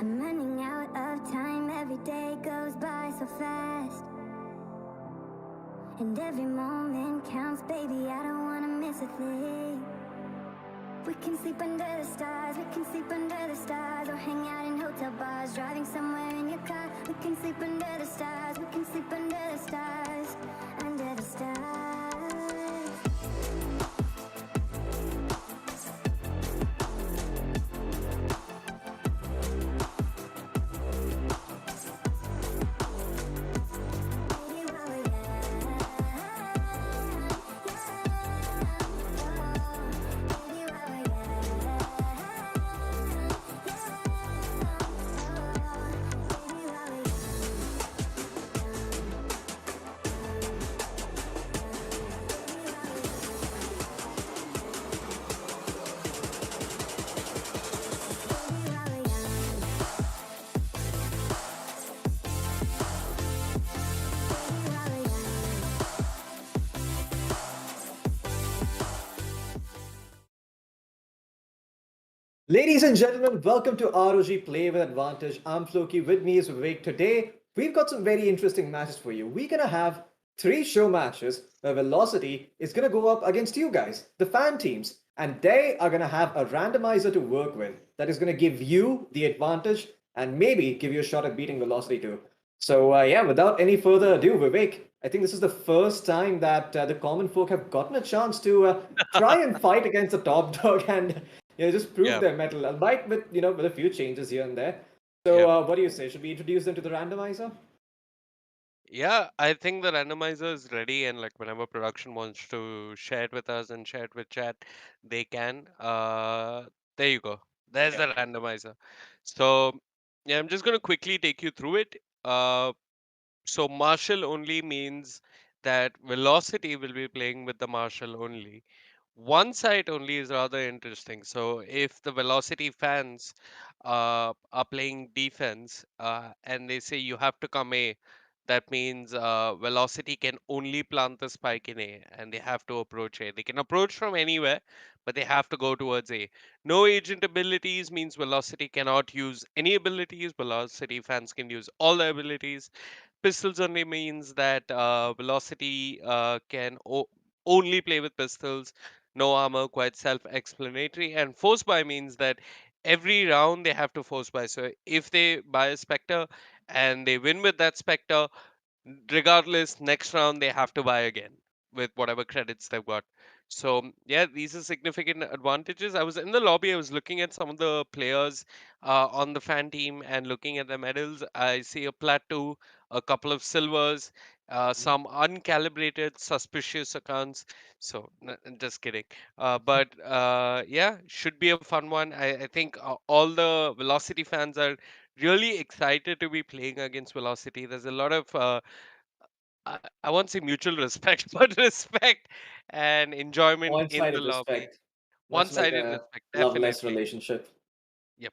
I'm running out of time, every day goes by so fast. And every moment counts, baby, I don't wanna miss a thing. We can sleep under the stars, we can sleep under the stars, or hang out in hotel bars, driving somewhere in your car. We can sleep under the stars, we can sleep under the stars, under the stars. Ladies and gentlemen, welcome to ROG Play with Advantage. I'm Floki. With me is Vivek. Today, we've got some very interesting matches for you. We're gonna have three show matches where Velocity is gonna go up against you guys, the fan teams, and they are gonna have a randomizer to work with that is gonna give you the advantage and maybe give you a shot at beating Velocity too. So, yeah, without any further ado, Vivek, I think this is the first time that the common folk have gotten a chance to try and fight against the top dog and just prove Yeah, their metal, albeit with with a few changes here and there. So, yeah. what do you say? Should we introduce them to the randomizer? Yeah, I think the randomizer is ready, and like whenever production wants to share it with us and share it with chat, they can. There you go. There's Yeah. the randomizer. So, yeah, I'm just gonna quickly take you through it. So Marshall only means that Velocity will be playing with the Marshall only. One side only is rather interesting. So if the Velocity fans are playing defense and they say you have to come A, that means Velocity can only plant the spike in A and they have to approach A. They can approach from anywhere, but they have to go towards A. No agent abilities means Velocity cannot use any abilities. Velocity fans can use all the abilities. Pistols only means that Velocity can only play with pistols, no armor, quite self-explanatory. And force buy means that every round they have to force buy. So if they buy a Spectre and they win with that Spectre, regardless, next round they have to buy again with whatever credits they've got. So yeah, these are significant advantages. I was in the lobby, I was looking at some of the players on the fan team and looking at the medals. I see a plateau, a couple of silvers, some uncalibrated suspicious accounts. So just kidding. But yeah, should be a fun one. I think all the Velocity fans are really excited to be playing against Velocity. There's a lot of I won't say mutual respect, but respect and enjoyment in the One-sided lobby. respect, much like One-sided a respect, love-less definitely. relationship. Yep.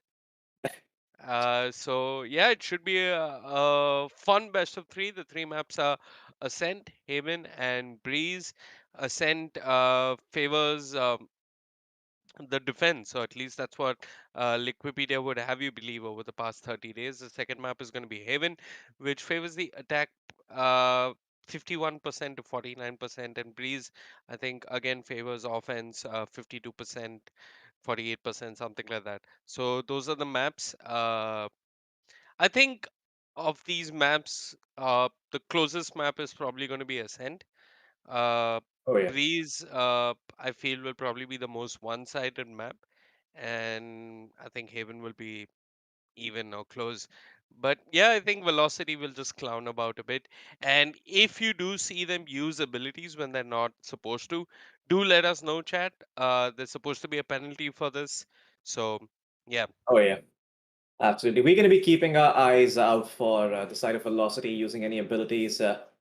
So yeah, it should be a fun best of three. The three maps are Ascent, Haven, and Breeze. Ascent favors the defense, or at least that's what Liquipedia would have you believe over the past 30 days. The second map is going to be Haven, which favors the attack uh, 51% to 49%, and Breeze, I think, again favors offense 52%, 48%, something like that. So those are the maps. I think of these maps, the closest map is probably going to be Ascent. uh, Oh yeah. Breeze, I feel, will probably be the most one-sided map, and I think Haven will be even or close. But yeah, I think Velocity will just clown about a bit. And if you do see them use abilities when they're not supposed to, do let us know, chat. There's supposed to be a penalty for this. So yeah, Oh yeah. Absolutely. We're going to be keeping our eyes out for the side of velocity using any abilities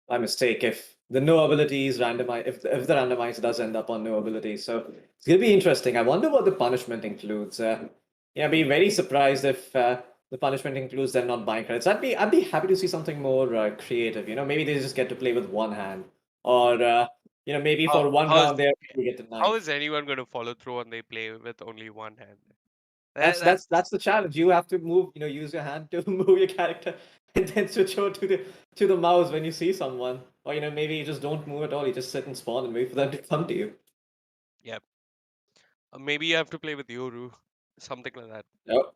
by mistake if the no abilities randomize if the randomizer does end up on no abilities. So it's going to be interesting. I wonder what the punishment includes. Yeah, I'd be very surprised if the punishment includes them not buying credits. I'd be happy to see something more creative. Maybe they just get to play with one hand, or maybe how for one how's round there we get a how is knife. anyone going to follow through when they play with only one hand? That's That's that's that's the challenge. You have to move, use your hand to move your character, and then switch over to the mouse when you see someone. Or maybe you just don't move at all. You just sit and spawn and wait for them to come to you. yeah. Maybe you have to play with Yoru, something like that.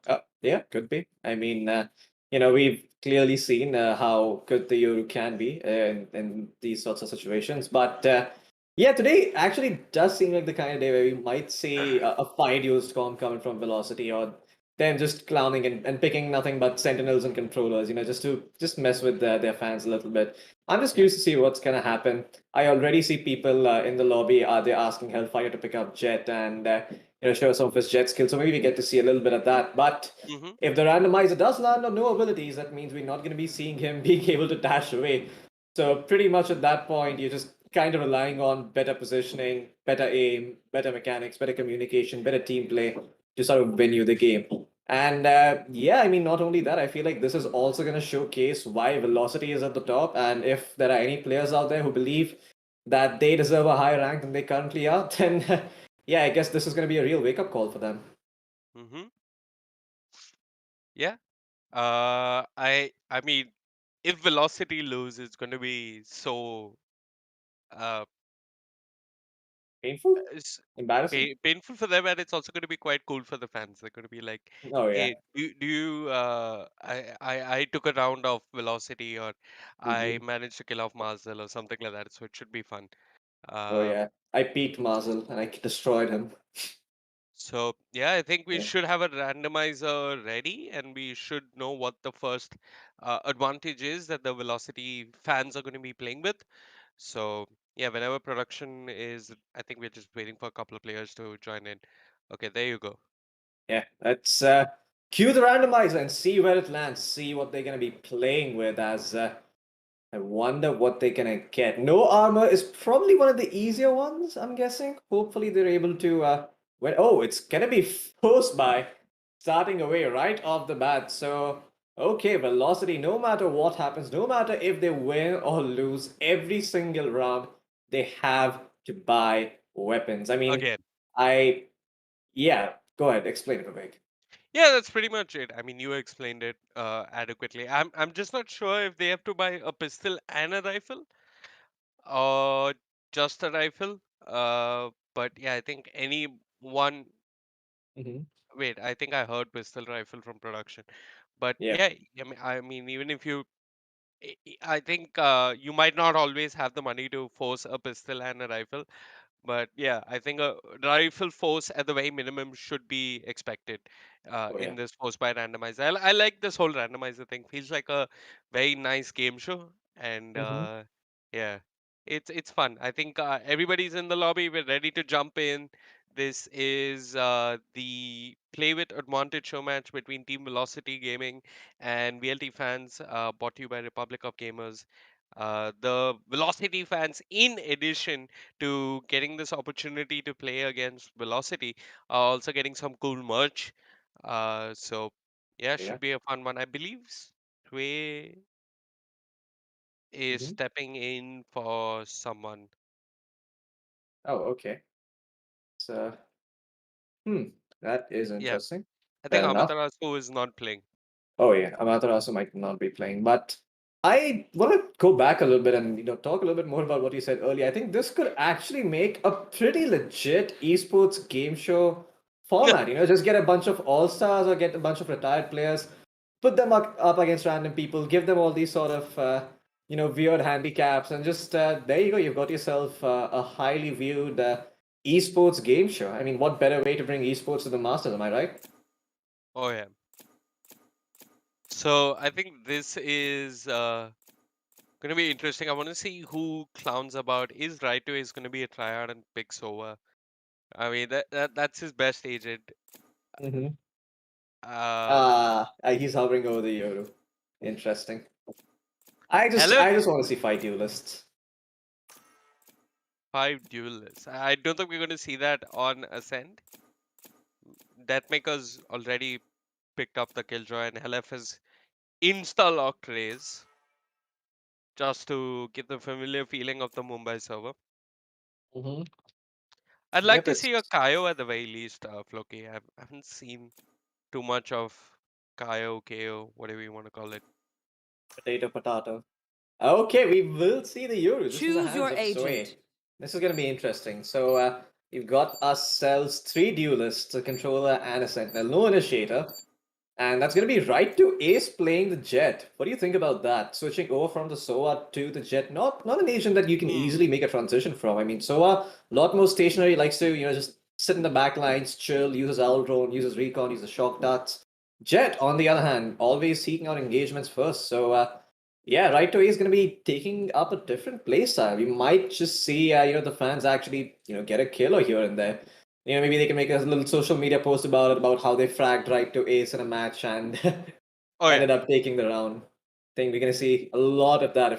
Oh, yeah, could be. I mean, we've clearly seen how good the Yoru can be in these sorts of situations. But yeah, today actually does seem like the kind of day where we might see a fight used coming from Velocity or them just clowning and picking nothing but Sentinels and controllers, just mess with their fans a little bit. I'm just Yeah. curious to see what's gonna happen. I already see people in the lobby. They're asking Hellfire to pick up Jet and show some of his jet skills. So maybe we get to see a little bit of that. But Hmm. if the randomizer does land on no abilities, that means we're not going to be seeing him being able to dash away. So pretty much at that point, you're just kind of relying on better positioning, better aim, better mechanics, better communication, better team play to sort of win you the game. And yeah, I mean, not only that, I feel like this is also going to showcase why velocity is at the top. And if there are any players out there who believe that they deserve a higher rank than they currently are, then yeah, I guess this is going to be a real wake up call for them. Mm-hmm. Yeah. I mean, if Velocity lose, it's going to be so uh Painful? it's Embarrassing? painful for them, and it's also going to be quite cool for the fans. They're going to be like, Oh yeah. "Hey, do you? I took a round of Velocity, or I Hmm. managed to kill off Marzel, or something like that." So it should be fun. Oh Uh, yeah. I peaked Marzel and I destroyed him. So yeah, I think we Yeah. should have a randomizer ready, and we should know what the first advantage is that the Velocity fans are going to be playing with. So yeah, whenever production is, I think we're just waiting for a couple of players to join in. Okay, there you go. Yeah. Let's cue the randomizer and see where it lands. See what they're gonna be playing with as I wonder what they're gonna get. No armor is probably one of the easier ones, I'm guessing. Hopefully they're able to oh, it's gonna be forced by starting away right off the bat. So okay, velocity, no matter what happens, no matter if they win or lose, every single round they have to buy weapons. I mean, Again, I yeah, go ahead, explain it, Vivek. yeah, that's pretty much it. I mean, you explained it adequately. I'm just not sure if they have to buy a pistol and a rifle, or just a rifle. But yeah, I think any one. Hmm. Wait, I think I heard pistol rifle from production. But Yeah, yeah, I mean, even if you, I think you might not always have the money to force a pistol and a rifle. But yeah, I think a rifle force at the very minimum should be expected oh yeah. in this force by randomizer. I like this whole randomizer thing. Feels like a very nice game show, and Hmm. yeah, it's fun. I think everybody's in the lobby. We're ready to jump in. This is the Play with Advantage show match between Team Velocity Gaming and VLT fans, brought to you by Republic of Gamers. The Velocity fans, in addition to getting this opportunity to play against Velocity, are also getting some cool merch. So yeah, Yeah. should be a fun one. I believe Sway is Hmm. stepping in for someone. Oh, okay. So hmm, that is Yeah, interesting. I think Fair enough. Amaterasu is not playing. Oh yeah, Amaterasu might not be playing, but I want to go back a little bit and talk a little bit more about what you said earlier. I think this could actually make a pretty legit esports game show format. Just get a bunch of all stars or get a bunch of retired players, put them up against random people, give them all these sort of weird handicaps, and just there you go. You've got yourself a highly viewed esports game show. I mean, what better way to bring esports to the masses? Am I right? Oh yeah. So I think this is gonna be interesting. I want to see who clowns about. Is Raito is gonna be a tryhard and pick Sova. I mean that's his best agent. Mm-hmm. Uh, He's hovering over the Yoru. Interesting. I just Hello, I just want to see fight duelists. five duelists. I don't think we're going to see that on Ascend. Deathmaker's already picked up the Killjoy, and Helef has insta-locked Raze just to give the familiar feeling of the Mumbai server. Mm-hmm. I'd like Yep, to it's see a Kaio at the very least, Floki. I haven't seen too much of Kaio, KO, whatever you want to call it. potato. Okay, we will see the Yoru just in the Choose hands your of Soe. agent. This is gonna be interesting. So we've got ourselves three duelists, a controller and a sentinel, no initiator. And that's going to be right to Ace playing the Jet. What do you think about that? Switching over from the Soa to the Jet. Not an agent that you can Hmm. easily make a transition from. I mean, Soa, a lot more stationary, likes to, just sit in the back lines, chill, uses Owl Drone, uses Recon, uses Shock Darts. Jet, on the other hand, always seeking out engagements first. So, yeah, right to Ace is going to be taking up a different play style. We might just see, the fans actually, get a kill or here and there. Maybe they can make a little social media post about it, about how they fragged right to ace in a match and Oh yeah, ended up taking the round. I think we're gonna see a lot of that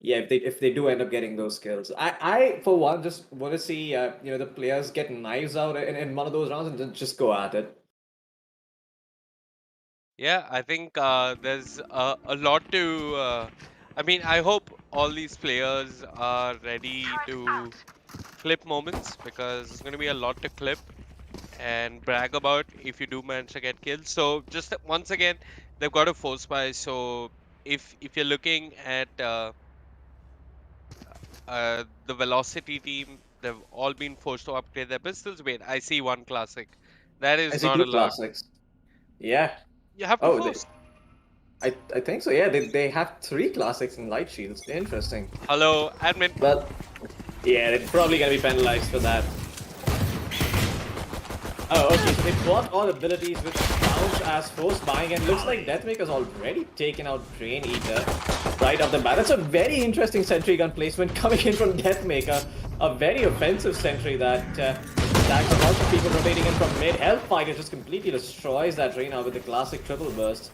if they do end up getting those kills. I for one just want to see the players get knives out in one of those rounds and then just go at it. yeah. I think there's a lot to. I mean, I hope all these players are ready to clip moments because there's going to be a lot to clip. and brag about if you do manage to get kills. So just once again, they've got a force buy. So if you're looking at the Velocity team, they've all been forced to upgrade their pistols. Wait, I see one classic. That I is see not two allowed. classics. Yeah. You have to Oh, force. I think so. Yeah, they have three classics in light shields. Interesting. Hello, admin. But yeah, they're probably gonna be penalized for that. Oh, okay, so they bought all abilities which counts as force buying, and looks like Deathmaker's already taken out Brain Eater right off the bat. That's a very interesting sentry gun placement coming in from Deathmaker. A very offensive sentry that stacks a bunch of people rotating in from mid. Hellfighter just completely destroys that Reyna with the classic triple burst.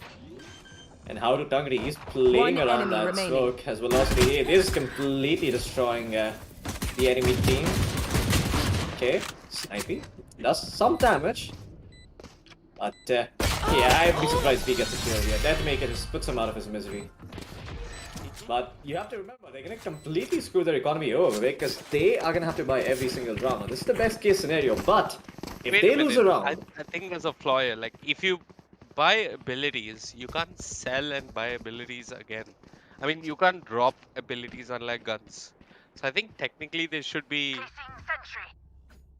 And how to Tangri, he's playing One around enemy that remaining. smoke as Velocity. It is completely destroying the enemy team. Okay, Snipey does some damage. But yeah, I'd be surprised if he gets a kill here. Deathmaker just puts him out of his misery. But you have to remember, they're gonna completely screw their economy over because they are gonna have to buy every single round. Now, this is the best case scenario, but if Wait they a lose minute. a round, I think there's a flaw here. Like, if you buy abilities, you can't sell and buy abilities again. I mean, you can't drop abilities unlike guns. So I think technically they should be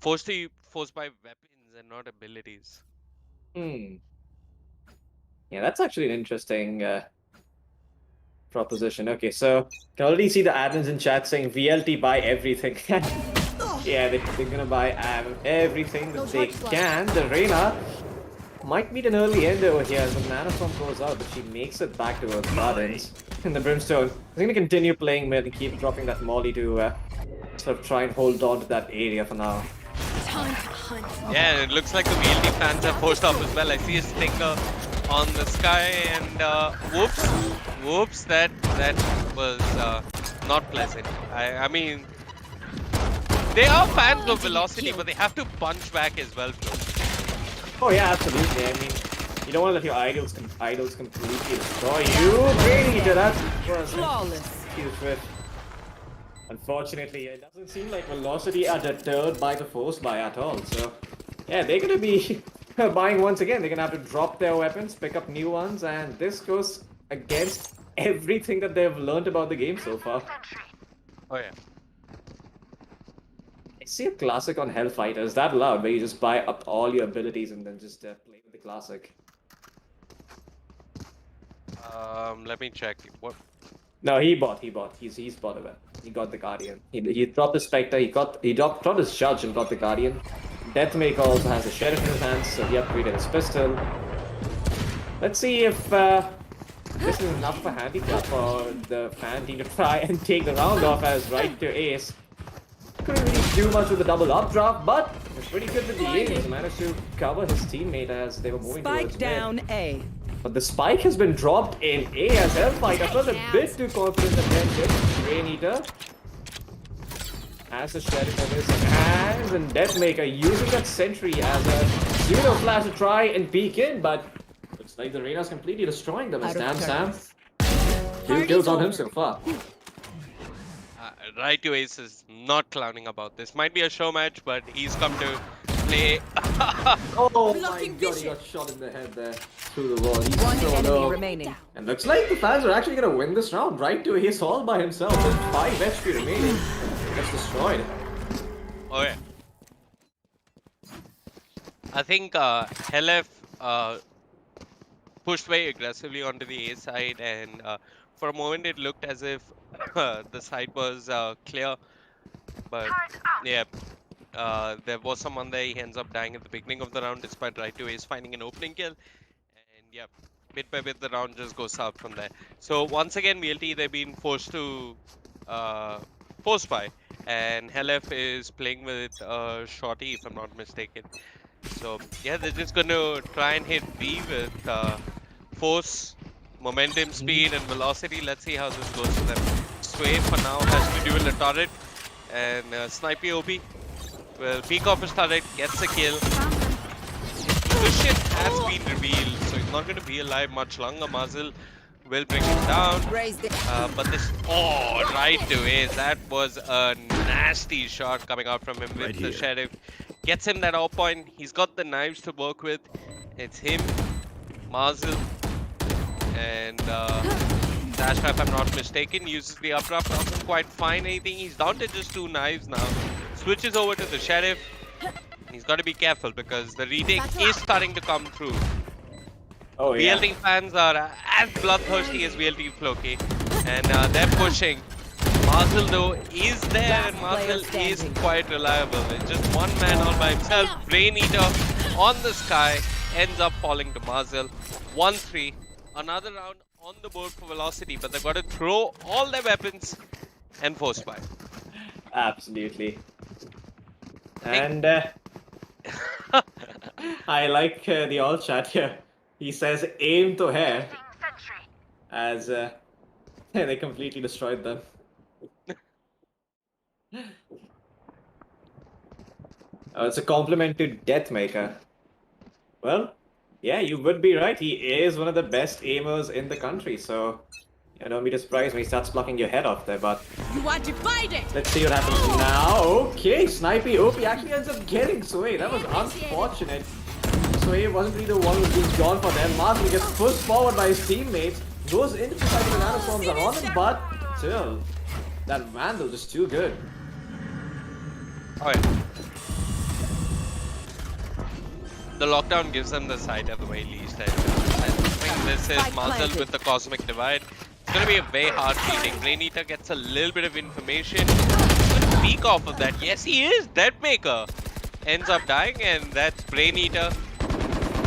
forced by weapons and not abilities. hmm. Yeah, that's actually an interesting proposition. Okay, so can already see the admins in chat saying VLT buy everything. Yeah, they're gonna buy everything that they can. The Reyna might meet an early end over here as the Mana Storm goes out, but she makes it back towards Gardens. And the Brimstone is gonna continue playing mid and keep dropping that Molly to sort of try and hold on to that area for now. Time to hunt. Yeah, and it looks like the VLT fans have forced up as well. I see a stinger on the sky, and whoops, that was not pleasant. I mean, they are fans of Velocity, but they have to punch back as well, Flo. Oh yeah, absolutely. I mean, you don't want to let your idols completely destroy you. Brain Eater, that was Flawless. huge whiff. Unfortunately, it doesn't seem like Velocity are deterred by the force buy at all. So, yeah, they're gonna be buying once again. They're gonna have to drop their weapons, pick up new ones, and this goes against everything that they've learned about the game so far. Oh yeah. I see a classic on Hellfighter. Is that allowed? Where you just buy up all your abilities and then just play with the classic? Let me check. What? No, he bought. He's bought a weapon. He got the Guardian. He dropped the Spectre. He dropped his Judge and got the Guardian. Deathmaker also has a Sheriff in his hands, so he upgraded his pistol. Let's see if this is enough for handicap for the fan team to try and take the round off as right to ace. Couldn't really do much with the double updraft, but it's pretty good with the ace. He managed to cover his teammate as they were moving Spike towards down mid. A. But the spike has been dropped in A as Hellfighter felt a bit too confident attention. Brain Eater has the Sheriff in his hands, and Deathmaker using that sentry as a pseudo flash to try and peek in, but looks like the Reyna's completely destroying them as Out of Sam. turns. 2 kills on him so far. Right to Ace is not clowning about this. Might be a show match, but he's come to play. Oh my Blocking god, he vision. got shot in the head there through the wall. He's One so enemy low. remaining. And looks like the fans are actually gonna win this round. Right to Ace all by himself with 5 HP remaining. Gets destroyed. Oh yeah. I think Helef pushed very aggressively onto the A side, and for a moment it looked as if the side was clear. But yeah, there was someone there. He ends up dying at the beginning of the round, despite right to Ace finding an opening kill. And yeah, bit by bit the round just goes south from there. So once again, VLT they've been forced to force buy, and Helef is playing with Shorty, if I'm not mistaken. So yeah, they're just going to try and hit B with force, momentum, speed, and velocity. Let's see how this goes for them. Sway for now has to duel the turret, and Snipey OP will peek off his turret, gets a kill. Lucian has been revealed, so he's not going to be alive much longer. Muzzle will bring him down. Raised it. But this, right to Ace. That was a nasty shot coming out from him with the Sheriff Gets him that op point. He's got the knives to work with. It's him, Marzel, and Dasha, if I'm not mistaken, uses the updraft. Doesn't quite find anything. He's down to just 2 knives now. Switches over to the Sheriff. He's got to be careful because the retake is starting to come through. Oh yeah. VLT fans are as bloodthirsty as VLT Floki, and they're pushing. Marzel though is there, and Marzel is quite reliable. It's just one man all by himself. Brain Eater on the sky ends up falling to Marzel. 1-3. Another round on the board for Velocity, but they've got to throw all their weapons and force buy. Absolutely. And I like the all chat here. He says aim to hair as they completely destroyed them. It's a compliment to Deathmaker. Well, yeah, you would be right. He is one of the best aimers in the country, so yeah, don't be surprised when he starts blocking your head off there, but You are divided. let's see what happens now. Okay, Snipey OP actually ends up getting Sway. That was unfortunate. Sway wasn't really the one who was being gone for them. Martin gets pushed forward by his teammates. Goes into the side of the nanoswarms are on him, but still, that Vandal just too good. Oh yeah. The lockdown gives them the side at the very least. I think this is Marzel with the Cosmic Divide. It's going to be a very hard beating. Brain Eater gets a little bit of information. Good peek off of that. Yes, he is. Deathmaker ends up dying, and that's Brain Eater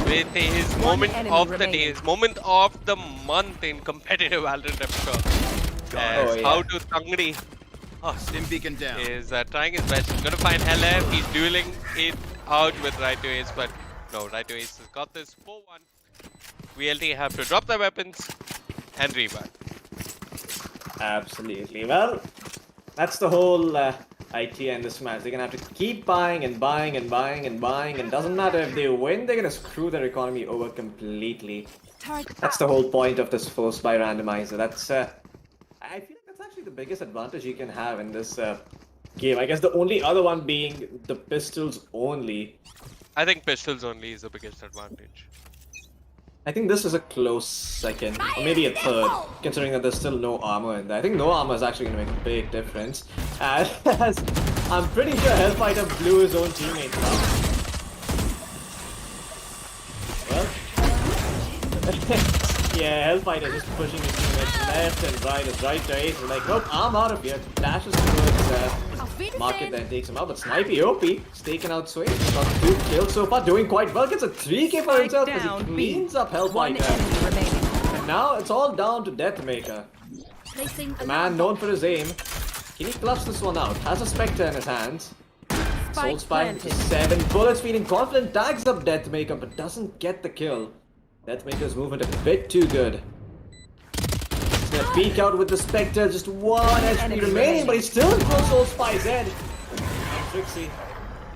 with his moment of the day, his moment of the month in competitive Valorant, I'm sure. As how to Tangri Stim beacon down. is trying his best. He's going to find LF. He's dueling it out with Right to Ace, but no, Right to Ace has got this 4-1. VLT have to drop their weapons and rebuy. Absolutely. Well, that's the whole idea in this match. They're gonna have to keep buying and buying and buying and buying, and doesn't matter if they win, they're gonna screw their economy over completely. That's the whole point of this force buy randomizer. That's I feel like that's actually the biggest advantage you can have in this game. I guess the only other one being the pistols only. I think pistols only is the biggest advantage. I think this is a close second, or maybe a third, considering that there's still no armor in there. I think no armor is actually going to make a big difference, as I'm pretty sure Hellfighter blew his own teammates up. Well, yeah, Hellfighter just pushing his teammates left and right. His right to ace is like, nope, I'm out of here. Dashes towards Market, then takes him out, but Snipey OP is taking out Sway. He's got 2 kills so far, doing quite well. Gets a 3k for himself because he cleans up Hellfighter. And now it's all down to Deathmaker. The man known for his aim. Can he clutch this one out? Has a Spectre in his hands. Soul Spike, 7 bullets, feeling confident, tags up Deathmaker, but doesn't get the kill. Deathmaker's movement a bit too good. He's gonna peek out with the Spectre, just 1 HP remaining, but he's still in full Soul Spike's head. And Trixie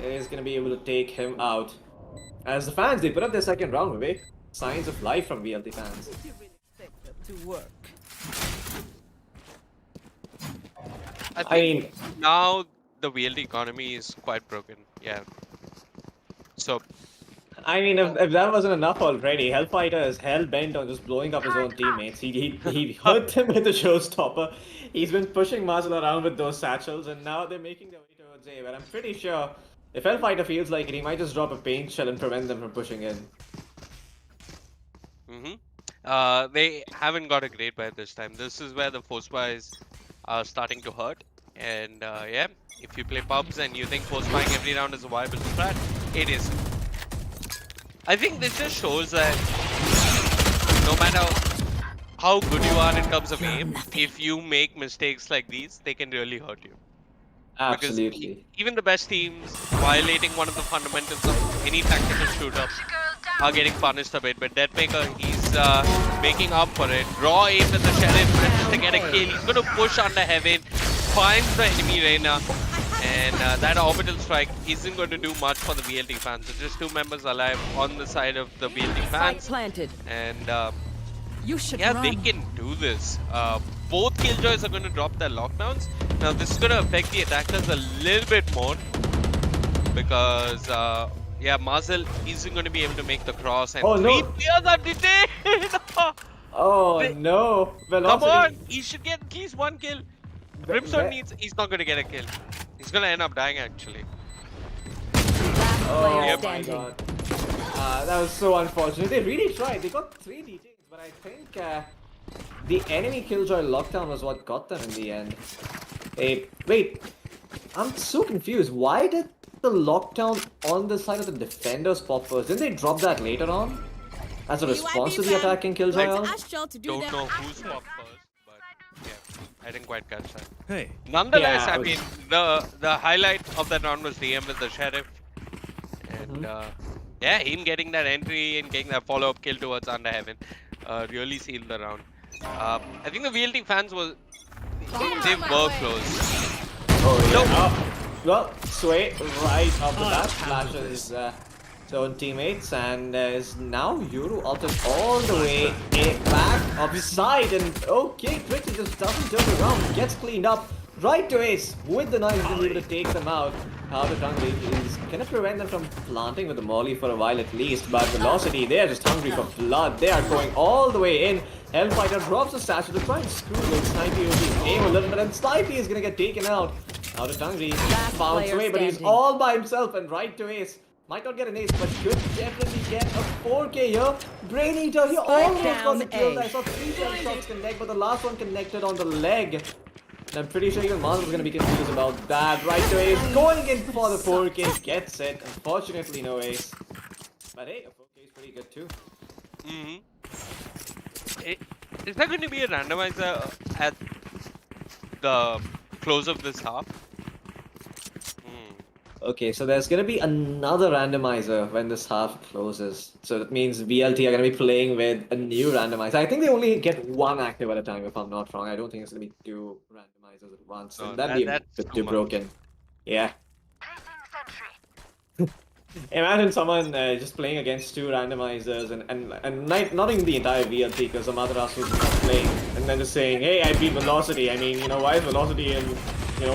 is gonna be able to take him out. As the fans, they put up their second round, Vivek. Signs of life from VLT fans. I mean, now the VLT economy is quite broken. Yeah. So I mean, if that wasn't enough already, Hellfighter is hell-bent on just blowing up his own teammates. He hurt them with the showstopper. He's been pushing Marzel around with those satchels, and now they're making their way towards A, but I'm pretty sure if Hellfighter feels like it, he might just drop a paint shell and prevent them from pushing in. they haven't got a great buy this time. This is where the force buys are starting to hurt. And yeah, if you play pubs and you think force buying every round is a viable strat, it is. I think this just shows that no matter how good you are in terms of aim, if you make mistakes like these, they can really hurt you. Absolutely. Because even the best teams violating one of the fundamentals of any tactical shoot-up are getting punished a bit. But Deathmaker, he's making up for it. Raw aim with the Sheriff, manages to get a kill. He's going to push under Heaven, finds the enemy Reina, and that orbital strike isn't going to do much for the VLT fans. So just 2 members alive on the side of the VLT fans. And yeah, they can do this. Both Killjoys are going to drop their lockdowns. Now this is going to affect the attackers a little bit more because yeah, Marcel isn't going to be able to make the cross, and Oh, three no. players are detained. Oh They- no! Come on, Velocity. he should get at least one kill. Ve- Brimstone ve- needs. He's not going to get a kill. He's going to end up dying actually. Last player Oh Yep. my standing. god. That was so unfortunate. They really tried. They got 3 detains, but I think the enemy killjoy lockdown was what got them in the end. Hey, wait. I'm so confused. Why did the lockdown on the side of the defenders pop first? Didn't they drop that later on? As a response to the attacking killjoy Like, ult? Astral to do Don't that. know who's popped first, but yeah, I didn't quite catch that. Hey. Nonetheless, Yeah, I I was- mean, the highlight of that round was DM with the sheriff, and yeah, him getting that entry and getting that follow-up kill towards Under Heaven really sealed the round. I think the VLT fans they were close. Oh yeah. Nope. Oh, well, Sway right off the bat flashes his own teammates and is now Yuru ulted all the way back upside and okay, Twitchy just doesn't turn around, gets cleaned up right to Ace with the knife, he's gonna be able to take them out. How the hungry is gonna prevent them from planting with the molly for a while at least, but Velocity, they are just hungry for blood. They are going all the way in. Hellfighter drops the statue to try and screw with Snipey who's aim a little bit, and Snipey is gonna get taken out. Out of Tungri, bounce player away, but he's standing. all by himself and right to Ace. Might not get an ace, but could definitely get a 4K here. Brain Eater, he almost got down the kill. A. I saw 3 shell shots connect, but the last one connected on the leg. And I'm pretty sure even Mars was going to be confused about that. Right to Ace, going in for the 4K, gets it. Unfortunately, no ace. But hey, a 4K is pretty good too. Is there going to be a randomizer at the close of this half? Okay, so there's gonna be another randomizer when this half closes. So that means VLT are gonna be playing with a new randomizer. I think they only get 1 active at a time, if I'm not wrong. I don't think it's gonna be 2 randomizers at once. No, That'd be a that's bit too too much. broken. Yeah. Imagine someone just playing against 2 randomizers and not even the entire VLT because some other ass was not playing, and then just saying, hey, I beat Velocity. I mean, you know, why is Velocity and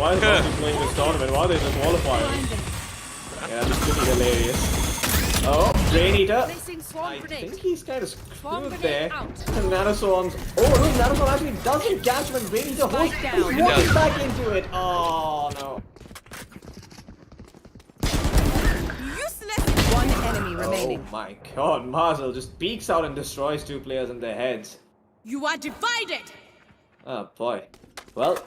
why is Velocity playing this tournament? Why are they just qualifying? Yeah, that's pretty hilarious. Oh, Brain Eater. Placing swarm I grenade. think he's kind of Swarm screwed grenade there. out. And Nanoswarms. Oh no, Nanoswarm actually doesn't catch him and Brain Eater holds. Spike He's down. walking does. back into it. Oh no. Useless. One enemy Oh remaining. my god, Marcel just peeks out and destroys 2 players in their heads. You are divided. Oh boy. Well,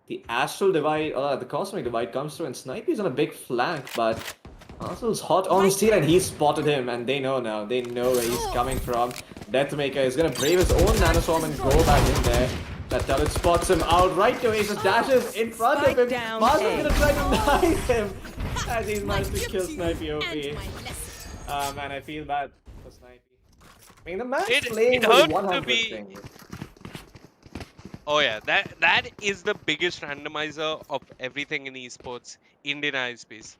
the Astral Divide, the Cosmic Divide comes through and Snipey's on a big flank, but Marcel's hot on steel and he's spotted him and they know now. They know where he's coming from. Deathmaker is gonna brave his own Nanoswarm and go back in there. That turret spots him out right to Ace, dashes in front Spike of him. down Marcel's A. gonna try to knife him as he's managed to gift kill to you Snipey and OP. my lesson. Man, I feel bad for Snipey. I mean, the match It playing hurt was to 100 be- thing. Oh yeah, that is the biggest randomizer of everything in esports, Indian ISPs.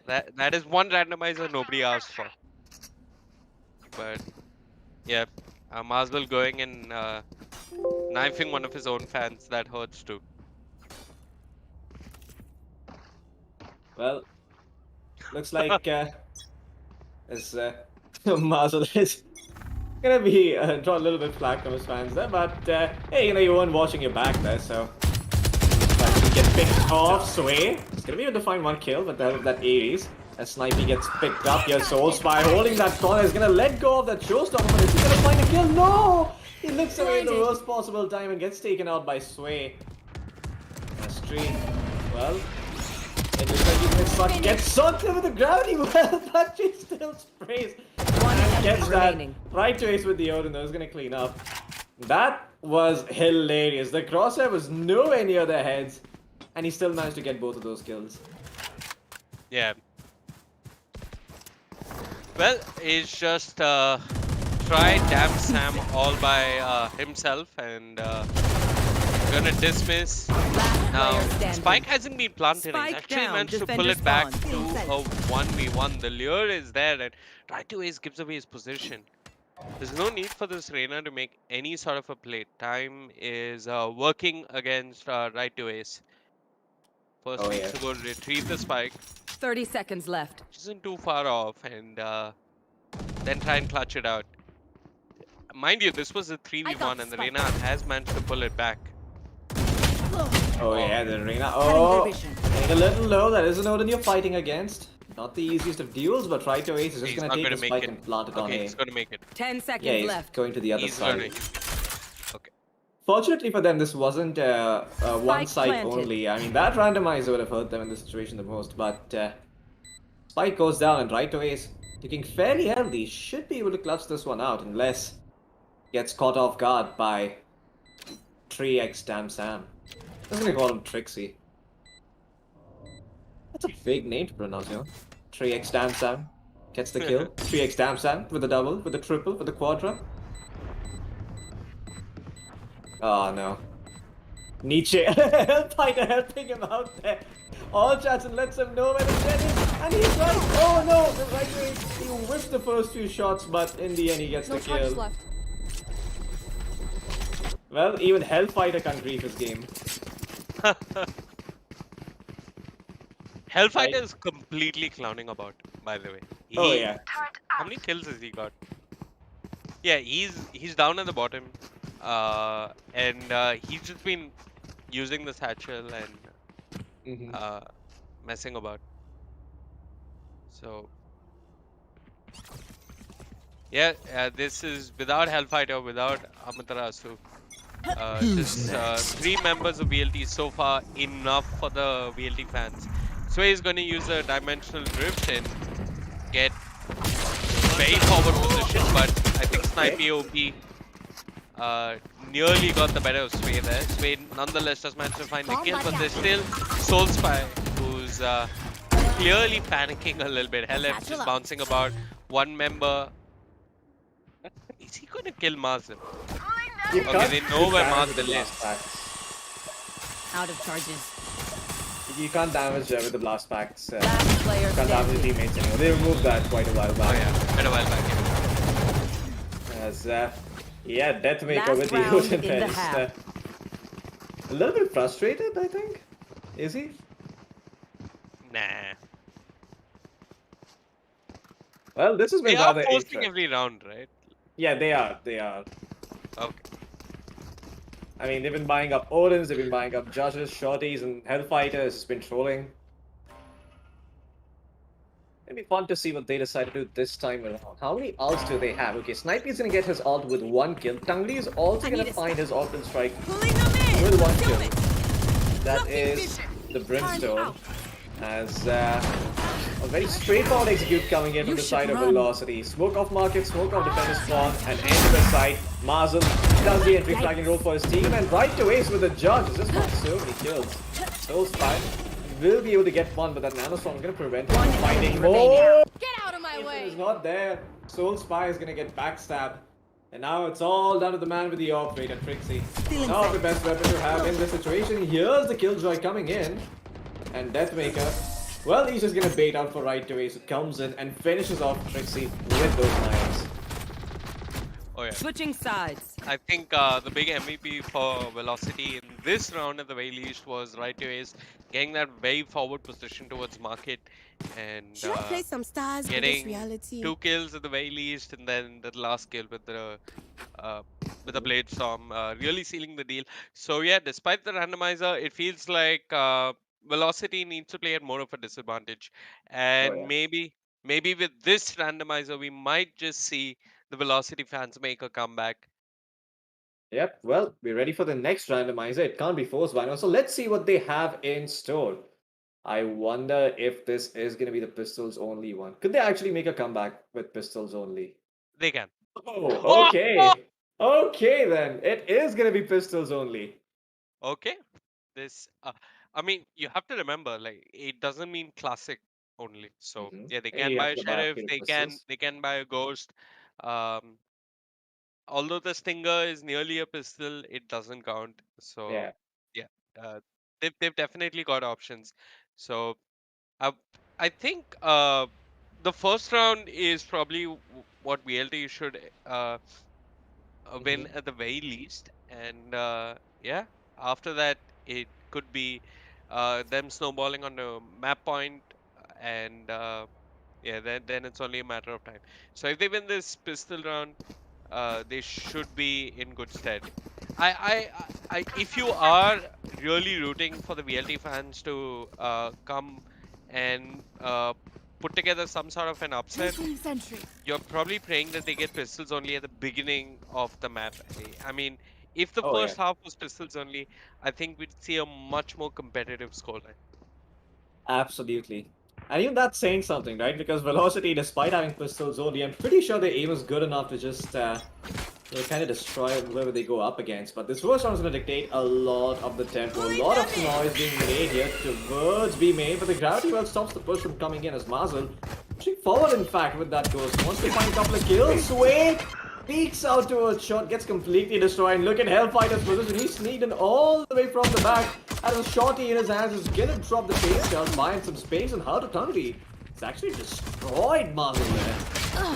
That is one randomizer nobody asked for. But yeah, Maswell going and knifing one of his own fans, that hurts too. Well, looks like this Marcel is gonna be draw a little bit flack from his fans there, but hey, you weren't watching your back there, so but he gets picked off. Sway, he's gonna be able to find 1 kill, but that Ares. As Snipey gets picked up here, Soul Spy holding that corner is gonna let go of that showstopper, but is he gonna find a kill? No! He looks away at the worst possible time and gets taken out by Sway. Stream. Well, it looks like he's gonna gets sucked in with the gravity well, but she still sprays. One And enemy gets that remaining. right to Ace with the Odin, that was gonna clean up. That was hilarious. The crosshair was nowhere near their heads, and he still managed to get both of those kills. Yeah. Well, he's just tried Damn Sam all by himself and gonna dismiss. Now, player standing. Spike hasn't been planted. He's Spike actually down, managed to pull defender it back spawn. to a 1v1. The lure is there and right away gives away his position. There's no need for this Reina to make any sort of a play. Time is working against right to ace. First Oh, needs yeah. to go retrieve the spike. 30 seconds left. which isn't too far off, and then try and clutch it out. Mind you, this was a I got 3v1, the and the spike. Reyna has managed to pull it back. Oh Oh, yeah, the Reina. Cutting their Oh, vision. getting a little low. That is an Odin you're fighting against. Not the easiest of deals, but right away he's just he's gonna not take going the to make spike it. and plant it on Okay, A. he's going to make it. 10 Yeah, seconds he's left. going to the other He's going side. to. Okay. Fortunately for them, this wasn't one Spike side planted. only. I mean, that randomizer would have hurt them in this situation the most, but spike goes down and right away is looking fairly healthy. Should be able to clutch this one out unless gets caught off guard by 3x Damn Sam. I'm gonna call him Trixie. That's a fake name to pronounce, you know. 3x Damn Sam gets the kill. 3x Damn Sam with the double, with the triple, with the quadra. Oh no. Nietzsche Hellfighter helping him out there. All chats and lets him know where the dead is. And he's right. Oh no, the right way. He whiffed the first few shots, but in the end he gets No the charges kill. left. Well, even Hellfighter can't grief his game. Hellfighter Right? is completely clowning about, by the way. Oh He, yeah. how many kills has he got? Yeah, he's down at the bottom, and he's just been using the satchel and Hmm. uh, messing about. So yeah, this is without Hellfighter, without Amaterasu. Just three members of VLT so far, enough for the VLT fans. Sway is going to use a dimensional drift and get very forward position, but I think Snipe OP nearly got the better of Sway there. Sway nonetheless does manage to find the kill, but there's still Soul Spy, who's clearly panicking a little bit. LF just bouncing about. One member. Is he going to kill Marzil? You Okay, can't they know where damage with the Marzil blast is. packs. Out of charges. You can't damage with the blast packs. Last player You can't damage the standing. teammates anymore. They removed that quite a while Oh back. yeah, quite a while back. Yeah. As yeah, Deathmaker Last with the round Ocean in the Fence. half. A little bit frustrated, I think. Is he? Nah. Well, this has They been are rather forcing interesting. every round, right? Yeah, they are. They are. Okay. I mean, they've been buying up Odins, they've been buying up Judges, Shorties, and Hellfighters. It's been trolling. It'd be fun to see what they decide to do this time around. How many ults do they have? Okay, Snipey's gonna get his ult with one kill. Tangli is also I gonna need a find his ult and strike Pulling them in. with one Kill kill. it. That Blocking is vision. the Brimstone. out. As a very straightforward execute coming in from You the should side of run. Velocity. Smoke off market, smoke off defender spawn, and enter the side. Mazel does the entry flagging role for his team, and right away is with the judge. He's just got so many kills. So Spy will be able to get one, but that nanostorm is going to prevent him One from finding enemy more. remaining. Get out of my Ethan way! is not there. Soul Spy is going to get backstabbed. And now it's all down to the man with the operator, Trixie. Stealing Not the sight. best weapon to have in this situation. Here's the Killjoy coming in. And Deathmaker, well, he's just going to bait out for right away. So comes in and finishes off Trixie with those knives. Oh yeah. Switching sides. I think the big MVP for Velocity in this round at the very least was right away getting that very forward position towards market and Should I play some stars for this getting reality? 2 kills at the very least, and then the last kill uh, with the Blade Storm, really sealing the deal. So yeah, despite the randomizer, it feels like Velocity needs to play at more of a disadvantage, Oh, and yeah. maybe with this randomizer, we might just see the Velocity fans make a comeback. Yep, well, we're ready for the next randomizer. It can't be forced by now. So let's see what they have in store. I wonder if this is going to be the pistols only one. Could they actually make a comeback with pistols only? They can. Oh, okay. Okay, then. It is going to be pistols only. Okay. This, I mean, you have to remember, like, it doesn't mean classic only. So yeah, they Hey, can you buy have a to buy a sheriff. few They pistols. can buy a ghost. Um, although the Stinger is nearly a pistol, it doesn't count. So Yeah. yeah, they've definitely got options. So I I think the first round is probably what VLT should win Hmm. at the very least, and yeah, after that it could be them snowballing on a map point, and yeah, then it's only a matter of time. So if they win this pistol round, they should be in good stead. If you are really rooting for the VLT fans to come and put together some sort of an upset, you're probably praying that they get pistols only at the beginning of the map. I mean, if the Oh, yeah. first half was pistols only, I think we'd see a much more competitive scoreline. Absolutely. And even that's saying something, right? Because Velocity, despite having pistols only, I'm pretty sure their aim is good enough to just kind of destroy whoever they go up against. But this first round is going to dictate a lot of the tempo. A lot of noise being made here towards B main, but the gravity well stops the push from coming in as Mazel pushing forward, in fact, with that ghost. Wants to find a couple of kills. Sway peeks out towards shot, gets completely destroyed. Look at Hellfighter's position. He's sneaked in all the way from the back. Has a shorty in his hands. Is gonna drop the chase shell, buying some space, and how to Tungri. It's actually destroyed Mazel there.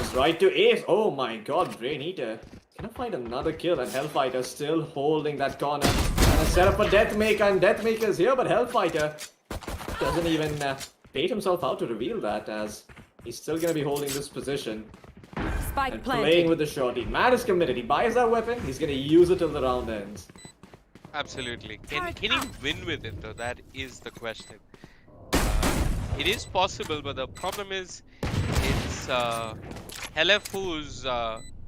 It's right to ace. Oh my god, Brain Eater. Gonna find another kill, and Hellfighter still holding that corner. And a setup for Deathmaker, and Deathmaker's here, but Hellfighter doesn't even bait himself out to reveal that, as he's still gonna be holding this position Spike and planted. playing with the shorty. Mad is committed. He buys that weapon, he's gonna use it till the round ends. Absolutely. Can he win with it though? That is the question. It is possible, but the problem is it's LF who's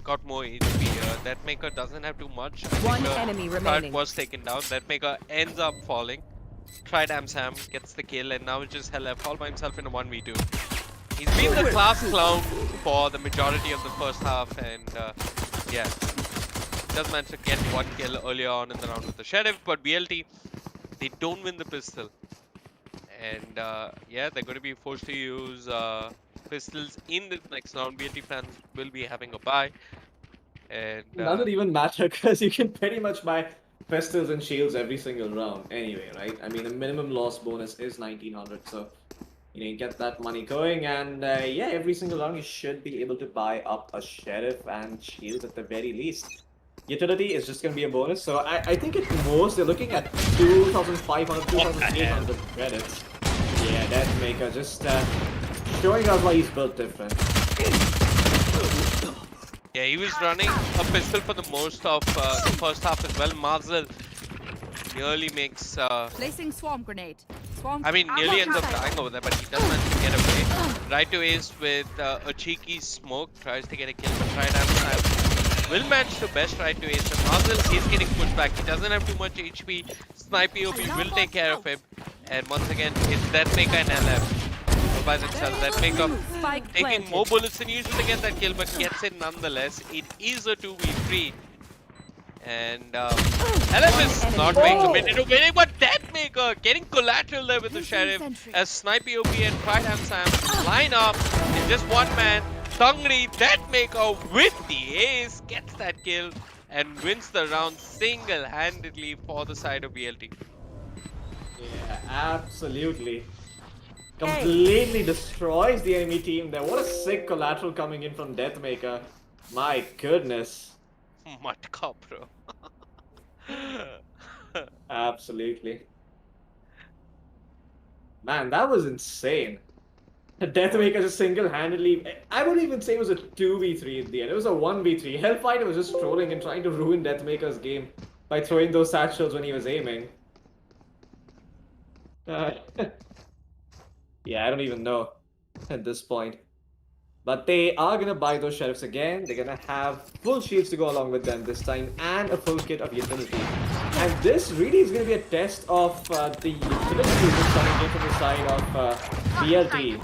got more HP. That maker doesn't have too much. I think One the enemy turret remaining. was taken down. That maker ends up falling. Tridam Sam gets the kill, and now it's just LF all by himself in a 1v2. He's been the class clown for the majority of the first half, and yeah, does manage to get one kill earlier on in the round with the Sheriff, but BLT, they don't win the pistol. And yeah, they're going to be forced to use pistols in the next round. BLT fans will be having a bye. And Doesn't even matter because you can pretty much buy pistols and shields every single round anyway, right? I mean, the minimum loss bonus is 1900, so you get that money going, and yeah, every single round you should be able to buy up a sheriff and shields at the very least. Utility is just going to be a bonus, so I think at most they're looking at 2,500, 2,800 credits. Yeah, Deathmaker just showing us why he's built different. yeah, he was running a pistol for the most of the first half as well. Mazel nearly makes, Placing swarm grenade. nearly ends up dying over there, but he does manage to get away. Right to ace with a cheeky smoke, tries to get a kill, but Tridam will manage to best right to ace. And Mazel is getting pushed back. He doesn't have too much HP. Sniper OP will take care of him. And once again, it's Deathmaker and LF all by themselves. Deathmaker Spike taking planted. more bullets than usual to get that kill, but gets it nonetheless. It is a 2v3. And LF is not being committed to winning, but Deathmaker getting collateral there with the Sheriff as Sniper OP and Tridam Sam line up in just one man. Tungri, Deathmaker with the ace, gets that kill and wins the round single-handedly for the side of VLT. Yeah, absolutely. Completely destroys the enemy team there. What a sick collateral coming in from Deathmaker. My goodness. Matka, bro. Absolutely. Man, that was insane. Deathmaker just single-handedly... I wouldn't even say it was a 2v3 in the end. It was a 1v3. Hellfighter was just trolling and trying to ruin Deathmaker's game by throwing those satchels when he was aiming. Yeah, I don't even know at this point. But they are gonna buy those sheriffs again. They're gonna have full shields to go along with them this time, and a full kit of utility. And this really is gonna be a test of the utility users coming in from the side of BLT.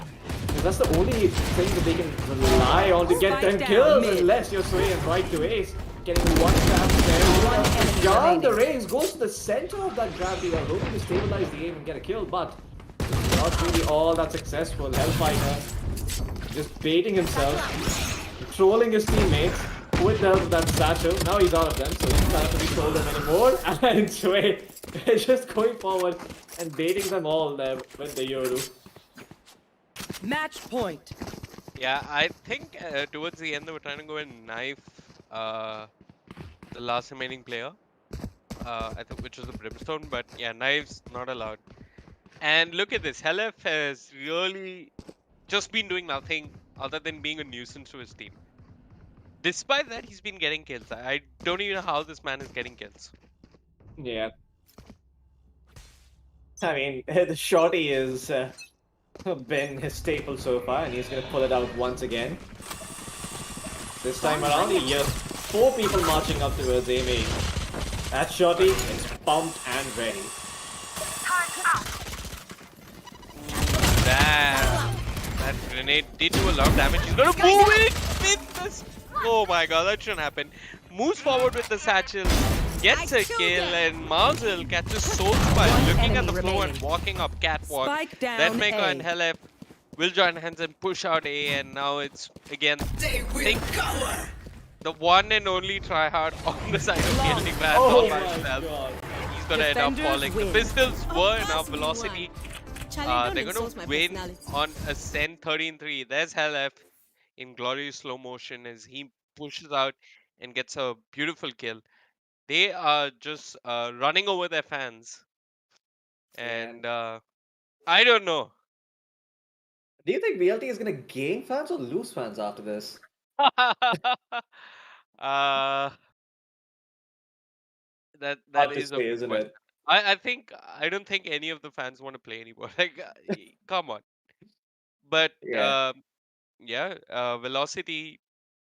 Because that's the only thing that they can rely on to get them Spike down kills, mid. unless you're swaying right to ace. Getting one tap there. enemy Beyond the remaining. range, goes to the center of that gravity while hoping to stabilize the aim and get a kill, but not really all that successful. Hellfighter just baiting himself, trolling his teammates with the help of that satchel. Now he's out of them, so he's not have to be trolled them anymore. And Sway is just going forward and baiting them all there with the Yoru. Match point. Yeah, I think towards the end they were trying to go and knife the last remaining player, I think, which was the Brimstone, but yeah, knives not allowed. And look at this, Helef has really just been doing nothing other than being a nuisance to his team. Despite that, he's been getting kills. I don't even know how this man is getting kills. Yeah. I mean, the shorty is been his staple so far, and he's gonna pull it out once again. This time around, he hears four people marching up towards A main. That shorty is pumped and ready. Damn. That grenade did do a lot of damage. He's gonna move it with this. Oh my god, that shouldn't happen. Moves forward with the satchel, gets a kill, and Marzel catches Soul Spy looking at the enemy floor and remaining. walking up catwalk. Spike down Then Mako A. and Helef will join hands and push out A, and now it's again the one and only tryhard on the side of VLT fans all by himself. god. He's gonna end up Defenders falling. The win. pistols Of were course enough we velocity. won. Challenge They're don't gonna insult my win personality. on a Sen 13-3. There's Helef in glorious slow motion as he pushes out and gets a beautiful kill. They are just running over their fans, Yeah. and I don't know. Do you think VLT is gonna gain fans or lose fans after this? uh, that Hard to is a say, big isn't question. it? I don't think any of the fans want to play anymore. Like, come on. But Yeah. yeah, Velocity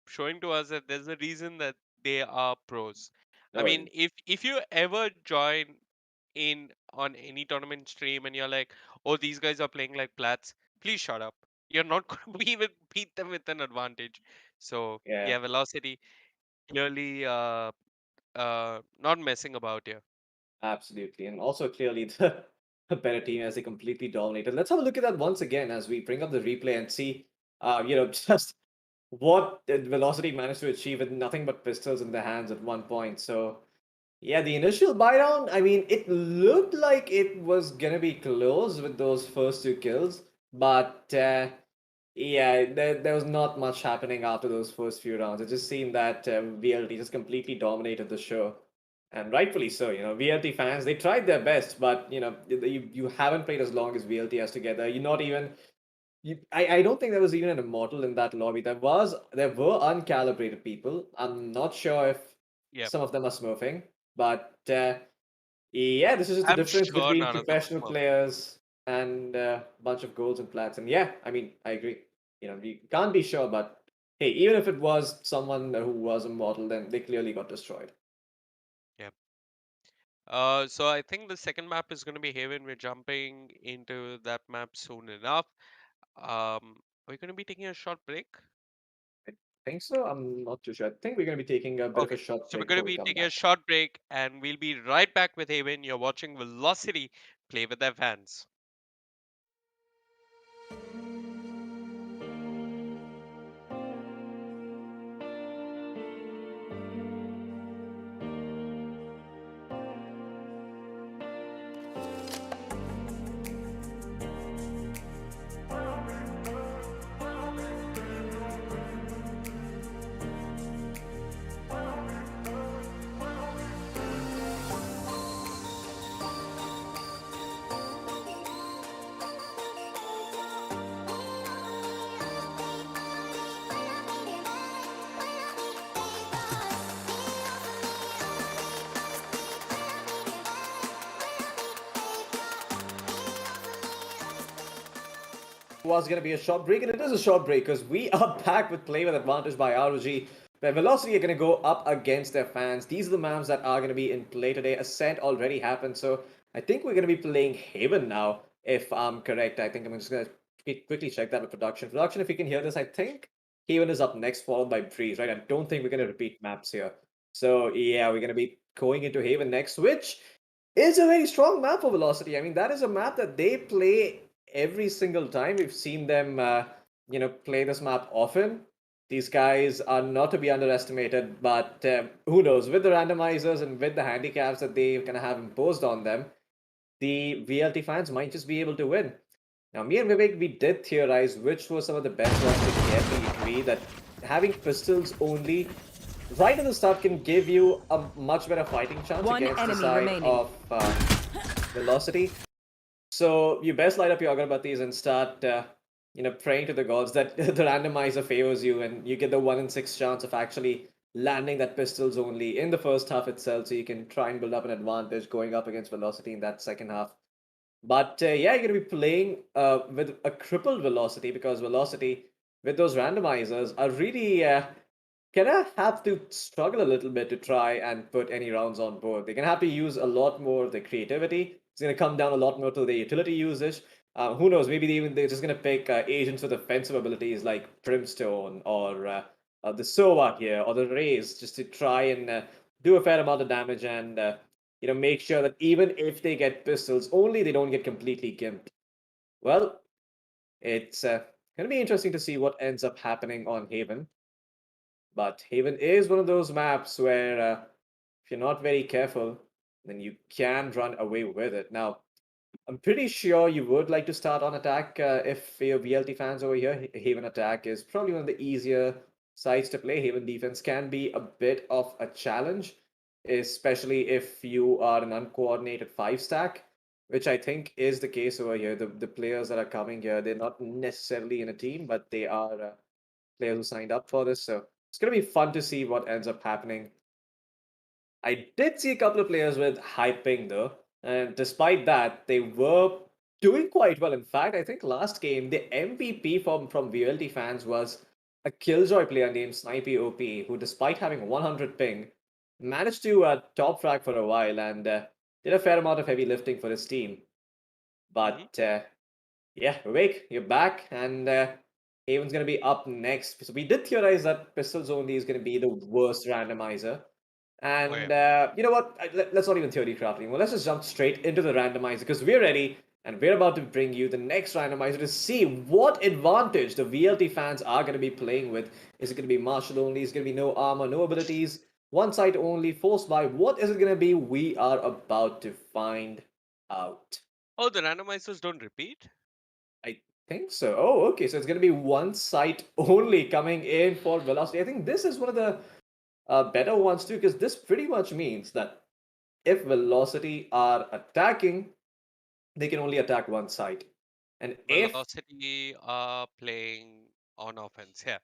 showing to us that there's a reason that they are pros. I Oh, mean, if you ever join in on any tournament stream and you're like, oh, these guys are playing like plats, please shut up. You're not going to even beat them with an advantage. So yeah. yeah, Velocity clearly not messing about here. Absolutely. And also clearly the better team as they completely dominated. Let's have a look at that once again as we bring up the replay and see, just what Velocity managed to achieve with nothing but pistols in their hands at one point. So, yeah, the initial buy down, I mean, it looked like it was gonna be close with those first two kills, but yeah, there was not much happening after those first few rounds. It just seemed that VLT just completely dominated the show. And rightfully so, VLT fans, they tried their best, but, you haven't played as long as VLT has together. You're not even, I don't think there was even an immortal in that lobby. There were uncalibrated people. I'm not sure if Yeah, some of them are smurfing, but yeah, this is just the I'm difference sure between none of them professional are. players and a bunch of golds and plats. And yeah, I mean, I agree. We can't be sure, but hey, even if it was someone who was immortal, then they clearly got destroyed. Yeah. So I think the second map is going to be Haven. We're jumping into that map soon enough. Are we going to be taking a short break? I think so. I'm not too sure. I think we're going to be taking a bit of a Okay, short so we're break going to before we be come taking a back. short break and we'll be right back with Haven. You're watching Velocity play with their fans. Was going to be a short break, and it is a short break because we are back with Play with Advantage by ROG, where Velocity are going to go up against their fans. These are the maps that are going to be in play today. Ascent already happened, so I think we're going to be playing Haven now, if I'm correct. I think I'm just going to quickly check that with production. Production, if you can hear this, I think Haven is up next, followed by Breeze, right? I don't think we're going to repeat maps here. So yeah, we're going to be going into Haven next, which is a very strong map for Velocity. I mean, that is a map that they play every single time. We've seen them, play this map often. These guys are not to be underestimated, but who knows? With the randomizers and with the handicaps that they kind of have imposed on them, the VLT fans might just be able to win. Now, me and Vivek, we did theorize which were some of the best ones to get to E3, that having pistols only right at the start can give you a much better fighting chance One against the enemy side remaining. of Velocity. So you best light up your Agarbattis and start praying to the gods that the randomizer favors you and you get the 1 in 6 chance of actually landing that pistols only in the first half itself, so you can try and build up an advantage going up against velocity in that second half. But yeah, you're going to be playing with a crippled velocity because velocity with those randomizers are really gonna have to struggle a little bit to try and put any rounds on board. They're gonna have to use a lot more of their creativity. It's gonna come down a lot more to the utility usage. Who knows? Maybe they're just gonna pick agents with offensive abilities like Brimstone or the Sova here or the Rays just to try and do a fair amount of damage and make sure that even if they get pistols, only they don't get completely gimped. Well, it's gonna be interesting to see what ends up happening on Haven. But Haven is one of those maps where if you're not very careful, then you can run away with it. Now, I'm pretty sure you would like to start on attack if you're VLT fans over here. Haven attack is probably one of the easier sides to play. Haven defense can be a bit of a challenge, especially if you are an uncoordinated 5 stack, which I think is the case over here. The players that are coming here, they're not necessarily in a team, but they are players who signed up for this. So it's going to be fun to see what ends up happening. I did see a couple of players with high ping though, and despite that, they were doing quite well. In fact, I think last game the MVP from VLT fans was a Killjoy player named Snipey OP, who despite having 100 ping, managed to top frag for a while and did a fair amount of heavy lifting for his team. Hmm. But yeah, Vivek, you're back, and Haven's going to be up next. So we did theorize that Pistols only is going to be the worst randomizer. Oh yeah. And you know what? Let's not even theory craft anymore. Let's just jump straight into the randomizer because we're ready and we're about to bring you the next randomizer to see what advantage the VLT fans are going to be playing with. Is it going to be martial only? Is it going to be no armor, no abilities, one side only, force buy? What is it going to be? We are about to find out. Oh, the randomizers don't repeat? I think so. Oh, okay. So it's going to be one site only coming in for velocity. I think this is one of the better ones too, because this pretty much means that if velocity are attacking, they can only attack one site. And if, Velocity are playing on offense. Yeah.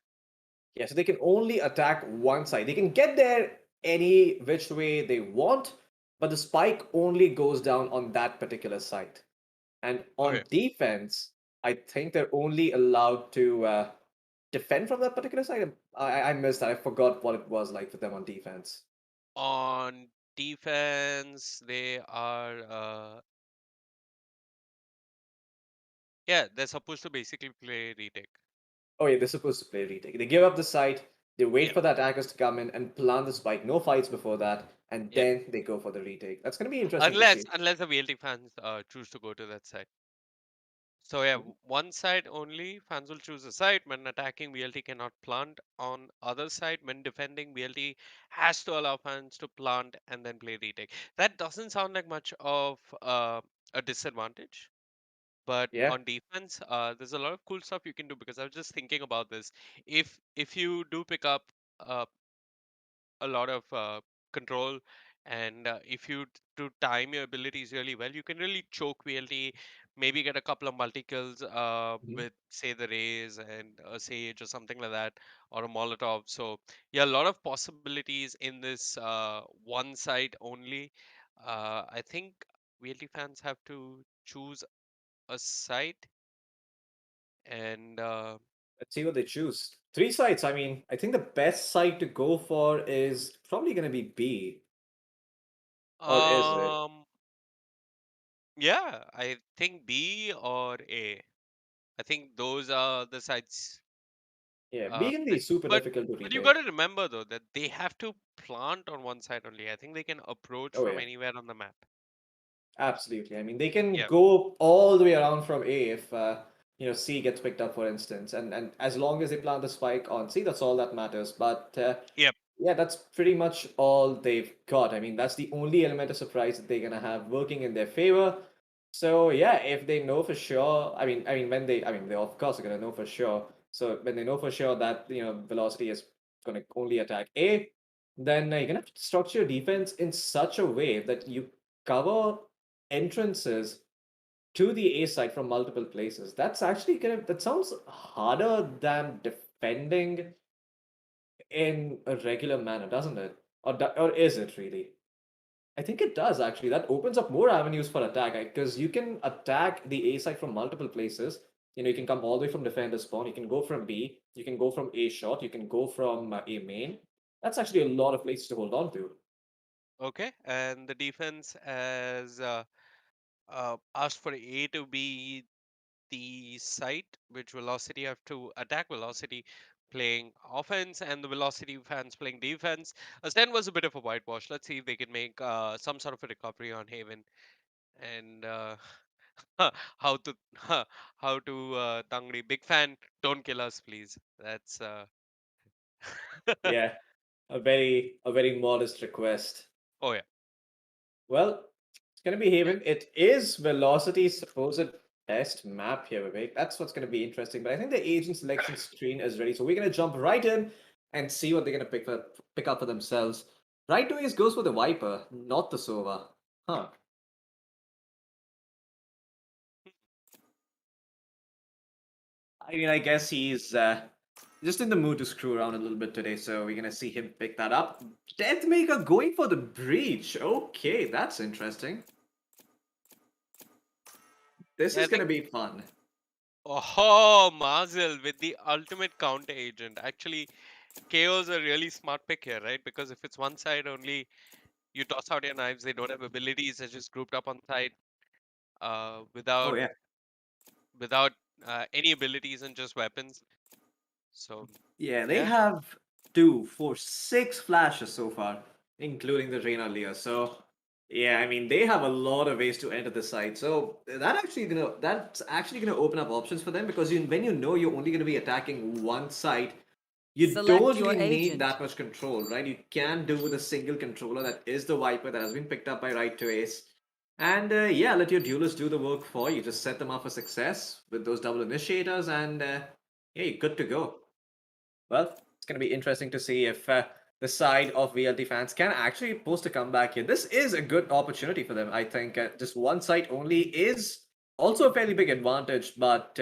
yeah, so they can only attack one site. They can get there any which way they want, but the spike only goes down on that particular site. And on Okay. defense, I think they're only allowed to defend from that particular side. I missed that. I forgot what it was like for them on defense. On defense, they are yeah, they're supposed to basically play retake. Oh yeah, they're supposed to play retake. They give up the site, they wait Yeah. for the attackers to come in and plant the spike. No fights before that, and Yep. then they go for the retake. That's gonna be interesting to Unless see. unless the VLT fans choose to go to that side. So yeah, one side only. Fans will choose a side. When attacking, VLT cannot plant. On other side, when defending, VLT has to allow fans to plant and then play retake. That doesn't sound like much of a disadvantage. But Yeah. on defense, there's a lot of cool stuff you can do because I was just thinking about this. If you do pick up uh, a lot of control, and if you to time your abilities really well, you can really choke VLT, maybe get a couple of multi kills Mhm. with say the Rays and a Sage or something like that, or a Molotov. So yeah, a lot of possibilities in this one side only. I think VLT fans have to choose a site, and Let's see what they choose. 3 sites. I mean, I think the best site to go for is probably gonna be B, or is it? um yeah, I think B or A. I think those are the sites. Yeah, B can be That, super but difficult to but you got retake. to remember though that they have to plant on one side only. I think they can approach Oh from yeah. anywhere on the map. Absolutely. I mean, they can Yeah. go all the way around from A if C gets picked up, for instance, and as long as they plant the spike on C, that's all that matters. But Yep. yeah, that's pretty much all they've got. I mean, that's the only element of surprise that they're gonna have working in their favor. So yeah, if they know for sure, I mean, they of course are gonna know for sure. So when they know for sure that velocity is gonna only attack A, then you're gonna have to structure your defense in such a way that you cover entrances to the A site from multiple places. That's actually that sounds harder than defending in a regular manner, doesn't it? Or is it really? I think it does actually. That opens up more avenues for attack because you can attack the A site from multiple places. You can come all the way from defender spawn. You can go from B. You can go from A short. You can go from A main. That's actually a lot of places to hold on to. Okay, and the defense has asked for A to be the site which Velocity have to attack. Velocity playing offense and the Velocity fans playing defense. Ascend was a bit of a whitewash. Let's see if they can make some sort of a recovery on Haven and how to how to Tangri. Big fan. Don't kill us, please. That's Yeah, a very modest request. oh yeah. Well, it's gonna be Haven. It is Velocity's supposed best map here, Vivek. That's what's gonna be interesting. But I think the agent selection screen is ready, so we're gonna jump right in and see what they're gonna pick up for themselves. Right away goes for the Viper, not the Sova. Huh. I mean, I guess he's just in the mood to screw around a little bit today, so we're gonna see him pick that up. Deathmaker going for the breach. Okay, that's interesting. This Yeah, I is gonna think be fun. oh Mazel with the ultimate counter agent. Actually, KO's a really smart pick here, right? Because if it's one side only, you toss out your knives. They don't have abilities. They're just grouped up on side Oh without yeah. without any abilities and just weapons. So Yeah, they yeah, have 2, 4, 6 flashes so far, including the Reyna Lear. So yeah, I mean they have a lot of ways to enter the site. So that's actually gonna open up options for them because when you know you're only gonna be attacking one site, you Select don't your really need agent. that much control, right? You can do with a single controller that is the Viper that has been picked up by Right to Ace. And yeah, let your duelists do the work for you. Just set them up for success with those double initiators, and yeah, you're good to go. Well, it's going to be interesting to see if the side of VLT fans can actually post a comeback here. This is a good opportunity for them. I think just one site only is also a fairly big advantage, but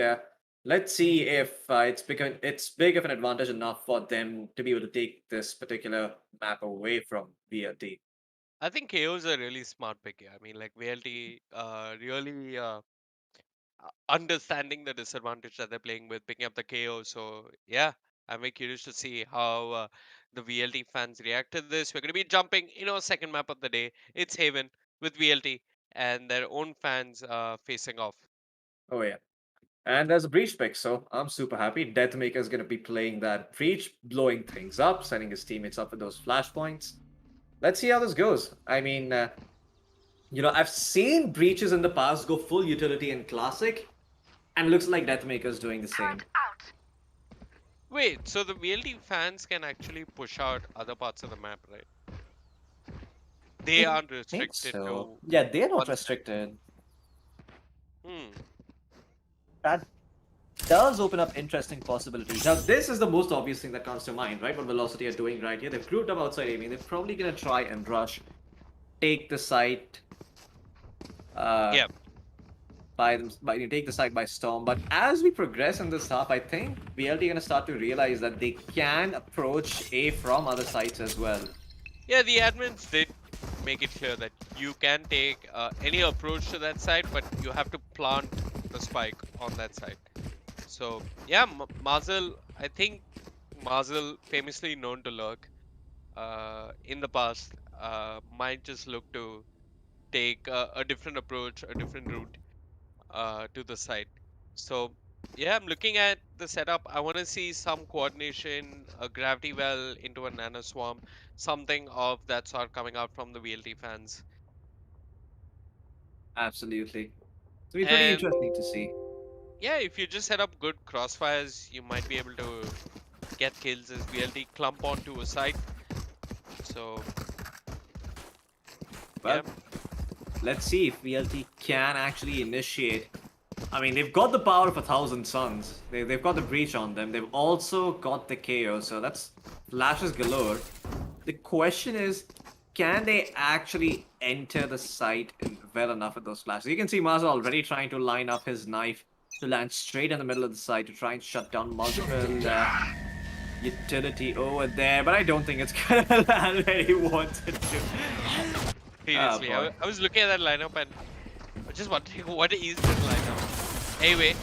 let's see if it's big of an advantage enough for them to be able to take this particular map away from VLT. I think KO's a really smart pick here. I mean, like VLT really understanding the disadvantage that they're playing with, picking up the KO. So yeah, I'm very curious to see how the VLT fans react to this. We're going to be jumping, second map of the day. It's Haven with VLT and their own fans facing off. Oh yeah. And there's a breach pick, so I'm super happy. Deathmaker's gonna be playing that breach, blowing things up, setting his teammates up with those flashpoints. Let's see how this goes. I mean, I've seen breaches in the past go full utility in classic, and looks like Deathmaker's doing the same. Wait, so the VLT fans can actually push out other parts of the map, right? They I aren't think restricted so. to Yeah, they're not one side. restricted. Hmm. That does open up interesting possibilities. Now, this is the most obvious thing that comes to mind, right? What Velocity are doing right here. They've grouped up outside A. They're probably gonna try and rush, take the site, uh, Yeah. take the site by storm. But as we progress in this half, I think VLT gonna start to realize that they can approach A from other sites as well. Yeah, the admins did make it clear that you can take any approach to that side, but you have to plant the spike on that side. So yeah, Mazel. I think Mazel, famously known to lurk in the past, might just look to take a different approach, a different route to the side. So yeah, I'm looking at the setup. I want to see some coordination, a gravity well into a nano swarm, something of that sort coming out from the VLT fans. Absolutely. So it'll be pretty And interesting to see. yeah, if you just set up good crossfires, you might be able to get kills as VLT clump onto a site. So Well, yeah, let's see if VLT can actually initiate. I mean, they've got the power of 1,000 suns. They've got the breach on them. They've also got the KO, so that's flashes galore. The question is, can they actually enter the site well enough with those flashes. You can see Marza already trying to line up his knife to land straight in the middle of the site to try and shut down multiple utility over there, but I don't think it's gonna land where he wanted to. Seriously, boy. I was looking at that lineup and I was just wondering what is this lineup. Anyway,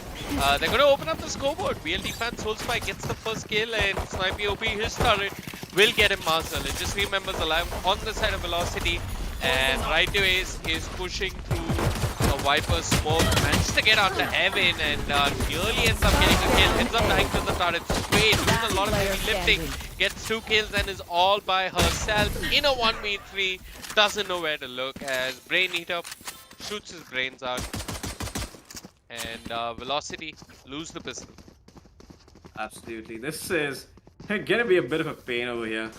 they're gonna open up the scoreboard. VLT fan Soul Spy gets the first kill and Sniper OP his turret will get him Marcel. And just remembers alive on the side of Velocity and right to Ace is pushing through a Viper smoke. Manages to get onto Heaven and nearly ends up getting a kill. Ends up dying to the turret straight. Does a lot of heavy lifting. Gets 2 kills and is all by herself in a 1v3. Doesn't know where to look as Brain Eater shoots his brains out. And Velocity lose the pistol. Absolutely. This is gonna be a bit of a pain over here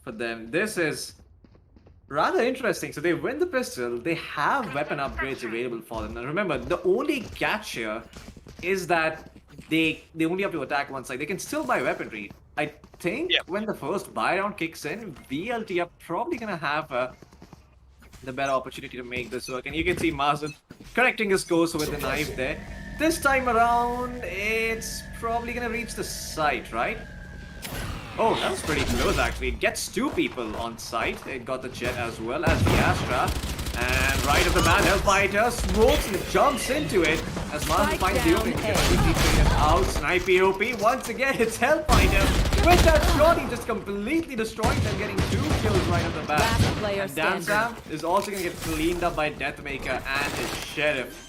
for them. This is rather interesting. So they win the pistol, they have weapon upgrades available for them. Now remember, the only catch here is that they only have to attack one side. They can still buy weaponry. I think when the first buy round kicks in, VLT are probably gonna have the better opportunity to make this work. And you can see Mazen correcting his course with the knife there. This time around, it's probably gonna reach the site, right? Oh, that was pretty close actually. It gets 2 people on site. It got the Jet as well as the Astra. And right of the man, Hellfighter smokes and jumps into it as Mazen finds the opening. Out, Sniper OP. Once again, it's Hellfighter. With that shot, he just completely destroying them, getting 2 kills right off the bat. And Dan Sam is also going to get cleaned up by Deathmaker and his Sheriff.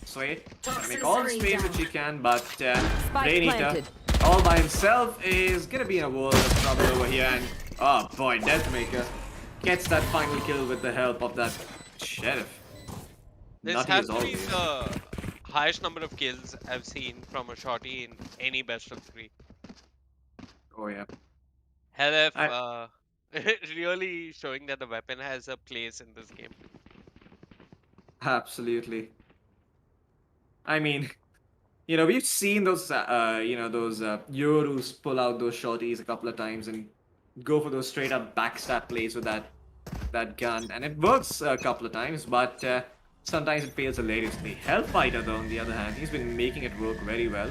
Sweet. Gonna make all the space that she can, but Brain Eater all by himself is going to be in a world of trouble over here. And oh boy, Deathmaker gets that final kill with the help of that Sheriff. This Nutty has as to be always. the highest number of kills I've seen from a shorty in any best of 3. Oh yeah. Hell really showing that the weapon has a place in this game. Absolutely. I mean, you know, we've seen those, those Yorus pull out those shorties a couple of times and go for those straight up backstab plays with that gun, and it works a couple of times, but sometimes it fails hilariously. Hellfighter, though, on the other hand, he's been making it work very well.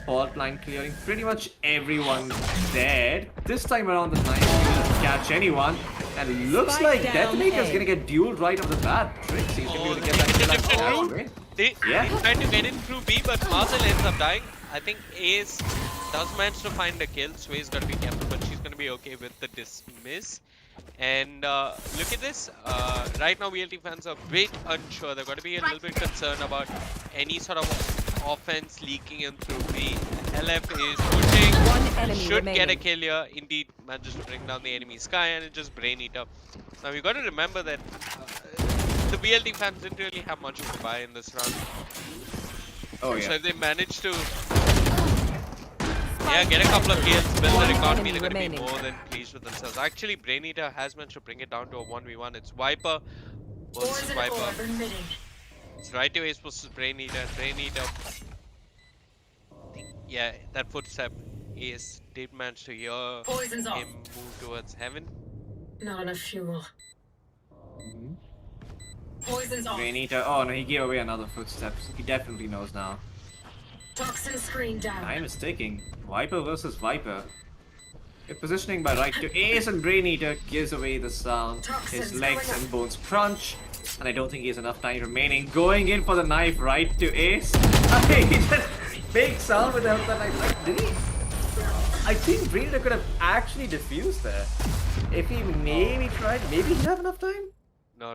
Fault line clearing pretty much everyone dead. This time around, the knife doesn't catch anyone, and looks like Deathmaker's gonna get dueled right off the bat. Trixie's gonna be able to get that kill out. They tried to get in through B, but Marcel ends up dying. I think Ace does manage to find a kill. Sway's gonna be careful, but she's gonna be okay with the dismiss. And look at this. Right now, VLT fans are a bit unsure. They're going to be a little bit concerned about any sort of offense leaking in through B. LF is pushing. Should get a kill here. Indeed, manages to bring down the enemy Sky and it just Brain Eater. Now, we've got to remember that the VLT fans didn't really have much of a buy in this round. Oh yeah. So if they manage to get a couple of kills, build the economy, they're going to be more than pleased with themselves. Actually, Brain Eater has managed to bring it down to a 1v1. It's Viper versus Viper. It's right to Ace versus Brain Eater. Brain Eater, yeah, that footstep, Ace did manage to hear him move towards Heaven. Not enough fuel. Poison's off. Brain Eater. Oh no, he gave away another footstep. He definitely knows now. Toxin screen down. Time is ticking. Viper versus Viper. Good positioning by right to Ace, and Brain Eater gives away the sound. His legs and bones crunch, and I don't think he has enough time remaining. Going in for the knife right to Ace. He just big sound with the help of that knife. Like, did he? I think Brain Eater could have actually defused there. If he maybe tried, maybe he'd have enough time? No.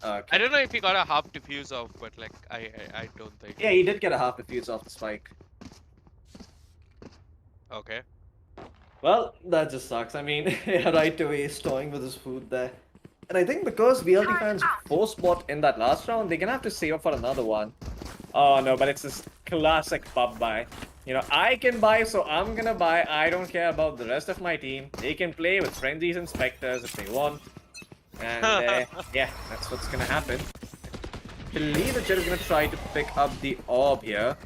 Okay. I don't know if he got a half defuse off, but like, I don't think. Yeah, he did get a half defuse off the spike. Okay. Well, that just sucks. I mean, right away, he's toying with his food there. And I think because VLT fans forced bot in that last round, they're gonna have to save up for another one. Oh no, but it's this classic pub buy. You know, I can buy, so I'm gonna buy. I don't care about the rest of my team. They can play with frenzies and specters if they want. And yeah, that's what's gonna happen. I believe the Jet is gonna try to pick up the orb here.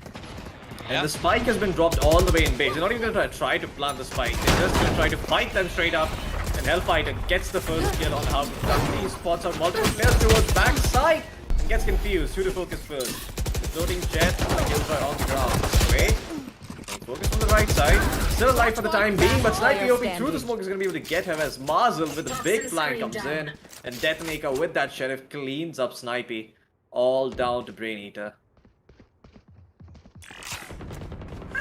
And the spike has been dropped all the way in base. They're not even gonna try to plant the spike. They're just gonna try to fight them straight up and And Hellfighter gets the first kill on How He spots out multiple players towards backside and gets confused. Who to focus first? Floating jet, kills are on the ground. Wait. Focus on the right side. Still alive for the time being, but Snipey OP through the smoke is going to be able to get him as Marzel with a big flank comes in. And Detonator with that Sheriff cleans up Snipey. All down to Brain Eater.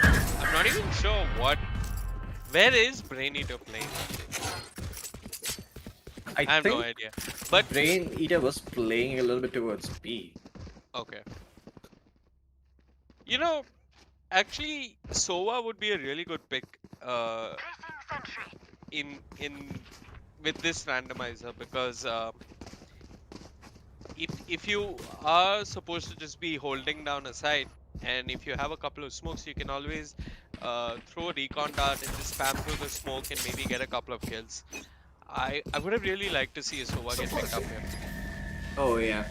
I'm not even sure what. Where is Brain Eater playing? I have no idea. But Brain Eater was playing a little bit towards B. okay. You know, actually, Sova would be a really good pick. In with this randomizer because if you are supposed to just be holding down a site, and if you have a couple of smokes, you can always throw a recon dart and just spam through the smoke and maybe get a couple of kills. I would have really liked to see a Sova get picked up here. Oh yeah.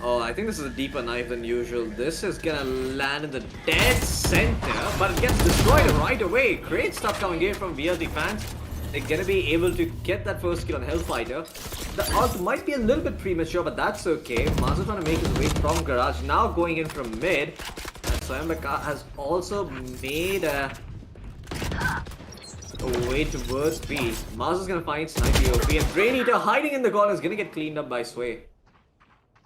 Oh, I think this is a deeper knife than usual. This is gonna land in the dead center, but it gets destroyed right away. Great stuff coming in from VLT fans. They're gonna be able to get that first kill on Hellfighter. The ult might be a little bit premature, but that's okay. Mazu trying to make his way from garage, now going in from mid. And Soyambaka has also made a way towards B. Mazu's gonna find Sniper OP, and Brain Eater hiding in the corner is gonna get cleaned up by Sway.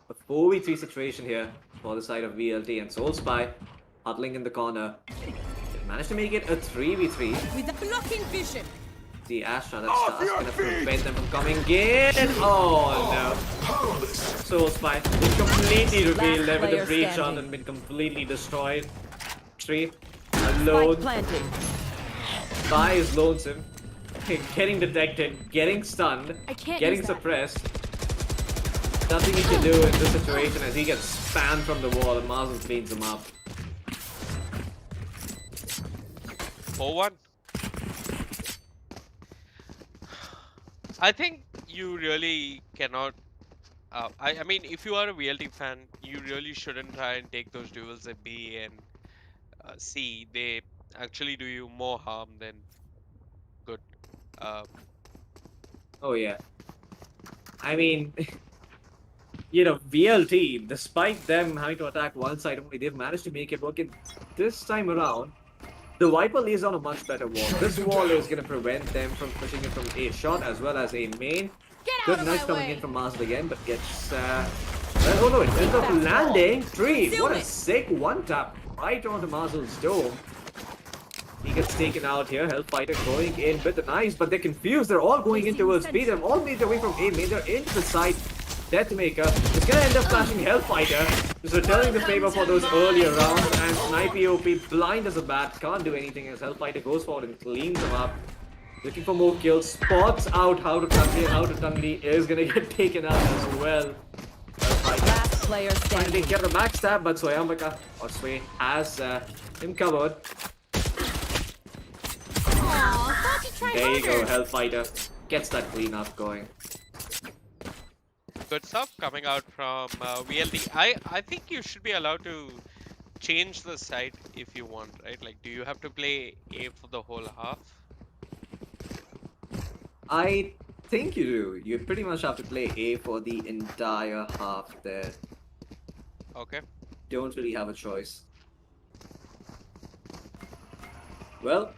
A 4v3 situation here for the side of VLT, and Soul Spy huddling in the corner. They managed to make it a 3v3. With the blocking vision. The Astra that's gonna prevent them from coming in. Oh no. Soul Spy been completely revealed there with the breach shot and been completely destroyed. Tree alone. Planting. Spy is lonesome. Getting detected, getting stunned, getting suppressed. Nothing he can do in this situation as he gets spammed from the wall and Marzel cleans him up. 4-1. I think you really cannot. I mean, if you are a VLT fan, you really shouldn't try and take those duels at B and C. They actually do you more harm than good. Oh yeah. I mean, you know, VLT, despite them having to attack one side only, they've managed to make it work. And this time around, the Viper lays on a much better wall. This wall is going to prevent them from pushing it from A shot as well as A main. Good knife coming in from Marzel again, but gets... well, oh no, it ends up landing. 3. What a sick one-tap right onto Marzel's dome. He gets taken out here. Hellfighter going in with the knives, but they're confused. They're all going in towards B. They've all made their way from A main. They're into the side. Deathmaker is gonna end up flashing Hellfighter, just returning the favor for those earlier rounds, and Snipey OP blind as a bat, can't do anything as Hellfighter goes forward and cleans him up. Looking for more kills, spots out how to Tungli, and how to Tungli is gonna get taken out as well. Hellfighter Last player trying to standing. take care of the backstab, but Soyambaka or Sway has him covered. There you go, Hellfighter gets that cleanup going. Good stuff coming out from VLT. I think you should be allowed to change the site if you want, right? Like, do you have to play A for the whole half? I think you do. You pretty much have to play A for the entire half there. Okay. Don't really have a choice. Well,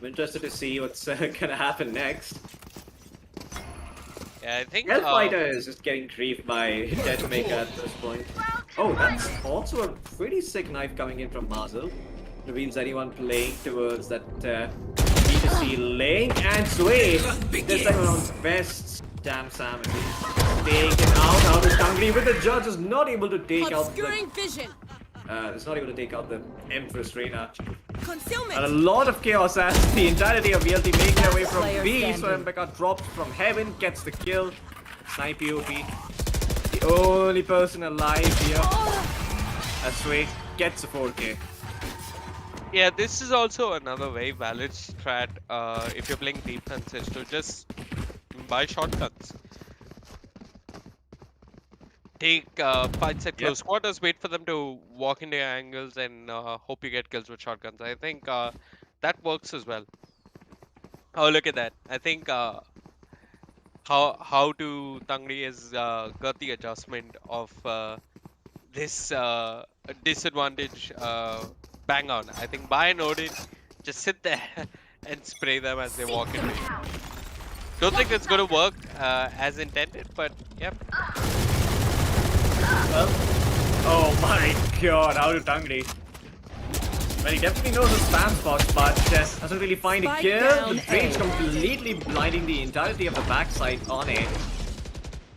I'm interested to see what's gonna happen next. Yeah, I think Hellfighter is just getting griefed by Deathmaker at this point. Oh, that's also a pretty sick knife coming in from Marzel. Reveals anyone playing towards that B2C lane. And Sway, this time around, best damn Sam. Taken out of Tungli with the judge is not able to take out the... vision. It's not able to take out the Empress Reina. Concealment. And a lot of chaos as the entirety of VLT making their way from Player B. standing. So Rebecca drops from heaven, gets the kill. Snipe OP. The only person alive here. As Sway gets a 4K. yeah, this is also another very valid strat if you're playing defense, is to just buy shotguns. Take fights at close quarters, wait for them to walk into your angles, and hope you get kills with shotguns. I think that works as well. Oh, look at that. I think how to Tangri has got the adjustment of this disadvantage bang on. I think buy and Odin, just sit there and spray them as they walk in range. Don't think it's going to work as intended, but yep. Well, oh my god, how to Tangri? Well, he definitely knows the spam spots, but just doesn't really find a Spike kill. down The trade's A. completely blinding the entirety of the backside on it.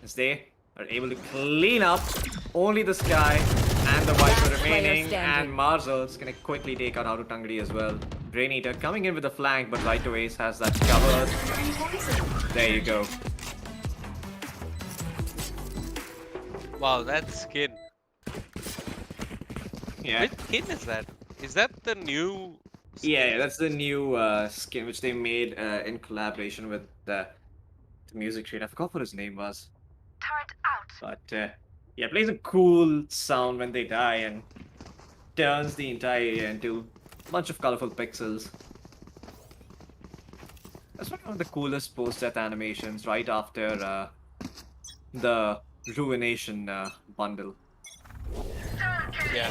As they are able to clean up only the Sky and the Viper Last player remaining, standing. and Marzel's gonna quickly take out Auto Tangri as well. Brain Eater coming in with the flank, but Right Away has that covered. There you go. Wow, that skin. Yeah. Which skin is that? Is that the new Yeah, that's the new skin which they made in collaboration with the music trade. I forgot what his name was. But yeah, it plays a cool sound when they die and turns the entire area into a bunch of colorful pixels. That's one of the coolest post-death animations right after the Ruination bundle. Yeah.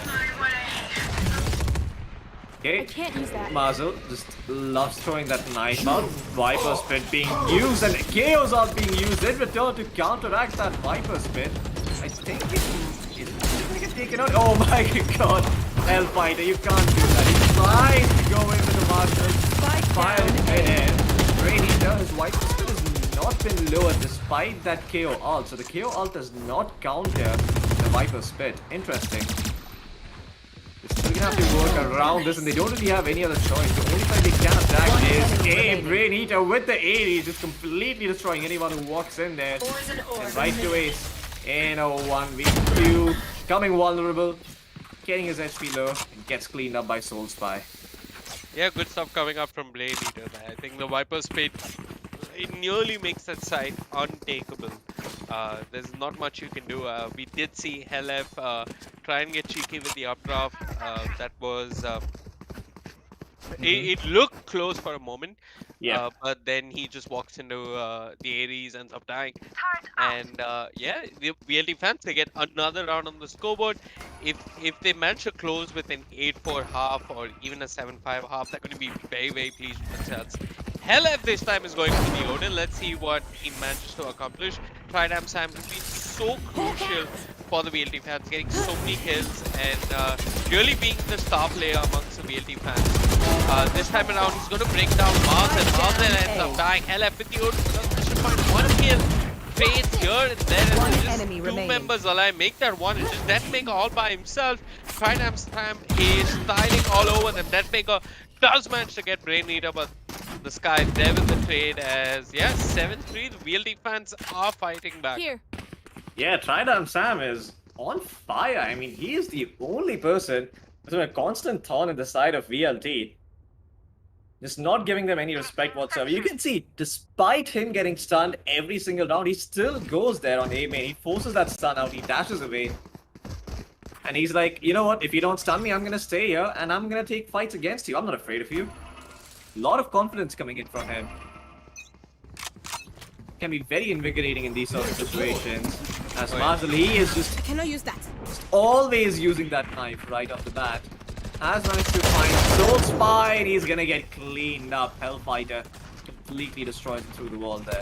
Okay, I can't use that. Mazel just loves throwing that knife out. Viper Spit being used and Chaos Art being used in return to counteract that Viper Spit. I think it's gonna get taken out. Oh my god, Hellfighter, you can't do that. He tries to go in with the Marshal. Spike Fire down in A. midair. Brain Eater, his Viper Spit has not been lowered despite that KO ult. So the KO ult does not counter the Viper Spit. Interesting. They're still gonna have to work around this, and they don't really have any other choice. The only time they can attack is a Brain Eater with the Ares, just completely destroying anyone who walks in there. Poison orb. And right to Ace in a 1v2, coming vulnerable, getting his HP low, and gets cleaned up by Soul Spy. Yeah, good stuff coming up from Blade Eater. I think the Viper Spade, it nearly makes that side untakeable. There's not much you can do. We did see Helef try and get cheeky with the updraft. That was it looked close for a moment. Yeah. But then he just walks into the Ares, ends up dying. And yeah, the VLT fans, they get another round on the scoreboard. If they manage to close with an 8-4 half or even a 7-5 half, they're going to be very, very pleased with themselves. Helef this time is going for the Odin. Let's see what he manages to accomplish. Tridam Sam has been so crucial for the VLT fans, getting so many kills and really being the star player amongst the VLT fans. This time around, he's going to break down Mars, and Mars ends up dying. Helef with the Odin doesn't find one kill. Fades here and there, and just enemy two remaining. members alive make that one. It's just Deathmaker all by himself. Tridam Sam is styling all over them. Deathmaker does manage to get Brain Eater, but the Sky there with the trade as, yeah, 7-3. The VLT fans are fighting back. Here. Yeah, Tridam Sam is on fire. I mean, he is the only person who's been a constant thorn in the side of VLT. Just not giving them any respect whatsoever. You can see, despite him getting stunned every single round, he still goes there on A main. He forces that stun out, he dashes away. And he's like, you know what, if you don't stun me, I'm gonna stay here and I'm gonna take fights against you. I'm not afraid of you. A lot of confidence coming in from him. Can be very invigorating in these sorts of situations. As Marzel, he is just I cannot use that. always using that knife right off the bat. Has managed to find Soul Spy, and he's gonna get cleaned up. Hellfighter completely destroys him through the wall there.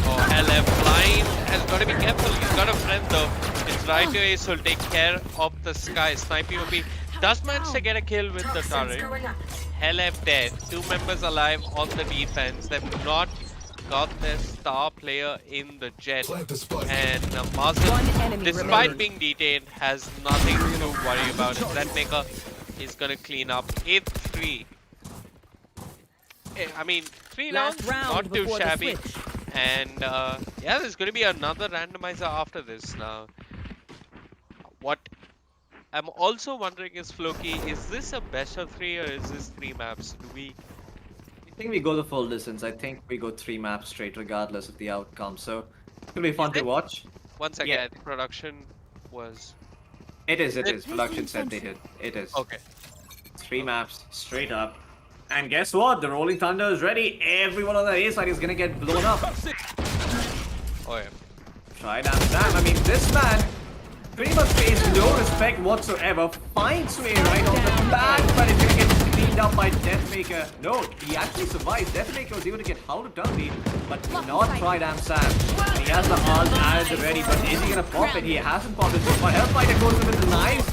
Oh, Helef blind has got to be careful. He's got a friend though. It's right away, so he'll take care of the Sky. Sniping OP does manage to get a kill with the Toxins turret. going up. Helef dead. Two members alive on the defense. They've not got their star player in the jet. And Mazel, One enemy despite remaining. being detained, has nothing to worry about. Deathmaker is going to clean up 8-3. I mean, 3 Last rounds, round not too before the shabby. switch. And yeah, there's going to be another randomizer after this now. What I'm also wondering is, Floki, is this a best of 3 or is this 3 maps? Do we... I think we go the full distance. I think we go 3 maps straight regardless of the outcome. So it'll be fun to watch. Once Yeah. again, production was... It is. Production said they did. It is. Okay. 3 maps straight up. And guess what? The Rolling Thunder is ready. Everyone on the A side is gonna get blown up. Oh yeah. Try that Sam. I mean, this man pretty much pays no respect whatsoever. Finds way right on the back, but it's gonna get cleaned up by Deathmaker. No, he actually survived. Deathmaker was able to get out of Dundee, but not try damn Sam. And he has the ult at the ready, but is he gonna pop it? He hasn't popped it so far. Hellfighter goes in with the knives.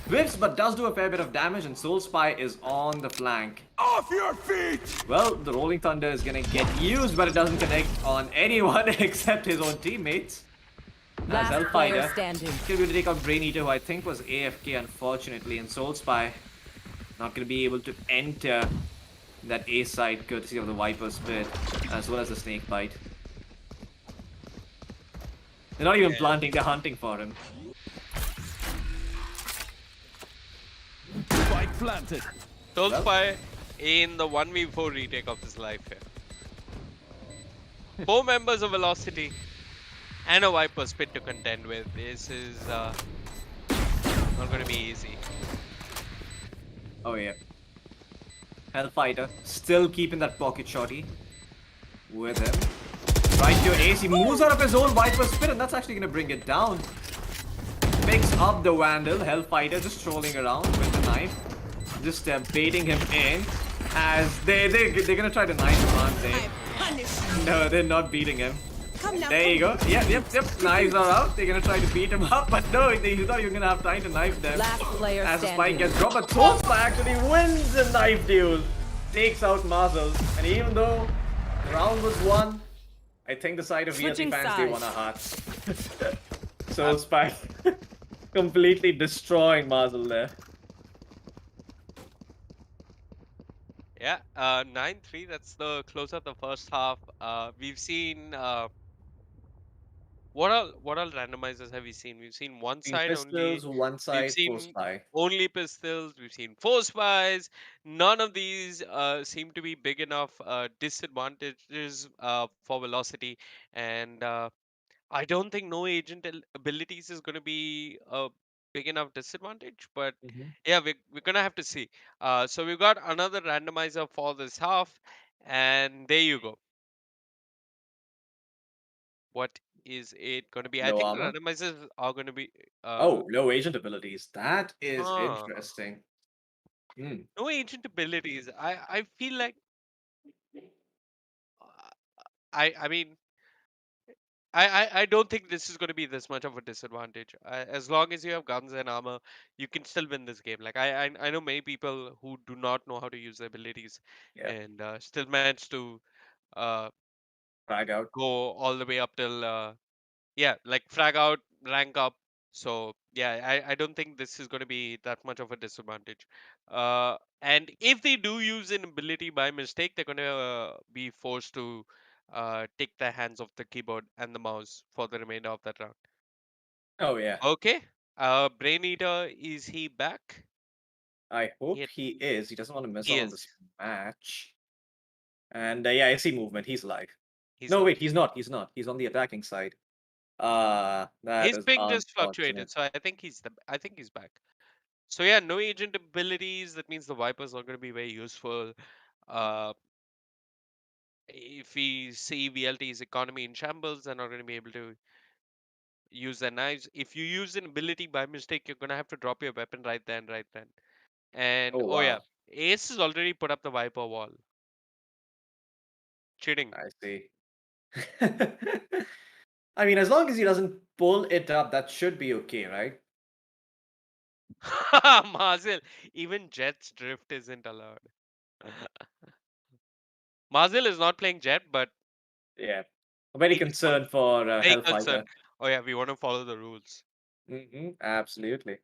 Whips, but does do a fair bit of damage, and Soul Spy is on the flank. Off your feet! Well, the Rolling Thunder is gonna get used, but it doesn't connect on anyone except his own teammates. As Last player Hellfighter standing. gonna be able to take out Brain Eater, who I think was AFK, unfortunately, and Soul Spy not gonna be able to enter that A side courtesy of the Viper Spit, as well as the Snake Bite. They're not even planting, they're hunting for him. Spike planted. Soul Spy in the 1v4 retake of his life here. 4 members of Velocity and a Viper Spit to contend with. This is not going to be easy. Oh yeah. Hellfighter still keeping that pocket shotty with him. Right to Ace, he moves out of his own Viper Spit, and that's actually gonna bring it down. Picks up the Vandal. Hellfighter just strolling around with the knife, just baiting him in. As they're gonna try to knife him, aren't they? No, they're not beating him. Come now. There you go. Yep. Knives are out. They're gonna try to beat him up, but no, he's not even gonna have time to knife them. Last player As the spike standing. gets dropped, but Soul Spy actually wins the knife duel. Takes out Marzel. And even though the round was won, I think the side of VLT Switching fans, they sides. won our hearts. Soul Spy completely destroying Marzel there. Yeah, 9-3. That's the close of the first half. We've seen what all randomizers have we seen? We've seen one Seen side only. pistols, one We've side, full seen spy. only pistols. We've seen 4 spies. None of these seem to be big enough disadvantages for Velocity, and I don't think no agent abilities is going to be a big enough disadvantage. But Mhm. yeah, we're gonna have to see. So we've got another randomizer for this half, and there you go. What is it going to be? I Low think the armor. randomizers are going to be Oh, low agent abilities. That is uh, interesting. Hmm. no agent abilities. I feel like uh, I mean I don't think this is going to be this much of a disadvantage. As long as you have guns and armor, you can still win this game. Like I know many people who do not know how to use their abilities Yeah. and still manage to uh, Frag out. go all the way up till yeah, like frag out, rank up. So yeah, I don't think this is going to be that much of a disadvantage. And if they do use an ability by mistake, they're going to be forced to take their hands off the keyboard and the mouse for the remainder of that round. Oh yeah. Okay. Brain Eater, is he back? I hope He, he is. He doesn't want to miss he out on is. this match. And yeah, I see movement. He's alive. He's No, like wait, he's not. He's not. He's on the attacking side. That his is ping just unfortunate. fluctuated, so I think he's back. So yeah, no agent abilities. That means the Vipers are going to be very useful. Uh, if we see VLT's economy in shambles, they're not going to be able to use their knives. If you use an ability by mistake, you're going to have to drop your weapon right then, right then. And Oh oh yeah, wow. Ace has already put up the Viper wall. Cheating. I see. I mean, as long as he doesn't pull it up, that should be okay, right? Mazil, even Jet's drift isn't allowed. Mazil is not playing Jet, but Yeah. I'm very he's full, concerned for very Hellfighter. concerned. Oh yeah, we want to follow the rules. Absolutely.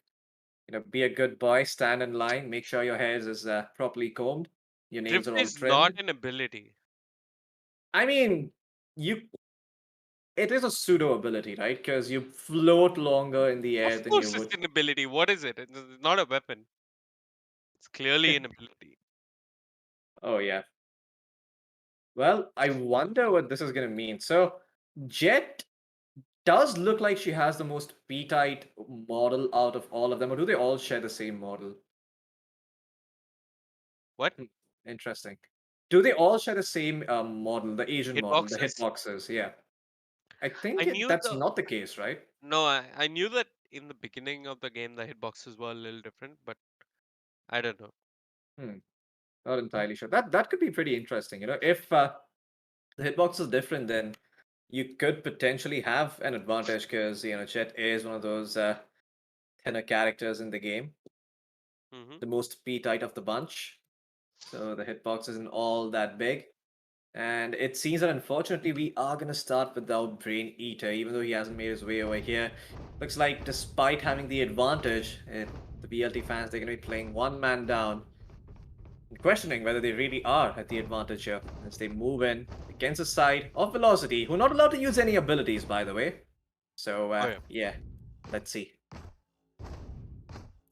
Be a good boy, stand in line, make sure your hair is properly combed, your nails Drift are all is not trimmed. an ability. I mean, you it is a pseudo ability, right? Because you float longer in the air Of than you course, it's would. an ability. What is it? It's not a weapon. It's clearly an ability. Oh yeah. Well, I wonder what this is gonna mean. So, Jet does look like she has the most P-tight model out of all of them, or do they all share the same model? What? Interesting. Do they all share the same model, the Asian model, the Hitboxes. hitboxes? Yeah. I I think knew that's the not the case, right? no, I knew that in the beginning of the game the hitboxes were a little different, but I don't know. Hmm. Not entirely sure. That could be pretty interesting. If the hitbox is different, then you could potentially have an advantage because Jet is one of those thinner characters in the game, Hmm. the most P-tight of the bunch. So the hitbox isn't all that big. And it seems that unfortunately we are gonna start without Brain Eater, even though he hasn't made his way over here. Looks like despite having the advantage, the VLT fans, they're gonna be playing one man down and questioning whether they really are at the advantage here as they move in against the side of Velocity, who are not allowed to use any abilities, by the way. So, Oh yeah. yeah, let's see.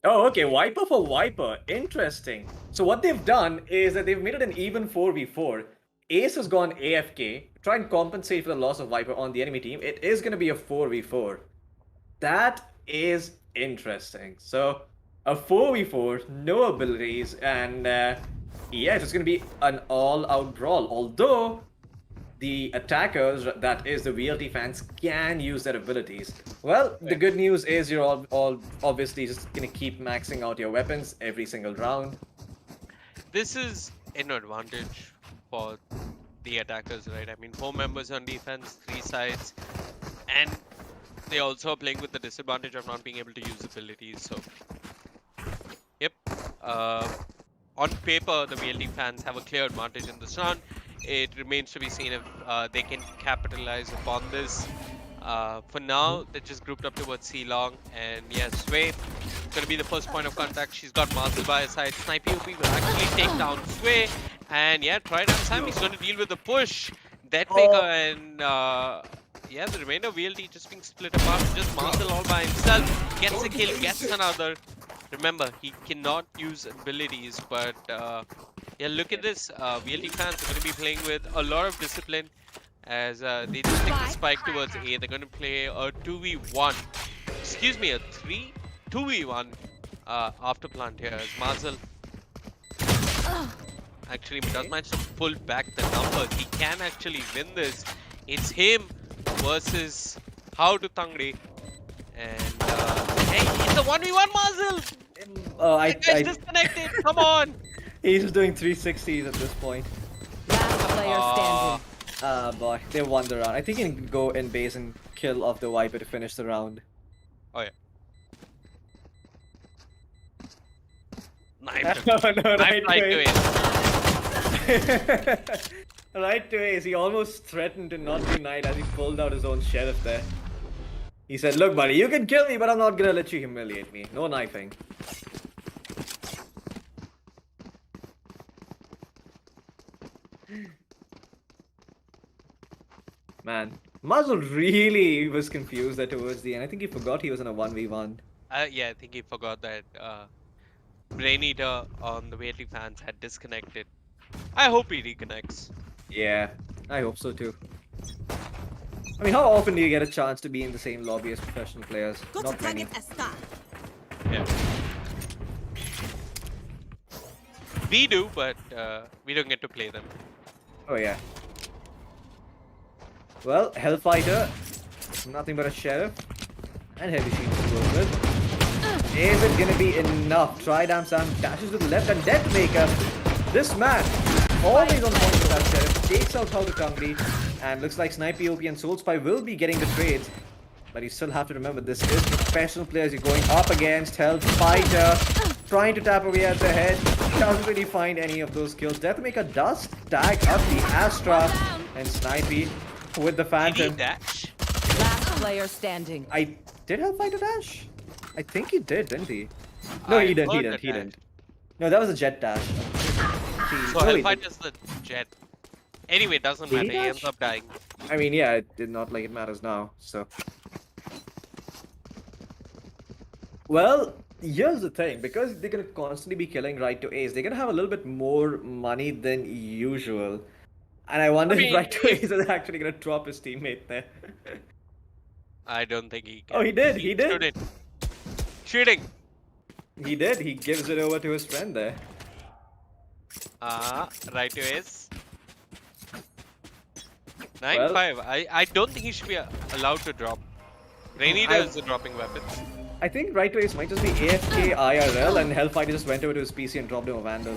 Oh, okay, Viper for Viper. Interesting. So what they've done is that they've made it an even 4v4. Ace has gone AFK, try and compensate for the loss of Viper on the enemy team. It is going to be a 4v4. That is interesting. So, a 4v4, no abilities, and yes, it's going to be an all-out brawl. Although, the attackers, that is the VLT fans, can use their abilities. Well, the Yeah. good news is you're all obviously just gonna keep maxing out your weapons every single round. This is an advantage for the attackers, right? I mean, four members on defense, three sides, and they also are playing with the disadvantage of not being able to use abilities. So, yep. Uh, on paper, the VLT fans have a clear advantage in this round. It remains to be seen if they can capitalize upon this. For now, they're just grouped up towards C Long, and yeah, Sway going to be the first point of contact. She's got Marcel by her side. Sniper UP will actually take down Sway, and yeah, try down Sam. He's going to deal with the push. Deathmaker and yeah, the remainder of VLT just being split apart. Just Marcel all by himself. Gets a kill, gets another. Remember, he cannot use abilities, but yeah, look at this. VLT fans are going to be playing with a lot of discipline as they just take the spike towards A. They're going to play a 2v1. Excuse me, a 2v1 after plant here as Marcel actually does manage to pull back the numbers. He can actually win this. It's him versus How to Tangri. And hey, it's a 1v1 Marcel! I, That guy's I, disconnected, come on! he's just doing 360s at this point. Last player Aw. standing. Ah, boy, they won the round. I think he can go in base and kill off the Viper to finish the round. Oh yeah. Knifed No, him. no, Knifed right to it. it. Right to Ace. He almost threatened to not be knight as he pulled out his own sheriff there. He said, "Look, buddy, you can kill me, but I'm not gonna let you humiliate me. No knifing." Man, Muzzle really was confused there towards the end. I think he forgot he was in a 1v1. Yeah, I think he forgot that Brain Eater on the VLT fans had disconnected. I hope he reconnects. Yeah, I hope so too. I mean, how often do you get a chance to be in the same lobby as professional players? Go to Not many. target a star. Yeah. We do, but we don't get to play them. Oh yeah. Well, Hellfighter, nothing but a sheriff, and heavy shield to work with. Is it gonna be enough? Tridam Sam dashes with left and Deathmaker. This man, always on point with that sheriff, takes out How to Tangri, and looks like Sniper OP and Soul Spy will be getting the trades. But you still have to remember this is professional players you're going up against. Hellfighter trying to tap away at the head. Doesn't really find any of those kills. Deathmaker does tag up the Astra and Snipey with the Did he Phantom. dash? Last player standing. I did Hellfighter dash? I think he did, didn't he? No, I he didn't. He heard didn't. the He dash. didn't. No, that was a jet dash. So No, he Hellfighter's the jet. Anyway, it doesn't Did he matter. He ends dash? up dying. I mean, yeah, it did not like it matters now. So, well, here's the thing: because they're gonna constantly be killing right to Ace, they're gonna have a little bit more money than usual. And I wonder I if mean, right to if- Ace is actually gonna drop his teammate there. I don't think he can. Oh, he did. He did. Shooting. Shooting. He did. He gives it over to his friend there. Right to ace. Well, 9-5. I don't think he should be allowed to drop. Rainier is the dropping weapons. I think right to ace might just be AFK IRL and Hellfighter just went over to his PC and dropped him a Vandal.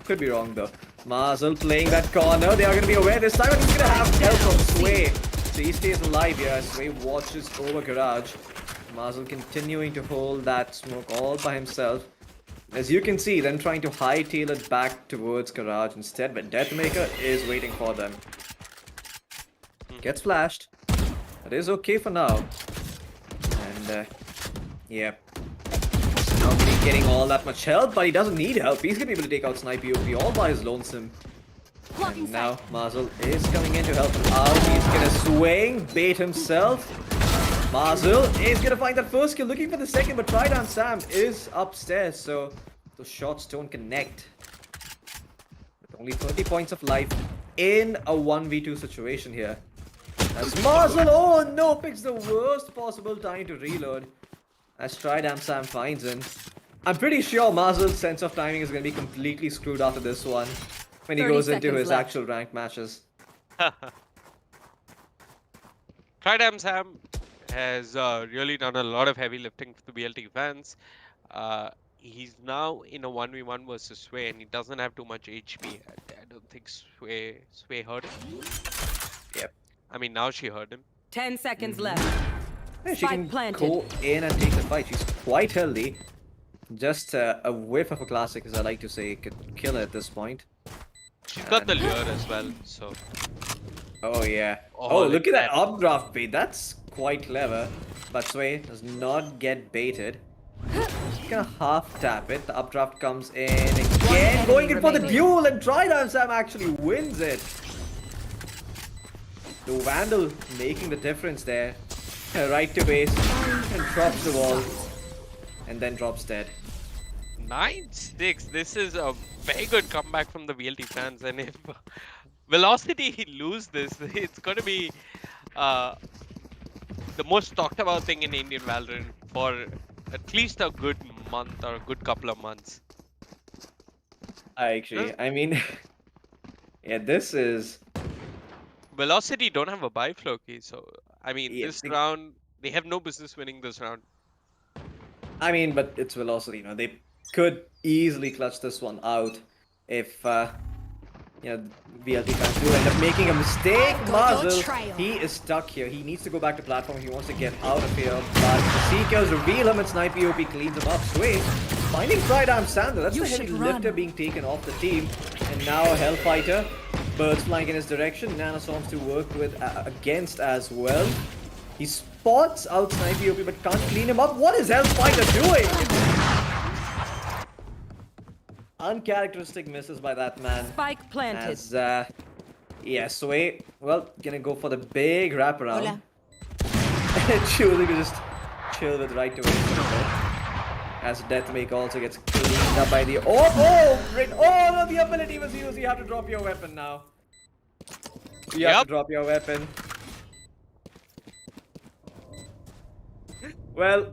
Could be wrong though. Marzel playing that corner. They are going to be aware this time and he's going to have help from Sway. So he stays alive here. Sway watches over Garage. Marzel continuing to hold that smoke all by himself. As you can see, them trying to hightail it back towards Garage instead, but Deathmaker is waiting for them. Gets flashed. That is okay for now. And, yeah. Not really getting all that much help, but he doesn't need help. He's gonna be able to take out Sniper OP all by his lonesome. And now Marzel is coming in to help him out. He's gonna swing, bait himself. Marzel is gonna find that first kill, looking for the second, but Trident Sam is upstairs, so those shots don't connect. With only 30 points of life in a 1v2 situation here. As Marzel, oh no, picks the worst possible time to reload. As Trident Sam finds him. I'm pretty sure Marzel's sense of timing is gonna be completely screwed after this one. When he 30 goes into seconds his left. actual ranked matches. Tridam Sam has really done a lot of heavy lifting for the VLT fans. He's now in a 1v1 versus Sway and he doesn't have too much HP. I don't think Sway hurt him. Yep. I mean, now she hurt him. 10 seconds left. Yeah, she Spike can planted. go in and take the fight. She's quite healthy. Just a whiff of a classic, as I like to say, could kill her at this point. She's got the lure as well, so. Oh yeah. Oh, Oh, look at that that. updraft bait. That's quite clever. But Sway does not get baited. Just gonna half tap it. The updraft comes in again. enemy Going in for the remaining. duel, and Trident Sam actually wins it. The Vandal making the difference there. Right to base and drops the wall. And then drops dead. 9-6. This is a very good comeback from the VLT fans, and if Velocity lose this, it's going to be the most talked about thing in Indian Valorant for at least a good month or a good couple of months. I mean, yeah, this is. Velocity don't have a buy Floki, so I mean Yeah, this round they have no business winning this round. I mean, but it's Velocity, you know, they could easily clutch this one out if, you know, VLT fans do end up making a mistake. Marzel, he is stuck here. He needs to go back to platform. He wants to get out of here, but the Seekers reveal him and Sniper OP cleans him up. Sway finding Trident Sander. That's the heavy lifter being taken off the team. And now Hellfighter, birds flying in his direction. Nanoswarms to work with against as well. He spots out Sniper OP but can't clean him up. What is Hellfighter doing? Uncharacteristic misses by that man. Spike planted. As, yeah, Sway, well, gonna go for the big wraparound. Choosing to just chill with right to win for a bit. As Deathmaker also gets cleaned up by the... Oh no, the ability was used. You have to drop your weapon now. You have to drop your weapon. Well,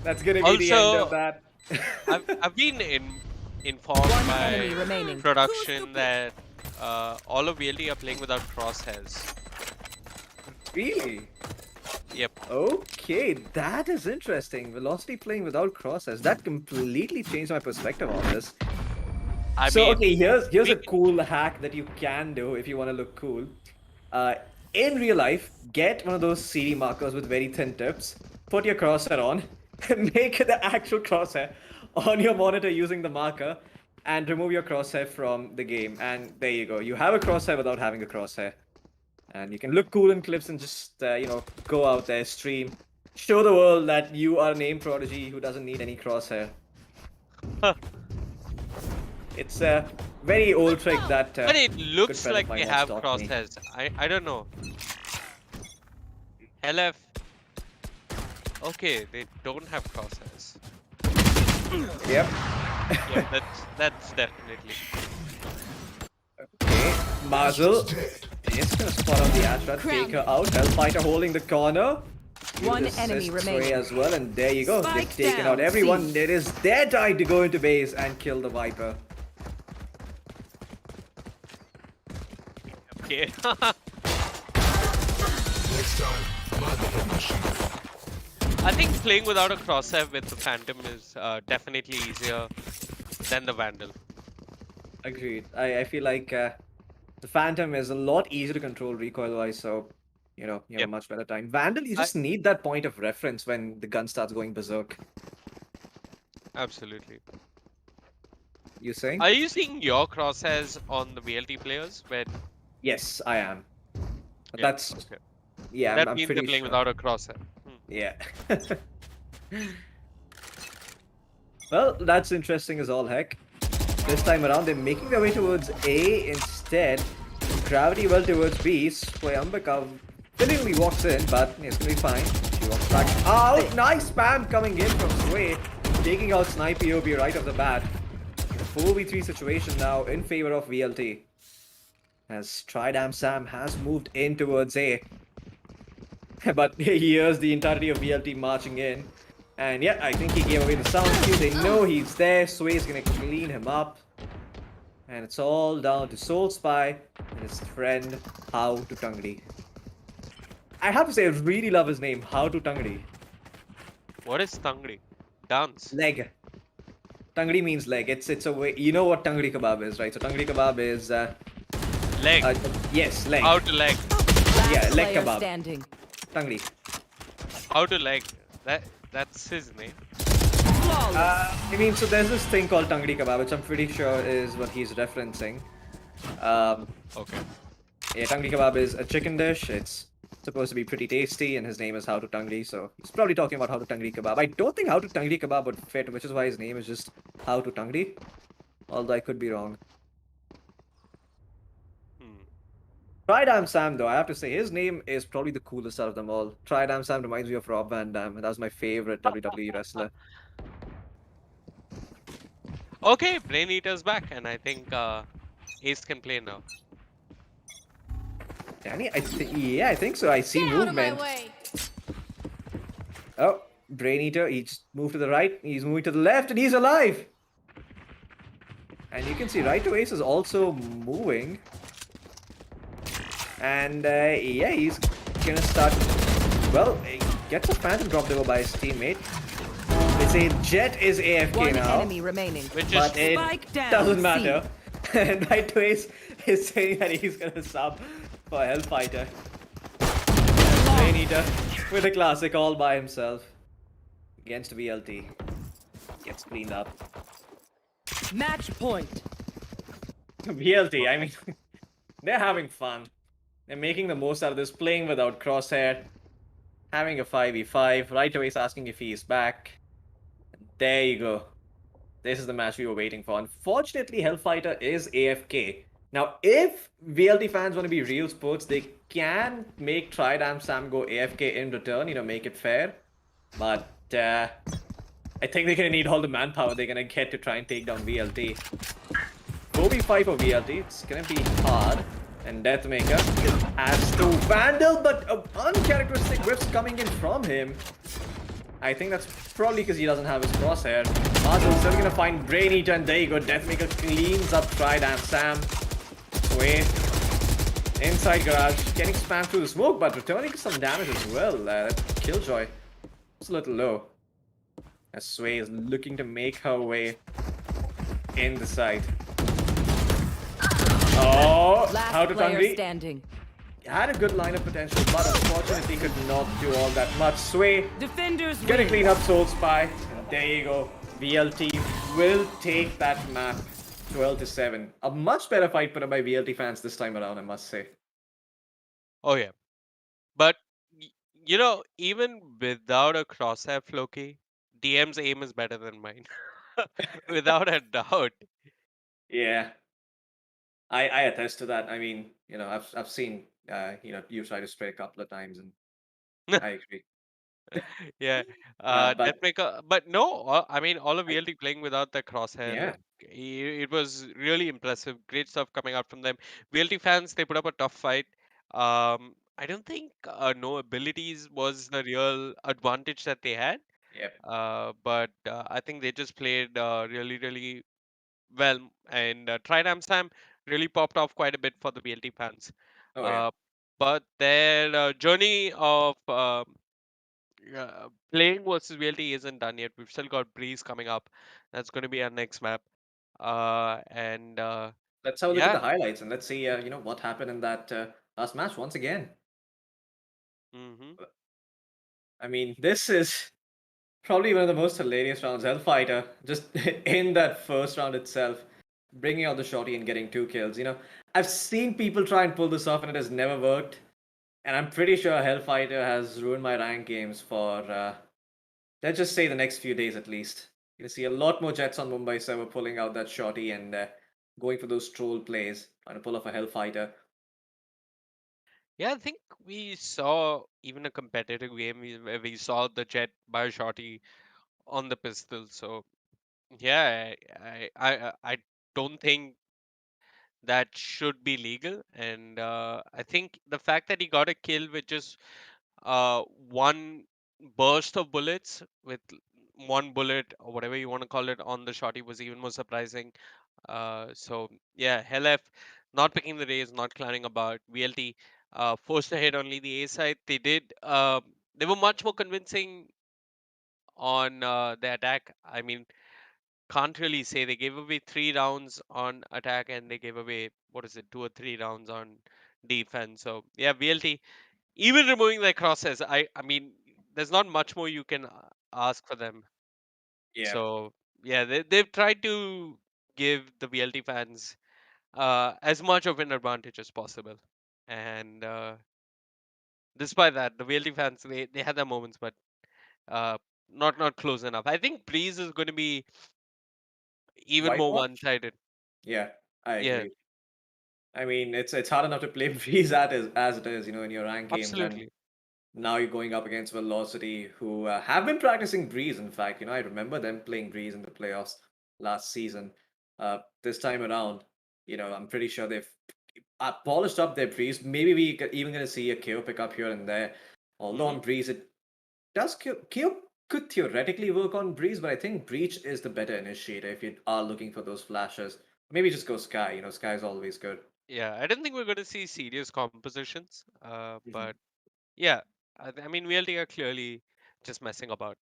that's gonna be the end of that. I've been informed enemy by remaining. production that all of VLT are playing without crosshairs. Really? Yep. Okay, that is interesting. Velocity playing without crosshairs. That completely changed my perspective on this. I So mean, okay, here's a cool hack that you can do if you want to look cool. In real life, get one of those CD markers with very thin tips, put your crosshair on, make the actual crosshair on your monitor using the marker, and remove your crosshair from the game. And there you go. You have a crosshair without having a crosshair. And you can look cool in clips and just, you know, go out there, stream, show the world that you are an aim prodigy who doesn't need any crosshair. It's a very old trick that. but it good looks friend of like mine they once have taught me. crosshairs. I don't know. LF. Okay, they don't have crosshairs. Yep. Yeah, that's definitely. Okay, Marzel is gonna spot on the Ashra, take her out. Hellfighter holding the corner. You'd One enemy assist Sway remaining. as well, and there you go. They've Spike taken out down, everyone. C. It is their time to go into base and kill the Viper. Okay. Next time, mind the hit machine. I think playing without a crosshair with the Phantom is definitely easier than the Vandal. Agreed. I feel like the Phantom is a lot easier to control recoil-wise, so you have a Yep. much better time. Vandal, you I just need that point of reference when the gun starts going berserk. absolutely. You saying? Are you seeing your crosshairs on the VLT players? When Yes, I am. yeah, That's okay. yeah, I'm, That I'm means they're pretty playing sure. without a crosshair. Hmm. Yeah. Well, that's interesting as all heck. This time around, they're making their way towards A instead. Gravity well towards B. Swayambika willingly walks in, but it's gonna be fine. She walks back out. Nice spam coming in from Sway, taking out Snipe OB right off the bat. 4v3 situation now in favor of VLT. As Tridam Sam has moved in towards A. But here's the entirety of VLT marching in. And yeah, I think he gave away the sound cue. They know he's there. Sway's gonna clean him up. And it's all down to Soul Spy and his friend How to Tungri. I have to say, I really love his name, How to Tungri. What is Tangri? Dance. Leg. Tungri means leg. It's a way. You know what Tungri kebab is, right? So Tungri kebab is Leg. uh yes, leg. How to leg. Yeah, Last leg player kebab. standing. Tungri. How to leg. That's his name. Flawless. I mean, so there's this thing called Tungri kebab, which I'm pretty sure is what he's referencing. Um, Okay. Yeah, tangri kebab is a chicken dish. It's supposed to be pretty tasty, and his name is How to Tangri, so he's probably talking about How to Tangri kebab. I don't think How to Tangri kebab would fit, which is why his name is just How to Tangri. Although I could be wrong. Hmm. Tridam Sam, though, I have to say his name is probably the coolest out of them all. Tridam Sam reminds me of Rob Van Dam, and that was my favorite WWE wrestler. Okay, Brain Eater's back, and I think Ace can play now. Danny, yeah, I think so. I see movement. Oh, Brain Eater, he just moved to the right, he's moving to the left, and he's alive! And you can see right to Ace is also moving. And yeah, he's gonna start. Well, he gets a phantom dropped over by his teammate. They say Jet is AFK One now, enemy remaining. Which is but it Spike down, doesn't C. matter. And right to Ace is saying that he's gonna sub for Hellfighter. And Rain Eater with a classic all by himself against VLT. Gets cleaned up. Match point. VLT, I mean, they're having fun. They're making the most out of this, playing without Crosshair, having a 5v5. Right away, he's asking if he is back. There you go. This is the match we were waiting for. Unfortunately, Hellfighter is AFK. Now, if VLT fans want to be real sports, they can make Tridam Sam go AFK in return, make it fair. But I think they're going to need all the manpower they're going to get to try and take down VLT. 4v5 for VLT, it's going to be hard. And Deathmaker has to Vandal, but uncharacteristic whiffs coming in from him. I think that's probably because he doesn't have his crosshair. Marcel's still gonna find Brain Eater, and there you go. Deathmaker cleans up Tridam Sam. Sway inside garage, getting spammed through the smoke, but returning some damage as well. Killjoy is a little low. As Sway is looking to make her way in the side. Oh, How Last to player Tangri standing. had a good line of potential, but unfortunately could not do all that much. Sway Defenders gonna win. clean up Soul Spy. And there you go. VLT will take that map 12-7. A much better fight put up by VLT fans this time around, I must say. oh yeah, but even without a crosshair Floki, DM's aim is better than mine, without a doubt. Yeah, I attest to that. I mean, I've seen you try to spray a couple of times, and I agree. Yeah, But Deathmaker, but no, I mean all of I, VLT playing without the crosshair, yeah, like it was really impressive. Great stuff coming out from them. VLT fans, they put up a tough fight. I don't think no abilities was the real advantage that they had. Yep. But I think they just played really, really well, and Tridam Sam really popped off quite a bit for the VLT fans. Oh yeah. Uh, but their journey of playing versus VLT isn't done yet. We've still got Breeze coming up. That's going to be our next map. And Let's have a look at yeah, the highlights and let's see, what happened in that last match once again. hmm I mean, this is probably one of the most hilarious rounds. Hellfighter, just in that first round itself, bringing out the shotty and getting 2 kills. I've seen people try and pull this off and it has never worked. And I'm pretty sure Hellfighter has ruined my rank games for, let's just say, the next few days at least. You're going to see a lot more Jets on Mumbai server pulling out that shotty and going for those troll plays, trying to pull off a Hellfighter. yeah, I think we saw even a competitive game where we saw the Jet by Shotty on the pistol. So yeah, I don't think that should be legal, and I think the fact that he got a kill with just one burst of bullets with one bullet or whatever you want to call it on the shotty was even more surprising. So yeah, Helef not picking the raise, not clowning about. VLT forced to hit only the A side. They did. They were much more convincing on the attack. I mean, can't really say they gave away 3 rounds on attack and they gave away what is it, 2 or 3 rounds on defense. So yeah, VLT even removing their crosses. I mean, there's not much more you can ask for them. Yeah. So yeah, they've tried to give the VLT fans as much of an advantage as possible, and despite that, the VLT fans they had their moments, but uh, not close enough. I think Breeze is going to be even more Whitewash? one-sided. Yeah, I Yeah, agree. I mean, it's hard enough to play Breeze as it is, in your rank games, and absolutely. now you're going up against Velocity, who have been practicing Breeze. In fact, I remember them playing Breeze in the playoffs last season. This time around, I'm pretty sure they've polished up their Breeze. Maybe even going to see a KO pick up here and there. Although hmm on Breeze, it does KO could theoretically work on Breeze, but I think Breach is the better initiator if you are looking for those flashes. Maybe just go Sky. Sky's always good. Yeah, I don't think we're going to see serious compositions. Mhm. But yeah, I mean, VLT are clearly just messing about.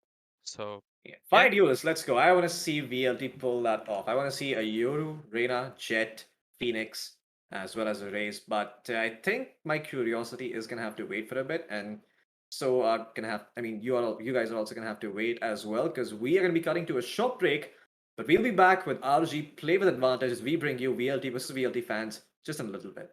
So Yeah. yeah. Five duelists, let's go. I want to see VLT pull that off. I want to see a Yoru, Reyna, Jet, Phoenix, as well as a Raze. But I think my curiosity is gonna have to wait for a bit, and so gonna have. I mean, you guys are also gonna have to wait as well because we are gonna be cutting to a short break. But we'll be back with RG Play with Advantage as we bring you VLT versus VLT fans just in a little bit.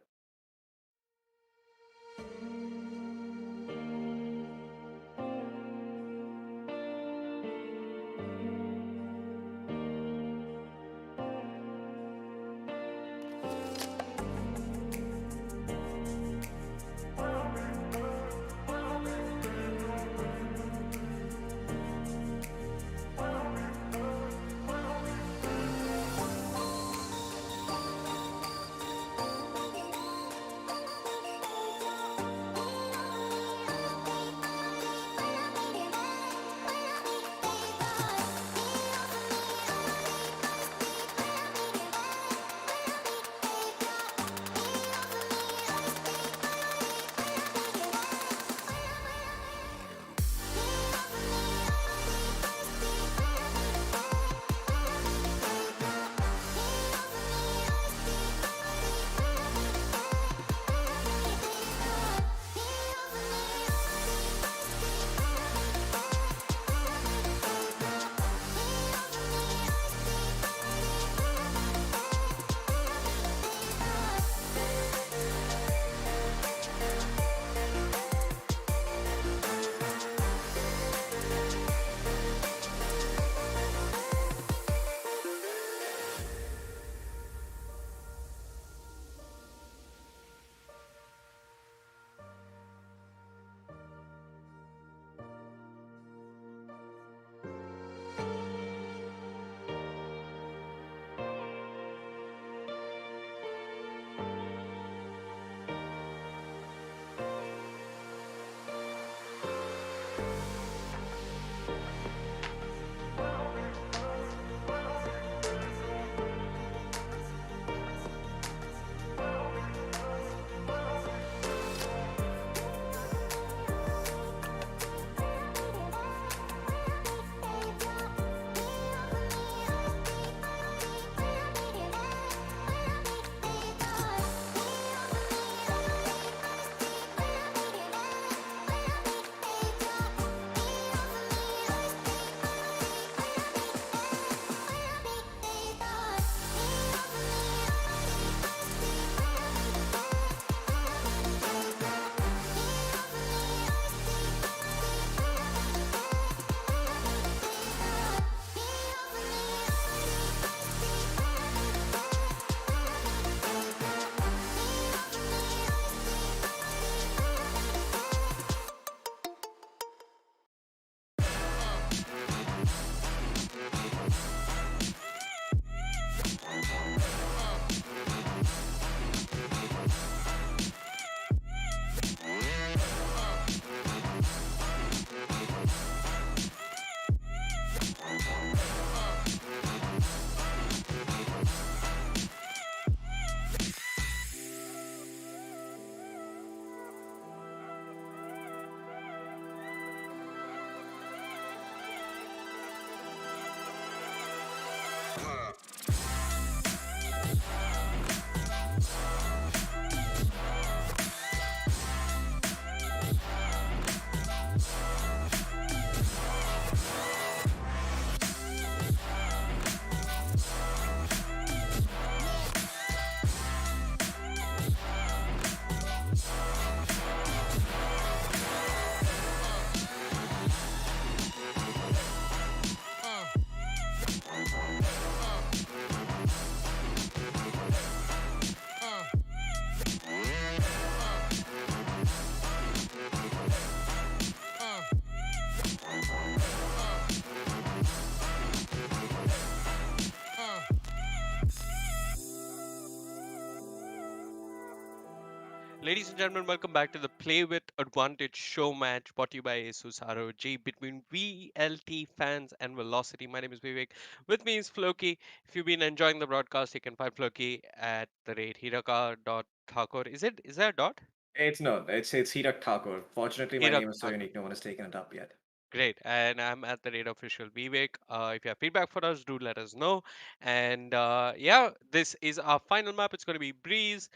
Ladies and gentlemen, welcome back to the Play with Advantage show match brought to you by Asus ROG between VLT fans and Velocity. My name is Vivek. With me is Floki. If you've been enjoying the broadcast, you can find Floki at the rate Hiraka.Thakur. Is there a dot? It's Hirak Thakur. Fortunately, my Hirak name is so Thakur. unique, no one has taken it up yet. Great. And I'm at the rate official Vivek. If you have feedback for us, do let us know. And yeah, this is our final map. It's going to be Breeze.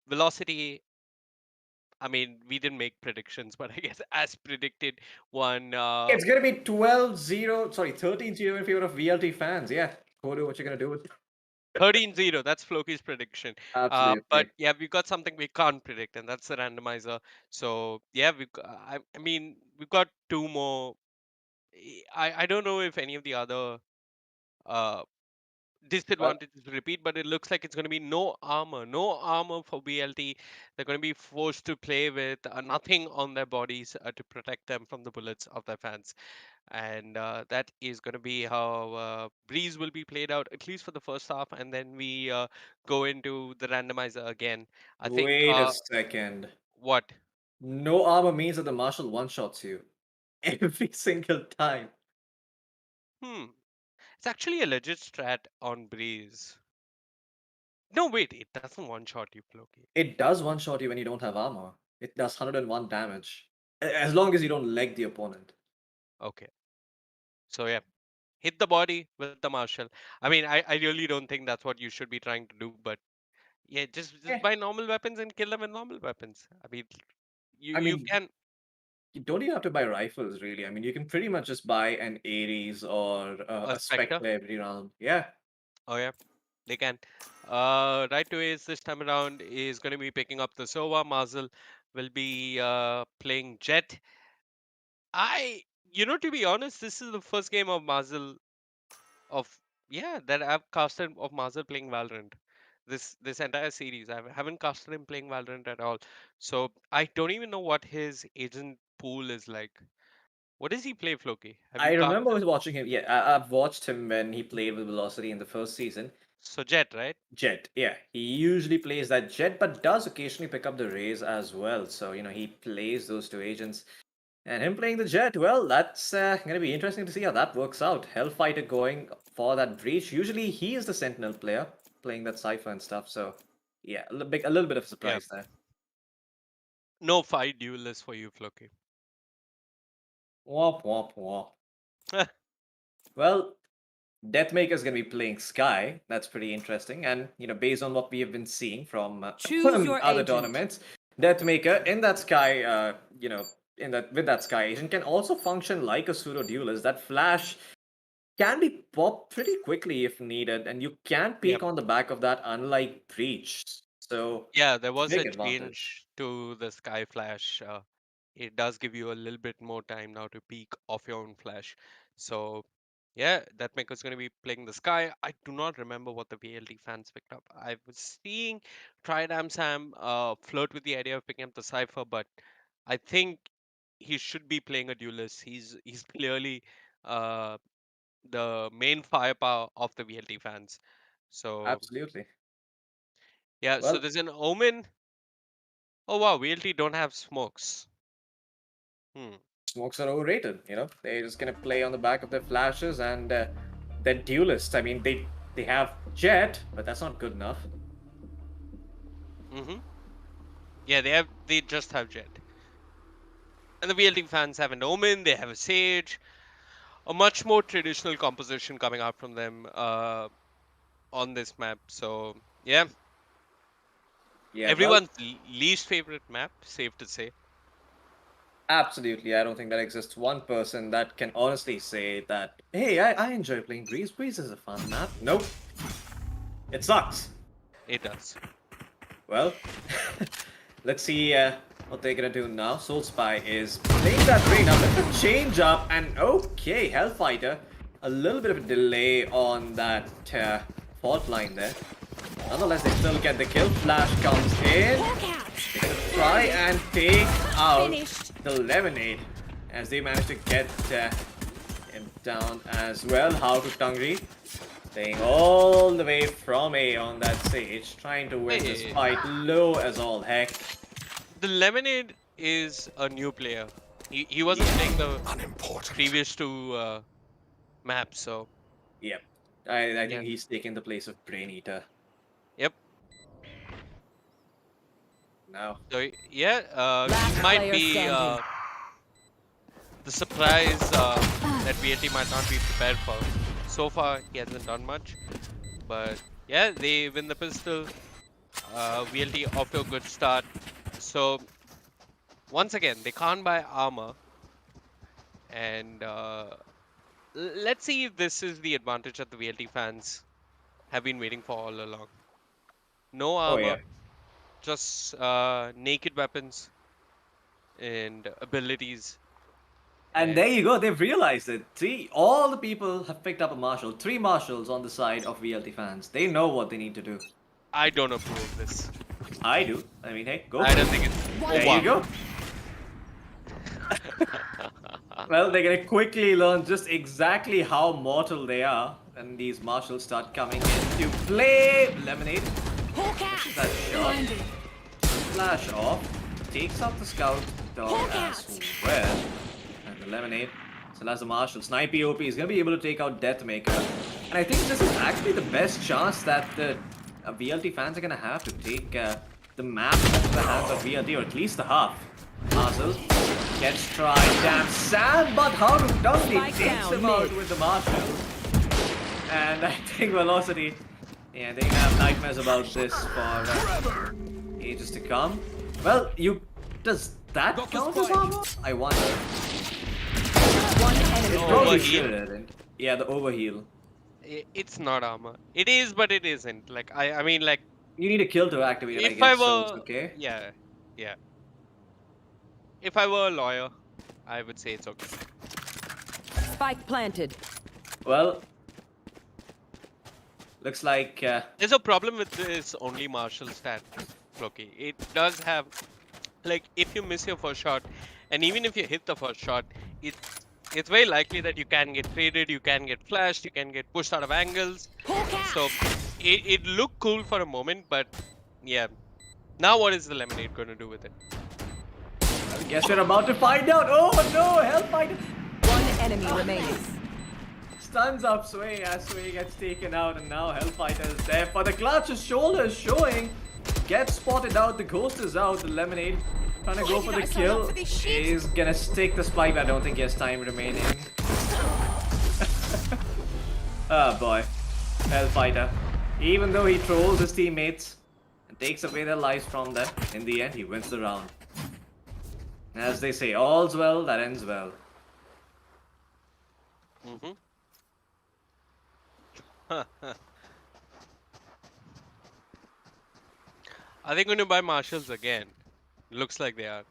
Velocity, I mean, we didn't make predictions, but I guess as predicted, one It's gonna be 12-0, sorry, 13-0 in favor of VLT fans. Yeah, Kodu, what you gonna do with 13-0. That's Floki's prediction. But Absolutely. yeah, we've got something we can't predict, and that's the randomizer. So yeah, I mean, we've got two more. I don't know if any of the other uh, Well, disadvantages repeat, but it looks like it's going to be no armor. No armor for BLT. They're going to be forced to play with nothing on their bodies to protect them from the bullets of their fans. And that is going to be how Breeze will be played out, at least for the first half, and then we go into the randomizer again. I think wait a second. what? No armor means that the Marshal one-shots you every single time. Hmm, it's actually a legit strat on Breeze. No, wait, it doesn't one shot you, Floki. It does one-shot you when you don't have armor. It does 101 damage. As long as you don't leg the opponent. Okay, so yeah, hit the body with the Marshal. I mean, I really don't think that's what you should be trying to do, but yeah, just Yeah. buy normal weapons and kill them with normal weapons. I mean, I you mean, can you don't even have to buy rifles, really. I mean, you can pretty much just buy an Ares or a a Spectre. Spectre every round. Yeah, Oh yeah, they can. Right to Ace this time around is going to be picking up the Sova. Mazel will be playing Jet. To be honest, this is the first game of Mazel of yeah that I've casted of Mazel playing Valorant. This entire series, I haven't casted him playing Valorant at all. So I don't even know what his agent pool is like. What does he play, Floki? Have I you remember casted? watching him. Yeah, I've watched him when he played with Velocity in the first season. So Jet, right? Jet, yeah, he usually plays that Jet, but does occasionally pick up the Rays as well. So he plays those two agents, and him playing the Jet. Well, that's gonna be interesting to see how that works out. Hellfighter going for that breach. Usually he is the Sentinel player playing that Cipher and stuff. So yeah, a little bit of a Yeah. surprise there. No fight duelist for you, Floki. Womp womp womp. Well, Deathmaker's going to be playing Sky. That's pretty interesting. And, based on what we have been seeing from Choose your other agent. tournaments, Deathmaker in that Sky, in that with that Sky agent can also function like a pseudo duelist. That flash can be popped pretty quickly if needed, and you can Yep. peek on the back of that, unlike Breach. So, Yeah, there was big a advantage. change to the Sky Flash. It does give you a little bit more time now to peek off your own flash. So, yeah, that maker's going to be playing the Sky. I do not remember what the VLT fans picked up. I was seeing Tridam Sam flirt with the idea of picking up the Cypher, but I think he should be playing a duelist. He's clearly uh, the main firepower of the VLT fans. So, Absolutely. yeah, so Well, there's an Omen. Oh wow, VLT don't have smokes. Hmm. smokes are overrated. They're just gonna play on the back of their flashes and they're duelists. I mean, they have Jet, but that's not good enough. Mm-hmm. Yeah, they just have Jet. And the VLT fans have an Omen, they have a Sage, a much more traditional composition coming out from them on this map. So yeah, Yeah, well, everyone's least favorite map, safe to say. absolutely. I don't think there exists one person that can honestly say that, hey, I enjoy playing Breeze. Breeze is a fun map. Nope, it sucks. It does. Well, let's see what they're gonna do now. Soul Spy is playing that Ray now with the change up, and okay, Hellfighter, a little bit of a delay on that fault line there. Nonetheless, they still get the kill. Flash comes in. They're gonna try and take out Finished. the Lemonade as they manage to get him down as well. How to Tungri? Staying all the way from A on that stage, trying to win this Hey. fight low as all heck. The Lemonade is a new player. He wasn't playing the Unimportant. previous two maps, so Yep. I yeah. think he's taking the place of Brain Eater Yep. now. So yeah, Last he might player be standing. the surprise that VLT might not be prepared for. So far, he hasn't done much, but yeah, they win the pistol. VLT off to a good start. So once again, they can't buy armor, and let's see if this is the advantage that the VLT fans have been waiting for all along. No Oh yeah. armor, just naked weapons and abilities. And And there you go, they've realized it. All the people have picked up a marshal. 3 marshals on the side of VLT fans. They know what they need to do. I don't approve of this. I do. I mean, hey, go I for don't it. think it's. Oh There wow. you go. Well, they're gonna quickly learn just exactly how mortal they are when these marshals start coming into play. Lemonade. Misses that shot. Flash off. Takes out the scout dog as well. And the Lemonade still has the marshal. Sniper OP is gonna be able to take out Deathmaker. And I think this is actually the best chance that the VLT fans are gonna have to take the map off the hands of VLT, or at least the half. Marshall gets tried. Damn Sam, but how Dudley Spike takes down, him out mid. with the marshal. And I think Velocity, yeah, they have nightmares about this for ages to come. Well, does that count as armor? I wonder. One enemy. It probably Overheal? shouldn't. Yeah, the overheal. It's not armor. It is, but it isn't. Like I mean, like You need a kill to activate it, I if I guess, so it's were, okay. yeah, yeah. If I were a lawyer, I would say it's okay. Spike planted. Well, looks like There's a problem with this only martial stat, Loki. It does have, like, if you miss your first shot, and even if you hit the first shot, it's very likely that you can get traded, you can get flashed, you can get pushed out of angles. So it looked cool for a moment, but yeah. Now what is the Lemonade going to do with it? I guess we're about to find out. Oh no, Hellfighter One enemy remaining. stuns up Sway as Sway gets taken out, and now Hellfighter is there for the clutch. His shoulder is showing. Gets spotted out. The ghost is out. The Lemonade trying to go for the kill. He's gonna stick the spike, but I don't think he has time remaining. Oh boy, Hellfighter. Even though he trolls his teammates and takes away their lives from them, in the end he wins the round. As they say, all's well that ends well. Mm-hmm. Are they going to buy marshals again? Looks like they are.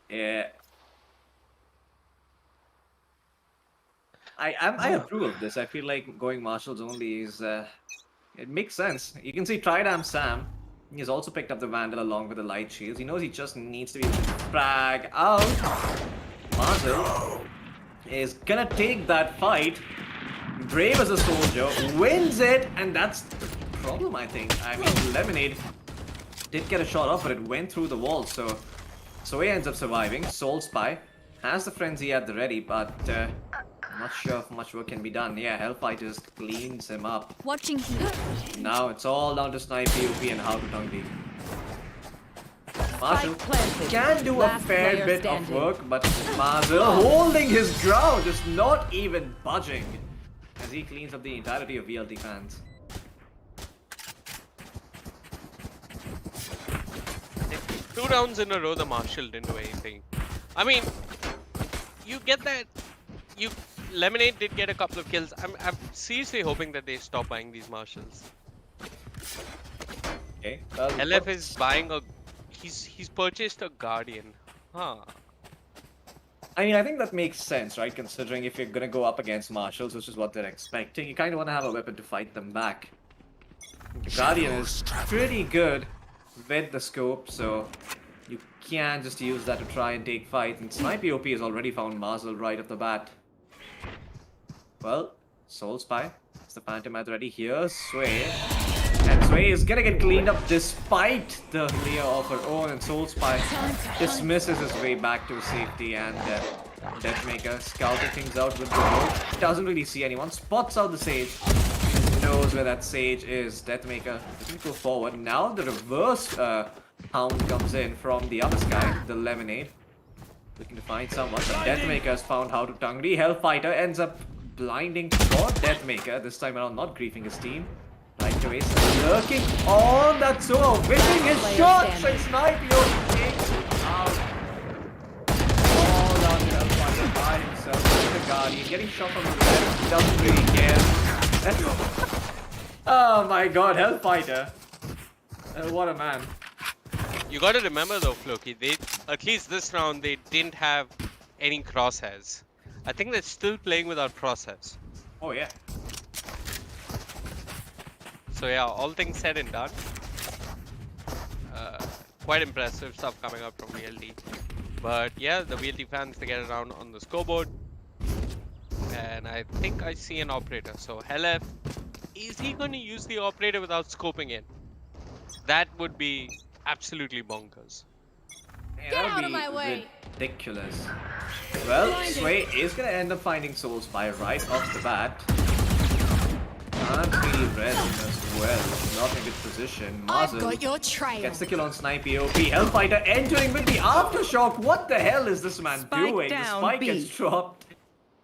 Yeah. I approve of this. I feel like going marshals only is it makes sense. You can see Tridam Sam. He's also picked up the Vandal along with the light shields. He knows he just needs to be frag out. Marshall is gonna take that fight. Brave as a soldier, wins it, and that's the problem, I think. I mean, Lemonade did get a shot off, but it went through the wall, so he ends up surviving. Soul Spy has the frenzy at the ready, but I'm not sure if much work can be done. Yeah, Hellfighter just cleans him up. Watching here. Now it's all down to snipe POP and how to tongue deep. Marshall planted. can do a Last fair player bit standing. of work, but Marshall holding his ground, just not even budging as he cleans up the entirety of VLT fans. Two rounds in a row, the Marshal didn't do anything. I mean, you get that. Lemonade did get a couple of kills. I'm seriously hoping that they stop buying these Marshals. Okay. Well, LF is buying a. He's purchased a Guardian. Huh. I mean, I think that makes sense, right? Considering if you're gonna go up against marshals, which is what they're expecting, you kind of want to have a weapon to fight them back. Guardian is pretty good with the scope, so you can just use that to try and take fight. And Sniper OP has already found Marshall right off the bat. Well, Soul Spy. It's the Phantom at ready here. Sway. And Sway is gonna get cleaned up despite the Leah of her own. And Soul Spy dismisses his way back to safety. And Deathmaker scouting things out with the bow. Doesn't really see anyone. Spots out the Sage. Knows where that Sage is. Deathmaker doesn't go forward. Now the reverse hound comes in from the other sky. The Lemonade. Looking to find someone. But Deathmaker has found how to Tungri. Hellfighter ends up blinding for Deathmaker. This time around not griefing his team. Right away, lurking on that Sova, whipping his shot and sniping takes it out. All down to Hellfighter by himself with the Guardian, getting shot from the left, doesn't really care. Oh my god, Hellfighter. What a man. You gotta remember though, Floki, they at least this round they didn't have any crosshairs. I think they're still playing without crosshairs. Oh yeah. So yeah, all things said and done. Quite impressive stuff coming up from VLT. But yeah, the VLT fans, they get around on the scoreboard. And I think I see an operator. So Helef, is he going to use the operator without scoping in? That would be absolutely bonkers. Yeah, that would be ridiculous. Well, Sway is going to end up finding Soul Spy right off the bat. Can't really res him as well. Not in a good position. Mazel gets the kill on Snipe OP. Hellfighter entering with the aftershock. What the hell is this man doing? The spike gets dropped.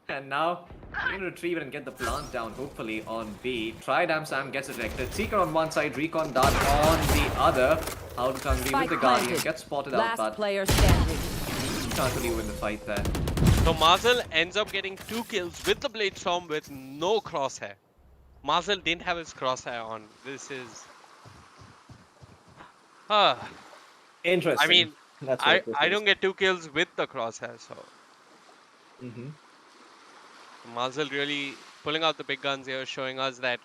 And now, we're going to retrieve it and get the plant down, hopefully, on B. Tridam Sam gets ejected. Seeker on one side, Recon Dart on the other. Out of Hungry with the Guardian. Gets spotted out, but player standing. can't really win the fight there. So Mazel ends up getting 2 kills with the Blade Storm with no crosshair. Mazel didn't have his crosshair on. This is... Interesting. I mean, That's I don't get 2 kills with the crosshair, so... Mazel really pulling out the big guns here, showing us that...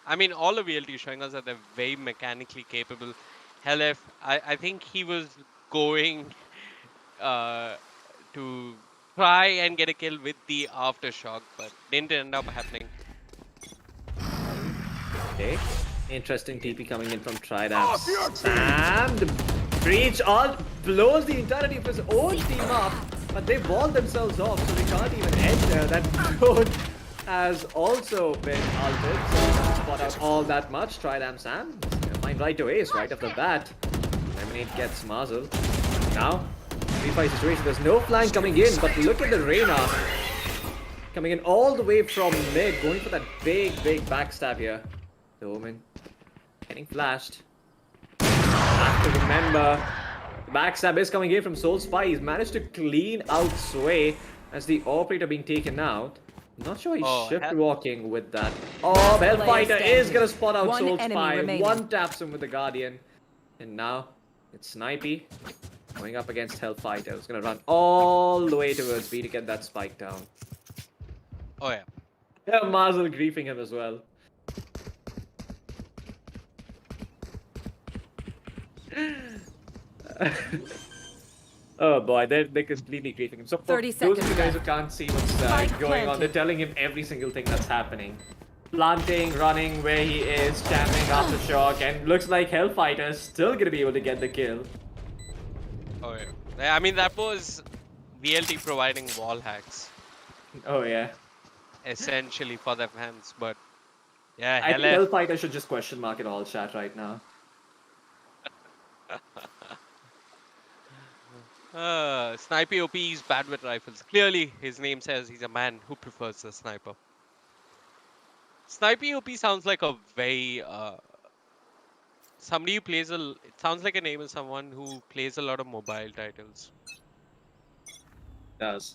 I mean, all of VLT showing us that they're very mechanically capable. Helef, I think he was going to try and get a kill with the aftershock, but didn't end up happening. Okay. Interesting TP coming in from Tridam. Sam, the breach all blows the entirety of his own team up, but they wall themselves off, so they can't even enter. That drone has also been altered, so spot out all that much. Tridam Sam find right away, is right off the bat. Lemonade gets Mazel. Now, 3-5 situation. There's no flank coming in, but look at the Reyna coming in all the way from mid, going for that big backstab here. The Omen getting flashed. Have to remember, the backstab is coming in from Soul Spy. He's managed to clean out Sway as the operator being taken out. Not sure he's shift walking with that. Oh, Hellfighter is gonna spot out Soul Spy. One taps him with the Guardian. And now it's Snipey going up against Hellfighter. Who's gonna run all the way towards B to get that spike down. Oh yeah. Yeah, Mazel griefing him as well. Oh boy, they're completely griefing him. So for 30 those of you seconds guys who can't see what's going on, they're telling him every single thing that's happening. Planting, running where he is, jamming aftershock, and looks like Hellfighter is still gonna be able to get the kill. Oh yeah. I mean, that was VLT providing wall hacks. Oh yeah. Essentially for their fans, but yeah, I think Hellfighter should just question mark in all chat right now. Sniper OP is bad with rifles. Clearly, his name says he's a man who prefers the sniper. Sniper OP sounds like a very somebody who plays it sounds like a name of someone who plays a lot of mobile titles. Does.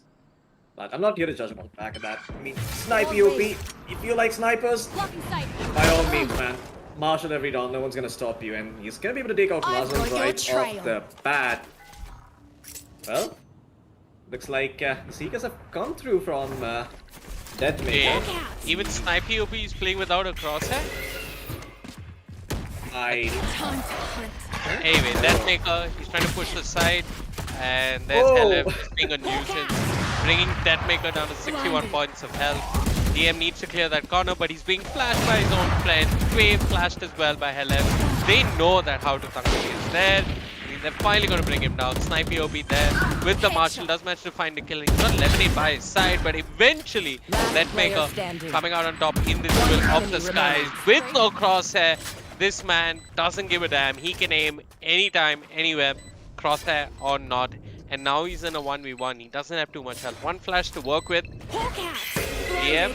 But I'm not here to judge him on the back of that. I mean, Sniper OP, if you like snipers, by all means, man. Marshal every round, no one's gonna stop you, and he's gonna be able to take out Mazel right off the bat. Well, looks like the Seekers have come through from Deathmaker. Okay. Even Sniper OP is playing without a crosshair? Anyway, Deathmaker, he's trying to push the side, and there's Helef being a nuisance, bringing Deathmaker down to 61 points of health. DM needs to clear that corner, but he's being flashed by his own friend. Wave flashed as well by Helem. They know that how to Tangri is there. I mean, they're finally going to bring him down. Snipey OB there with the Marshall. Does manage to find a kill. He's got Lemonade by his side, but eventually, Letmaker coming out on top in this duel of the skies with no crosshair. This man doesn't give a damn. He can aim anytime, anywhere, crosshair or not. And now he's in a 1v1. He doesn't have too much help. One flash to work with. DM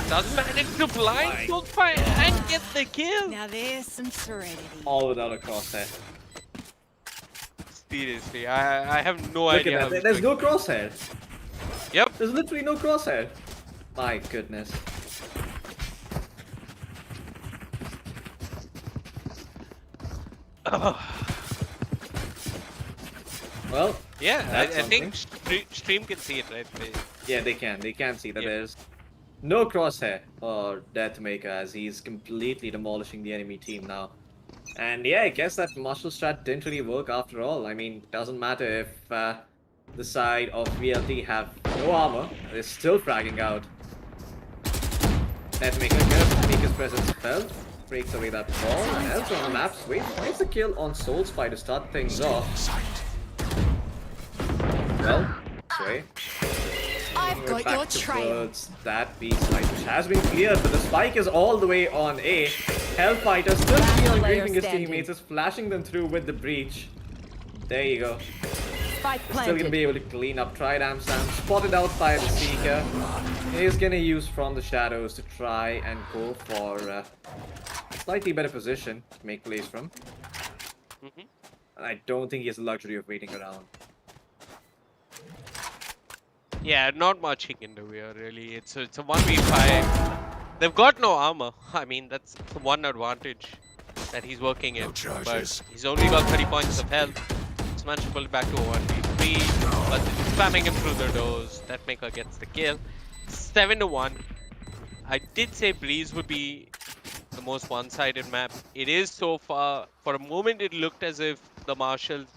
does manage to blind Soulspire and get the kill. Now there's some serenity. All without a crosshair. Seriously, I have no Look idea. at how that. he's There's doing no crosshair. Yep. There's literally no crosshair. My goodness. Well, Yeah, I that's think stream can see it, right? yeah, they can. They can see that Yeah. there's no crosshair for Deathmaker as he's completely demolishing the enemy team now. And yeah, I guess that martial strat didn't really work after all. I mean, doesn't matter if the side of VLT have no armor, they're still fragging out. Deathmaker gonna make his presence felt, breaks away that ball, and else on the map, Wait finds the kill on Soulspire to start things off. Well, Sway. I've We're got back your trail. towards that B site, which has been cleared, but the spike is all the way on A. Hellfighter still keen on player greeting his standing. teammates, is flashing them through with the breach. There you go. Spike Still gonna planted. be able to clean up Tridam Sam, spotted out by the Seeker. He's gonna use From the Shadows to try and go for a slightly better position to make plays from. Mhm. And I don't think he has the luxury of waiting around. Yeah, not much he can do here, really. It's a 1v5. They've got no armor. I mean, that's the one advantage that he's working in. No But charges. he's only got 30 points of health. It's managed to pull it back to a 1v3. But they're spamming him through the doors. That maker gets the kill. 7-1. I did say Breeze would be the most one-sided map. It is so far. For a moment, it looked as if the Marshals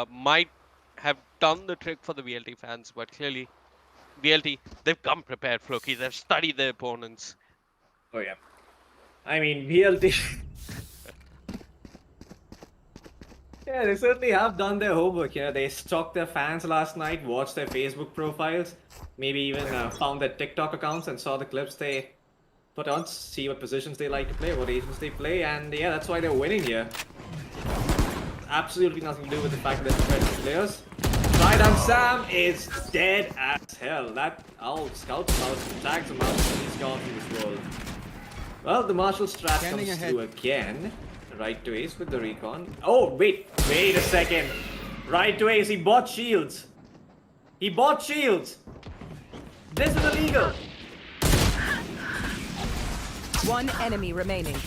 might have done the trick for the VLT fans, but clearly VLT, they've come prepared, Floki. They've studied their opponents. Oh yeah. I mean, VLT... Yeah, they certainly have done their homework here. They stalked their fans last night, watched their Facebook profiles, maybe even found their TikTok accounts and saw the clips they put on, see what positions they like to play, what agents they play, and yeah, that's why they're winning here. Absolutely nothing to do with the fact that they're professional players. Tridam Sam is dead as hell. That owl scouts him out, tags him out, and he's gone from this world. Well, the martial strat comes through again. Right to ace with the recon. Oh, wait a second. Right to ace, he bought shields. He bought shields. This is illegal. One enemy remaining.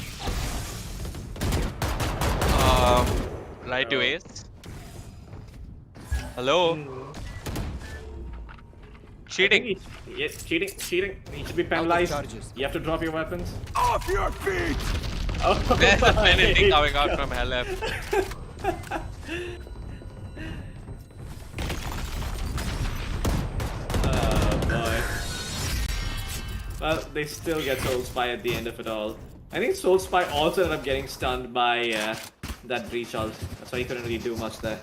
Right to ace. Hello? Cheating. Yeah, cheating. He should be penalized. You have to drop your weapons. Off your feet! Oh, There's the my penalty coming out God. from LF. Oh boy. Well, they still get Soulspire at the end of it all. I think Soulspire also ended up getting stunned by that breach ult. That's why he couldn't really do much there.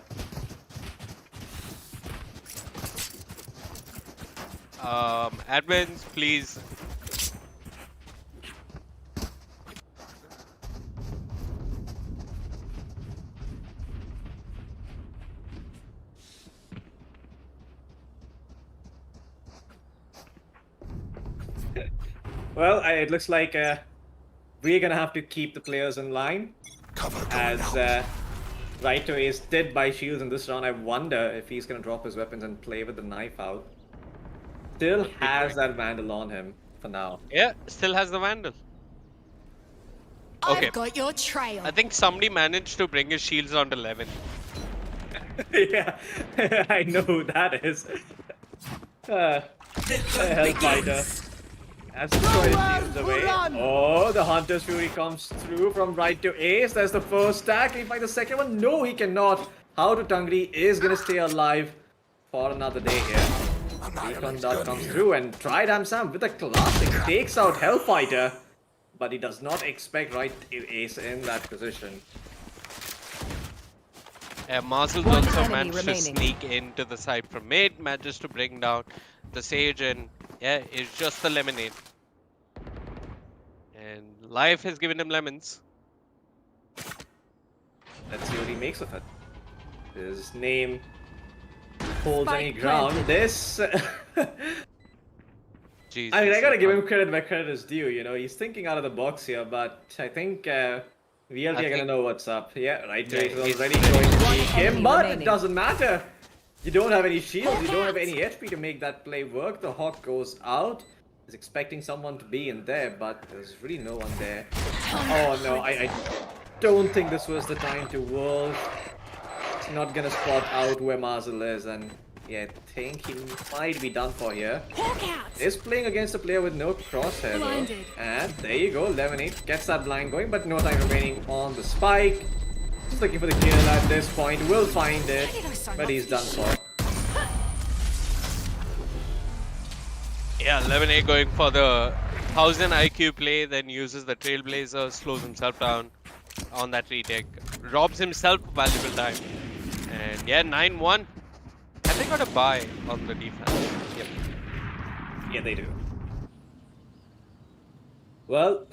Admins, please. Well, it looks like we're gonna have to keep the players in line. Cover going As out. Right to Ace did buy shields in this round. I wonder if he's gonna drop his weapons and play with the knife out. Still has that Vandal on him for now. Yeah, still has the Vandal. Okay. I've got your trail. I think somebody managed to bring his shields on to 11. Yeah, I know who that is. Hellfighter. That's destroyed shields away. Oh, the Hunter's Fury comes through from right to Ace. There's the first stack. Can he find the second one? No, he cannot. How to Tangri is gonna stay alive for another day here. Recon dot comes through and Tridam Sam with a classic takes out Hellfighter, but he does not expect right Ace in that position. Marcel's One also enemy managed to remaining. sneak into the side from mid, manages to bring down the Sage, and yeah, it's just the lemonade. And life has given him lemons. Let's see what he makes of it. His name holds any Spike ground. planted. This. Jesus, I mean, I gotta give can't- him credit where credit is due. You know, he's thinking out of the box here, but I think VLT are gonna think- know what's up. Yeah, right. Yeah, He's he's already ready. going to One peek him, enemy but it remaining. doesn't matter. You don't have any shields. You don't have Hawk any HP to make that play work. The Hawk goes out. He's expecting someone to be in there, but there's really no one there. Oh no, I don't think this was the time to world. He's not gonna spot out where Marzel is, and yeah, I think he might be done for here. Hawk out. Is playing against a player with no crosshair though. Blinded. And there you go, Lemonade gets that blind going, but no time remaining on the spike. Just looking for the kill at this point, will find it, but he's done for. Yeah, Lemonade going for the 1000 IQ play, then uses the Trailblazer, slows himself down on that retake, robs himself valuable time. And yeah, 9-1. Have they got a buy on the defense? Yep. Yeah, they do. Well,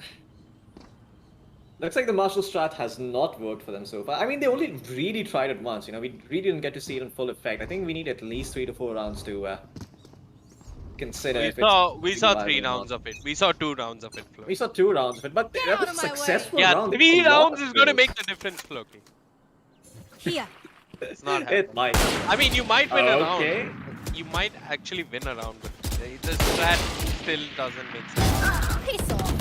looks like the Marshall strat has not worked for them so far. I mean, they only really tried it once, you know, we really didn't get to see it in full effect. I think we need at least 3 to 4 rounds to consider if We it's saw viable 3 or not. rounds of it. We saw 2 rounds of it, Flo. We saw 2 rounds of it, but that out was of a my way. successful Yeah, round. 3 A lot rounds of is going to kills. make the difference, Floki. Here. It's not happening. It might. I mean, you might win a Okay. round. You might actually win a round, but the strat still doesn't make sense. Piss off.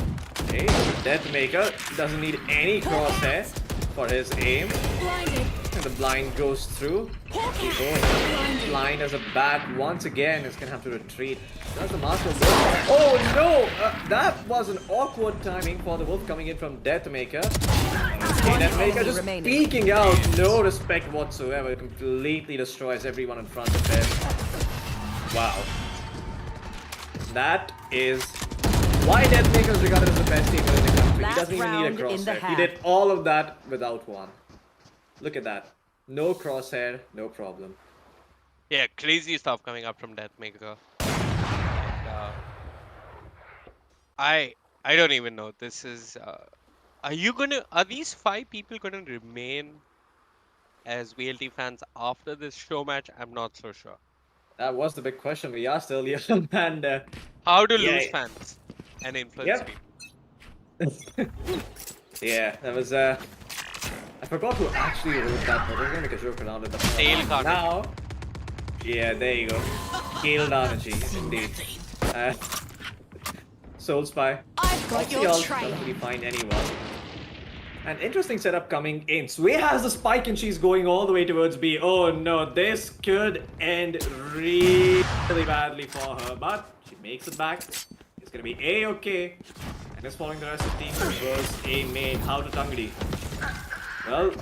Okay, Deathmaker doesn't need any crosshair for his aim. Blinded. And the blind goes through. Hawk out. Oh, blind as a bat once again is gonna have to retreat. Does the Marshal go? Oh no! That was an awkward timing for the Wolf coming in from Deathmaker. Okay, Deathmaker enemy just remaining. peeking out, no respect whatsoever. Completely destroys everyone in front of him. Wow. That is why Deathmaker is regarded as the best team in the country. He Last doesn't even need a round in the crosshair. He half. did all of that without one. Look at that. No crosshair, no problem. Yeah, crazy stuff coming up from Deathmaker. And, I don't even know. This is. Are these 5 people gonna remain as VLT fans after this show match? I'm not so sure. That was the big question we asked earlier, and How to Yeah. lose fans and influence Yep. people. yeah, that was I forgot who actually wrote that, but I was gonna make a joke around it. But Tail Carnage. now, yeah, there you go. Gale Darnagy, indeed. Soul Spy. I've got Foxy your Ult trail. doesn't really find anyone. An interesting setup coming in. Sway has the spike and she's going all the way towards B. Oh no, this could end really badly for her, but she makes it back. It's gonna be A-okay. And is following the rest of the team towards A main. How to Tangdi? Well,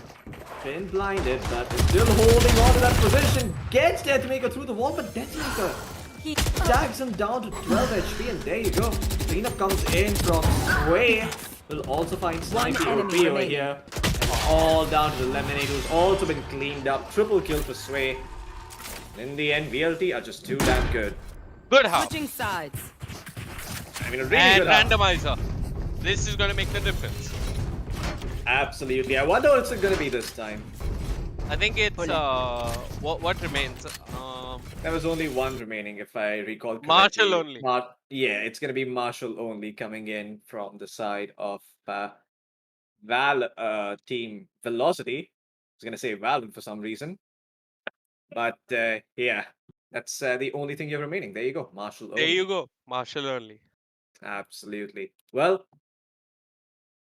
been blinded, but is still holding on to that position. Gets Deathmaker through the wall, but Deathmaker tags him down to 12 HP, and there you go. Cleanup comes in from Sway. Will also find Snipey enemy OP over remaining. here. And all down to the Lemonade, who's also been cleaned up. Triple kill for Sway. And in the end, VLT are just too damn good. Good half. Switching sides. I mean, a really And good half. randomizer. This is gonna make the difference. Absolutely. I wonder what it's gonna be this time. I think it's what remains. There was only one remaining, if I recall correctly. Marshall only. Yeah, it's gonna be Marshall only coming in from the side of Team Velocity. I was gonna say Valve for some reason, but yeah, that's the only thing you're remaining. There you go, Marshall only. There you go, Marshall only. Absolutely. Well,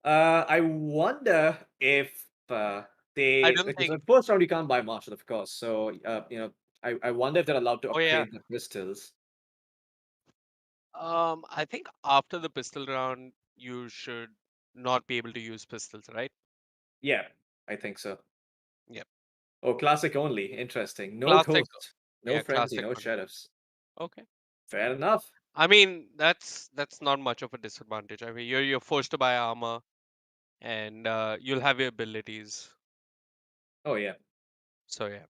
I wonder if they. I don't Because think- in first round you can't buy Marshall, of course. So you know, I wonder if they're allowed to Oh, upgrade yeah. the pistols. I think after the pistol round, you should not be able to use pistols, right? Yeah, I think so. Yep. Oh, classic only. Interesting. No Classic. ghosts, no Yeah, frenzy, classic no only. sheriffs. Okay. Fair enough. I mean, that's not much of a disadvantage. I mean, you're forced to buy armor, and you'll have your abilities. Oh yeah. So yeah.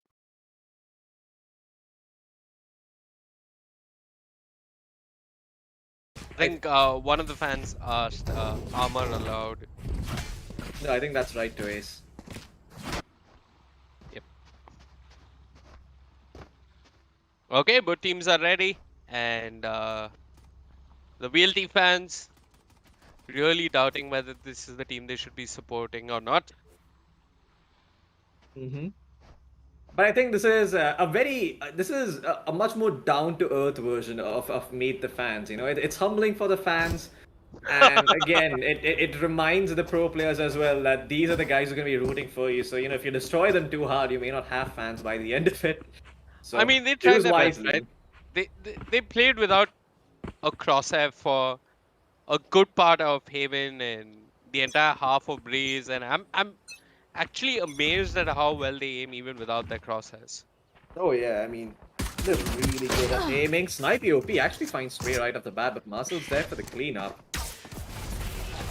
I I think one of the fans asked armor allowed. no, I think that's right to Ace. Yep. Okay, both teams are ready, and the VLT fans really doubting whether this is the team they should be supporting or not. Mm-hmm. But I think this is a very this is a much more down to earth version of Meet the Fans. You know, it's humbling for the fans, and again, it reminds the pro players as well that these are the guys who are going to be rooting for you. So you know, if you destroy them too hard, you may not have fans by the end of it. I So mean, they tried choose their best, right? wisely. They played without a crosshair for a good part of Haven and the entire half of Breeze, and I'm actually amazed at how well they aim even without their crosshairs. Oh yeah, I mean, they're really good at aiming. Snipey OP actually finds Sway right off the bat, but Marcel's there for the cleanup.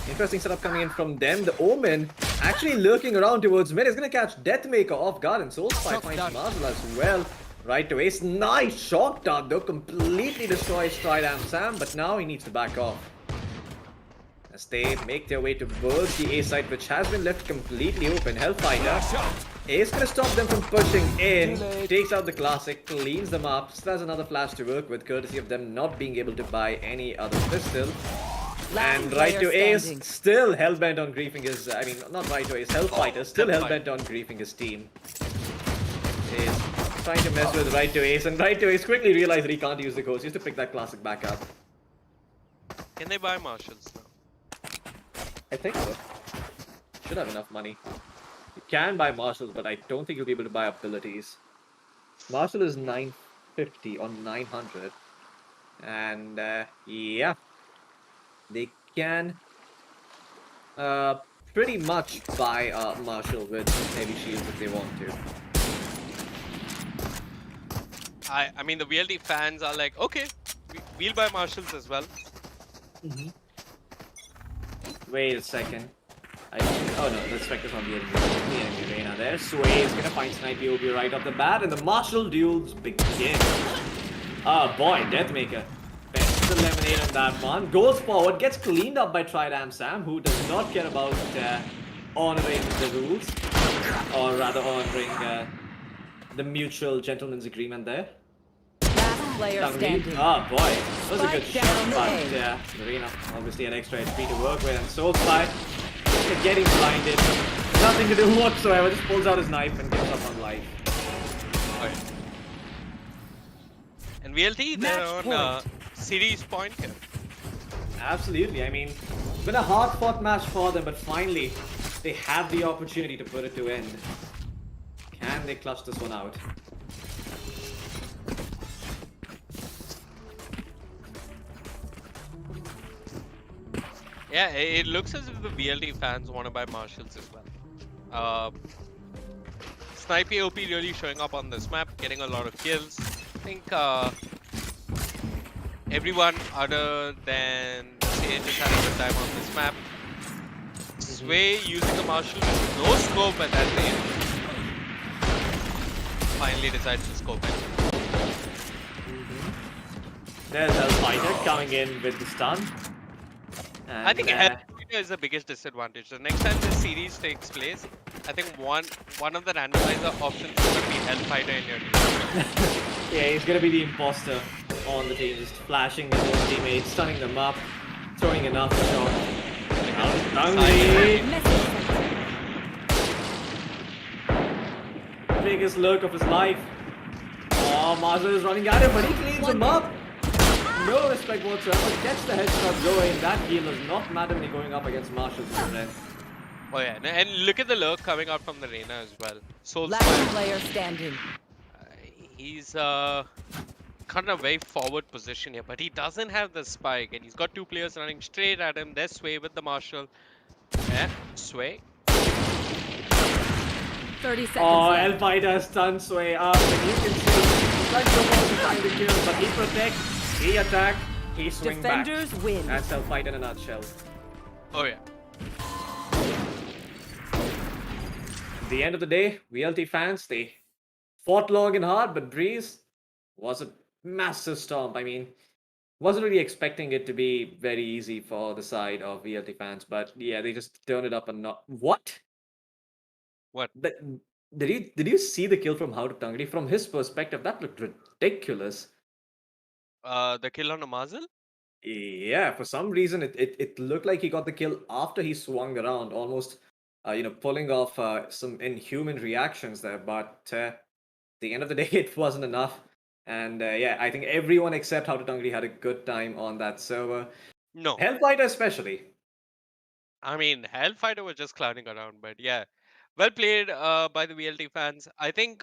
Interesting setup coming in from them. The Omen actually lurking around towards mid is going to catch Deathmaker off guard, and Soulspy finds Marcel as well. Right to Ace. Nice shot dart though. Completely destroys Tridam Sam, but now he needs to back off. As they make their way towards the A side, which has been left completely open. Hellfighter is going to stop them from pushing in. Takes out the classic, cleans them up. Still has another flash to work with, courtesy of them not being able to buy any other pistol. And right to Ace, still hellbent on griefing his. I mean, not right to Ace, Hellfighter, still hellbent on griefing his team. Is trying to mess with right to Ace, and right to Ace quickly realized that he can't use the ghost. He has to pick that classic back up. Can they buy marshals now? I think so. Should have enough money. You can buy marshals, but I don't think you'll be able to buy abilities. Marshal is 950 on 900. And yeah, they can pretty much buy Marshal with heavy shields if they want to. I mean, the VLT fans are like, okay, we'll buy marshals as well. Wait a second. Oh no, the Spectre's on the enemy arena there. Sway is gonna find Snipey OB right off the bat, and the Marshal duels begin. Ah boy, Deathmaker. Best the lemonade on that one. Goes forward, gets cleaned up by Tridam Sam, who does not care about honoring the rules. Or rather honoring the mutual gentleman's agreement there. Last player standing. Ah boy, that was a good Spike shot, down but A. Marina obviously had extra HP to work with, and Soulspy getting blinded. Nothing to do whatsoever, just pulls out his knife and gives up on life. Okay. And VLT, they're Match on series point here. Absolutely, I mean, it's been a hard-fought match for them, but finally, they have the opportunity to put it to end. Can they clutch this one out? Yeah, it looks as if the VLT fans want to buy marshals as well. Snipey OP really showing up on this map, getting a lot of kills. I think everyone other than Sage is having a good time on this map. Sway using the marshal with no scope at that range. Finally decides to scope it. There's Hellfighter coming in with the stun. And, I think Hellfighter is the biggest disadvantage. The next time this series takes place, I think one of the randomizer options is going to be Hellfighter in your team. yeah, he's gonna be the imposter on the team, just flashing his own teammates, stunning them up, throwing enough shots. Biggest lurk of his life. Oh, Marcel is running at him, but he cleans him up. No respect whatsoever. Gets the headshot going. That heal does not matter when you're going up against Marshall's strength. Oh yeah, and look at the lurk coming out from the Reyna as well. Last player standing. He's kind of a very forward position here, but he doesn't have the spike, and he's got two players running straight at him. There's Sway with the Marshall. And Sway. 30 seconds Oh, left. Hellfighter stuns Sway up, and you can see trying to go forward to find the kill, but he protect, he attack, he swing back. Defenders win. That's self-fight in a nutshell. Oh yeah. At the end of the day, VLT fans, they fought long and hard, but Breeze was a massive stomp. I mean, wasn't really expecting it to be very easy for the side of VLT fans, but yeah, they just turned it up a notch. What? What? That, did you see the kill from How to Tangri? From his perspective, that looked ridiculous. The kill on a muzzle? Yeah, for some reason it looked like he got the kill after he swung around, almost pulling off some inhuman reactions there. But at the end of the day, it wasn't enough. And yeah, I think everyone except How to Tangri had a good time on that server. No. Hellfighter especially. I mean, Hellfighter was just clowning around, but yeah, well played by the VLT fans. I think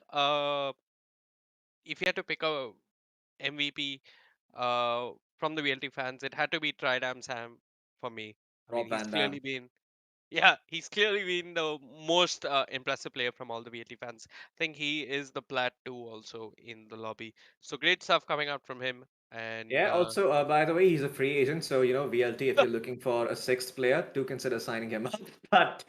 if you had to pick a MVP from the VLT fans, it had to be Tridam Sam for me. I mean, Rob he's Van Dam. clearly been, yeah, he's clearly been the most impressive player from all the VLT fans. I think he is the plat 2 also in the lobby. So great stuff coming out from him. And Yeah, also, by the way, he's a free agent, so VLT, if you're looking for a sixth player, do consider signing him up. But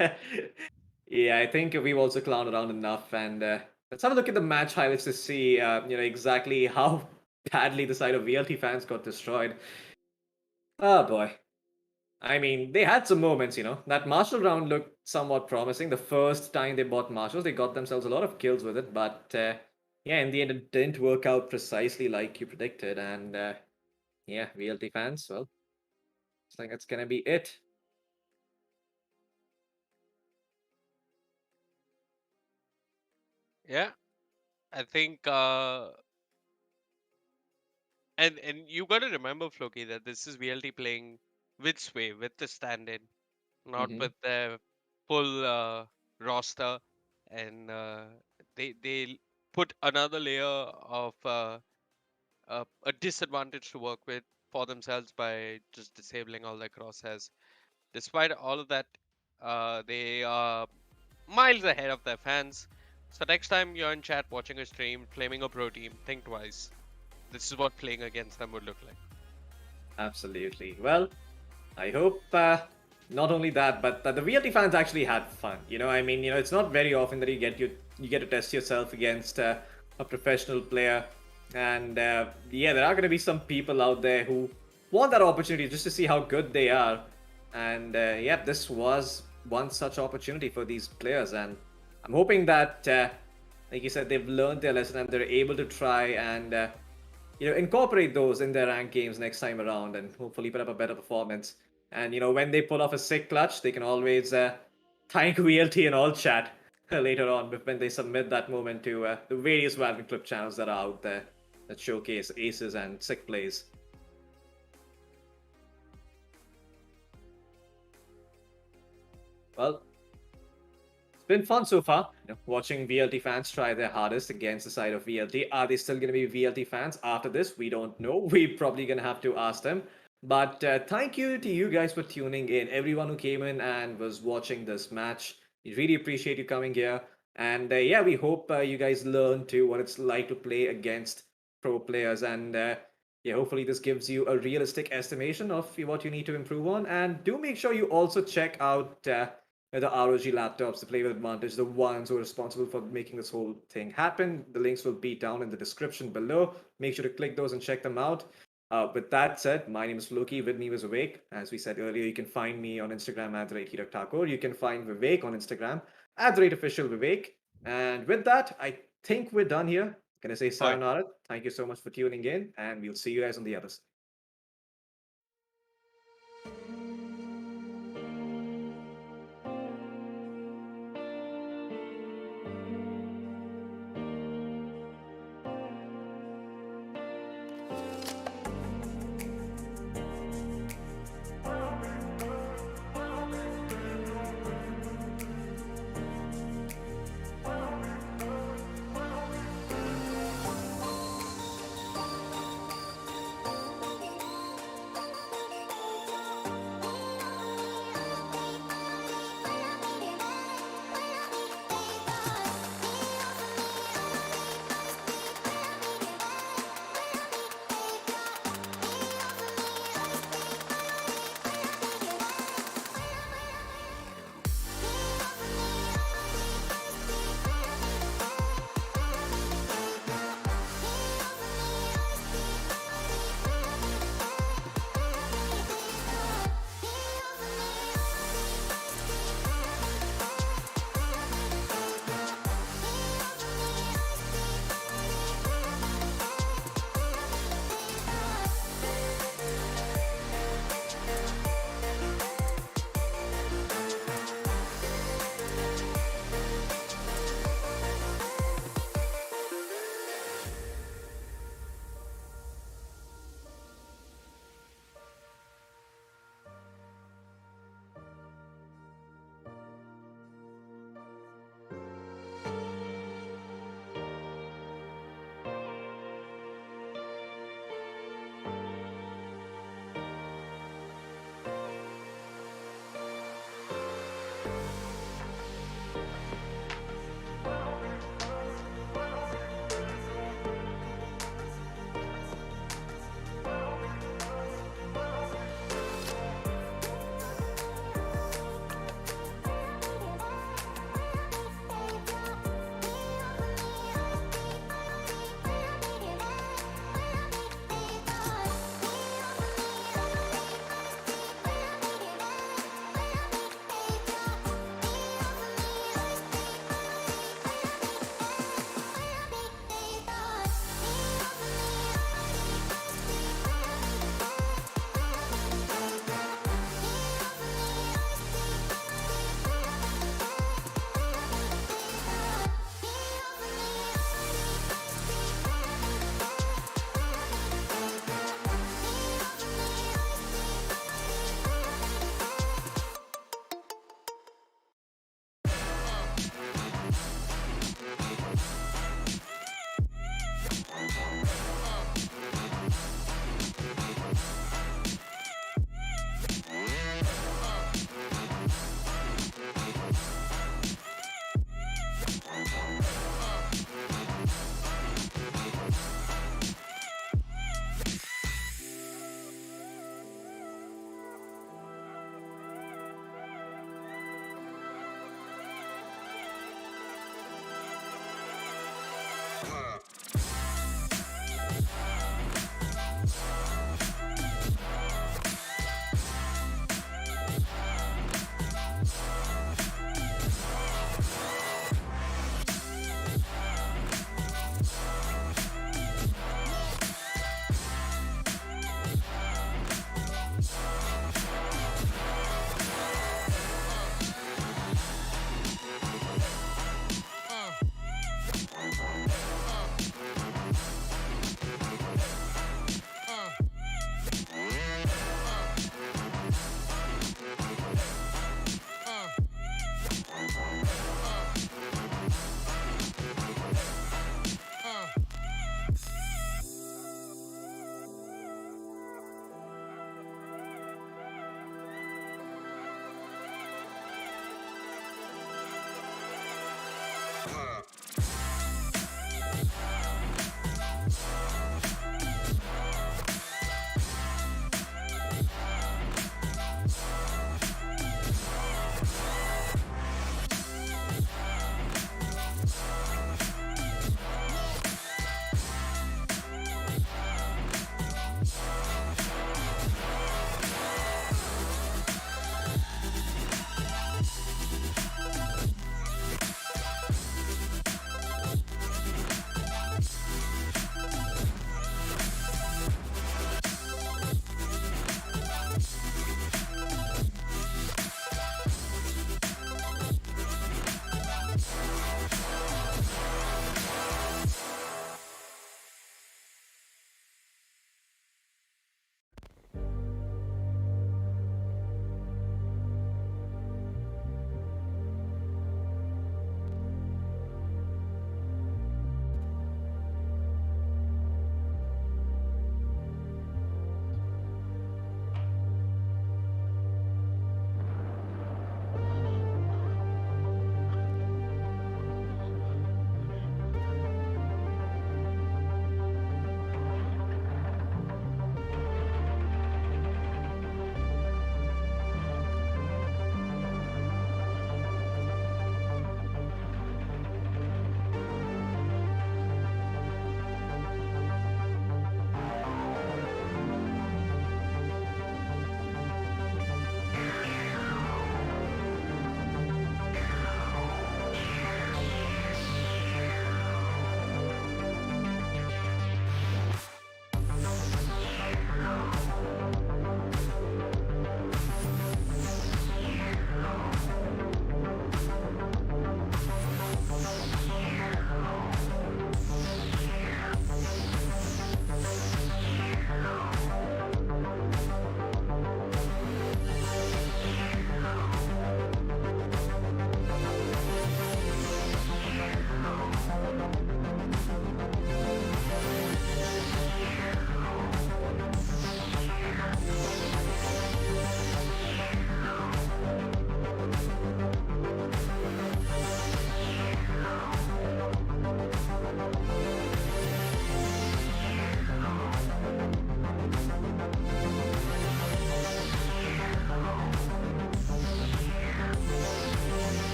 yeah, I think we've also clowned around enough, and let's have a look at the match highlights to see, exactly how badly the side of VLT fans got destroyed. Oh boy. I mean, they had some moments. That Marshall round looked somewhat promising. The first time they bought Marshalls, they got themselves a lot of kills with it, but yeah, in the end, it didn't work out precisely like you predicted, and yeah, VLT fans, well, looks like that's gonna be it. yeah, I think and you got to remember, Floki, that this is VLT playing with Sway, with the stand-in, not Hmm. with their full roster, and they put another layer of a disadvantage to work with for themselves by just disabling all their crosshairs. Despite all of that, they are miles ahead of their fans. So next time you're in chat watching a stream, flaming a pro team, think twice. This is what playing against them would look like. Absolutely. Well, I hope not only that, but that the VLT fans actually had fun. I mean, it's not very often that you get to test yourself against a professional player, and yeah, there are going to be some people out there who want that opportunity just to see how good they are, and yeah, this was one such opportunity for these players, and I'm hoping that, like you said, they've learned their lesson and they're able to try and incorporate those in their ranked games next time around and hopefully put up a better performance. And when they pull off a sick clutch, they can always thank VLT in all chat later on when they submit that moment to the various Valorant clip channels that are out there that showcase aces and sick plays. Well, it's been fun so far, watching VLT fans try their hardest against the side of VLT. Are they still going to be VLT fans after this? We don't know. We're probably going to have to ask them. But thank you to you guys for tuning in. Everyone who came in and was watching this match, we really appreciate you coming here. And yeah, we hope you guys learn too what it's like to play against pro players. And yeah, hopefully this gives you a realistic estimation of what you need to improve on. And do make sure you also check out the ROG laptops, the Play with Advantage, the ones who are responsible for making this whole thing happen. The links will be down in the description below. Make sure to click those and check them out. With that said, my name is Floki. With me was Vivek. As we said earlier, you can find me on Instagram at @Hirak You can find Vivek on Instagram at @officialvivek. And with that, I think we're done here. Gonna say Bye. sayonara. Thank you so much for tuning in, and we'll see you guys on the other side.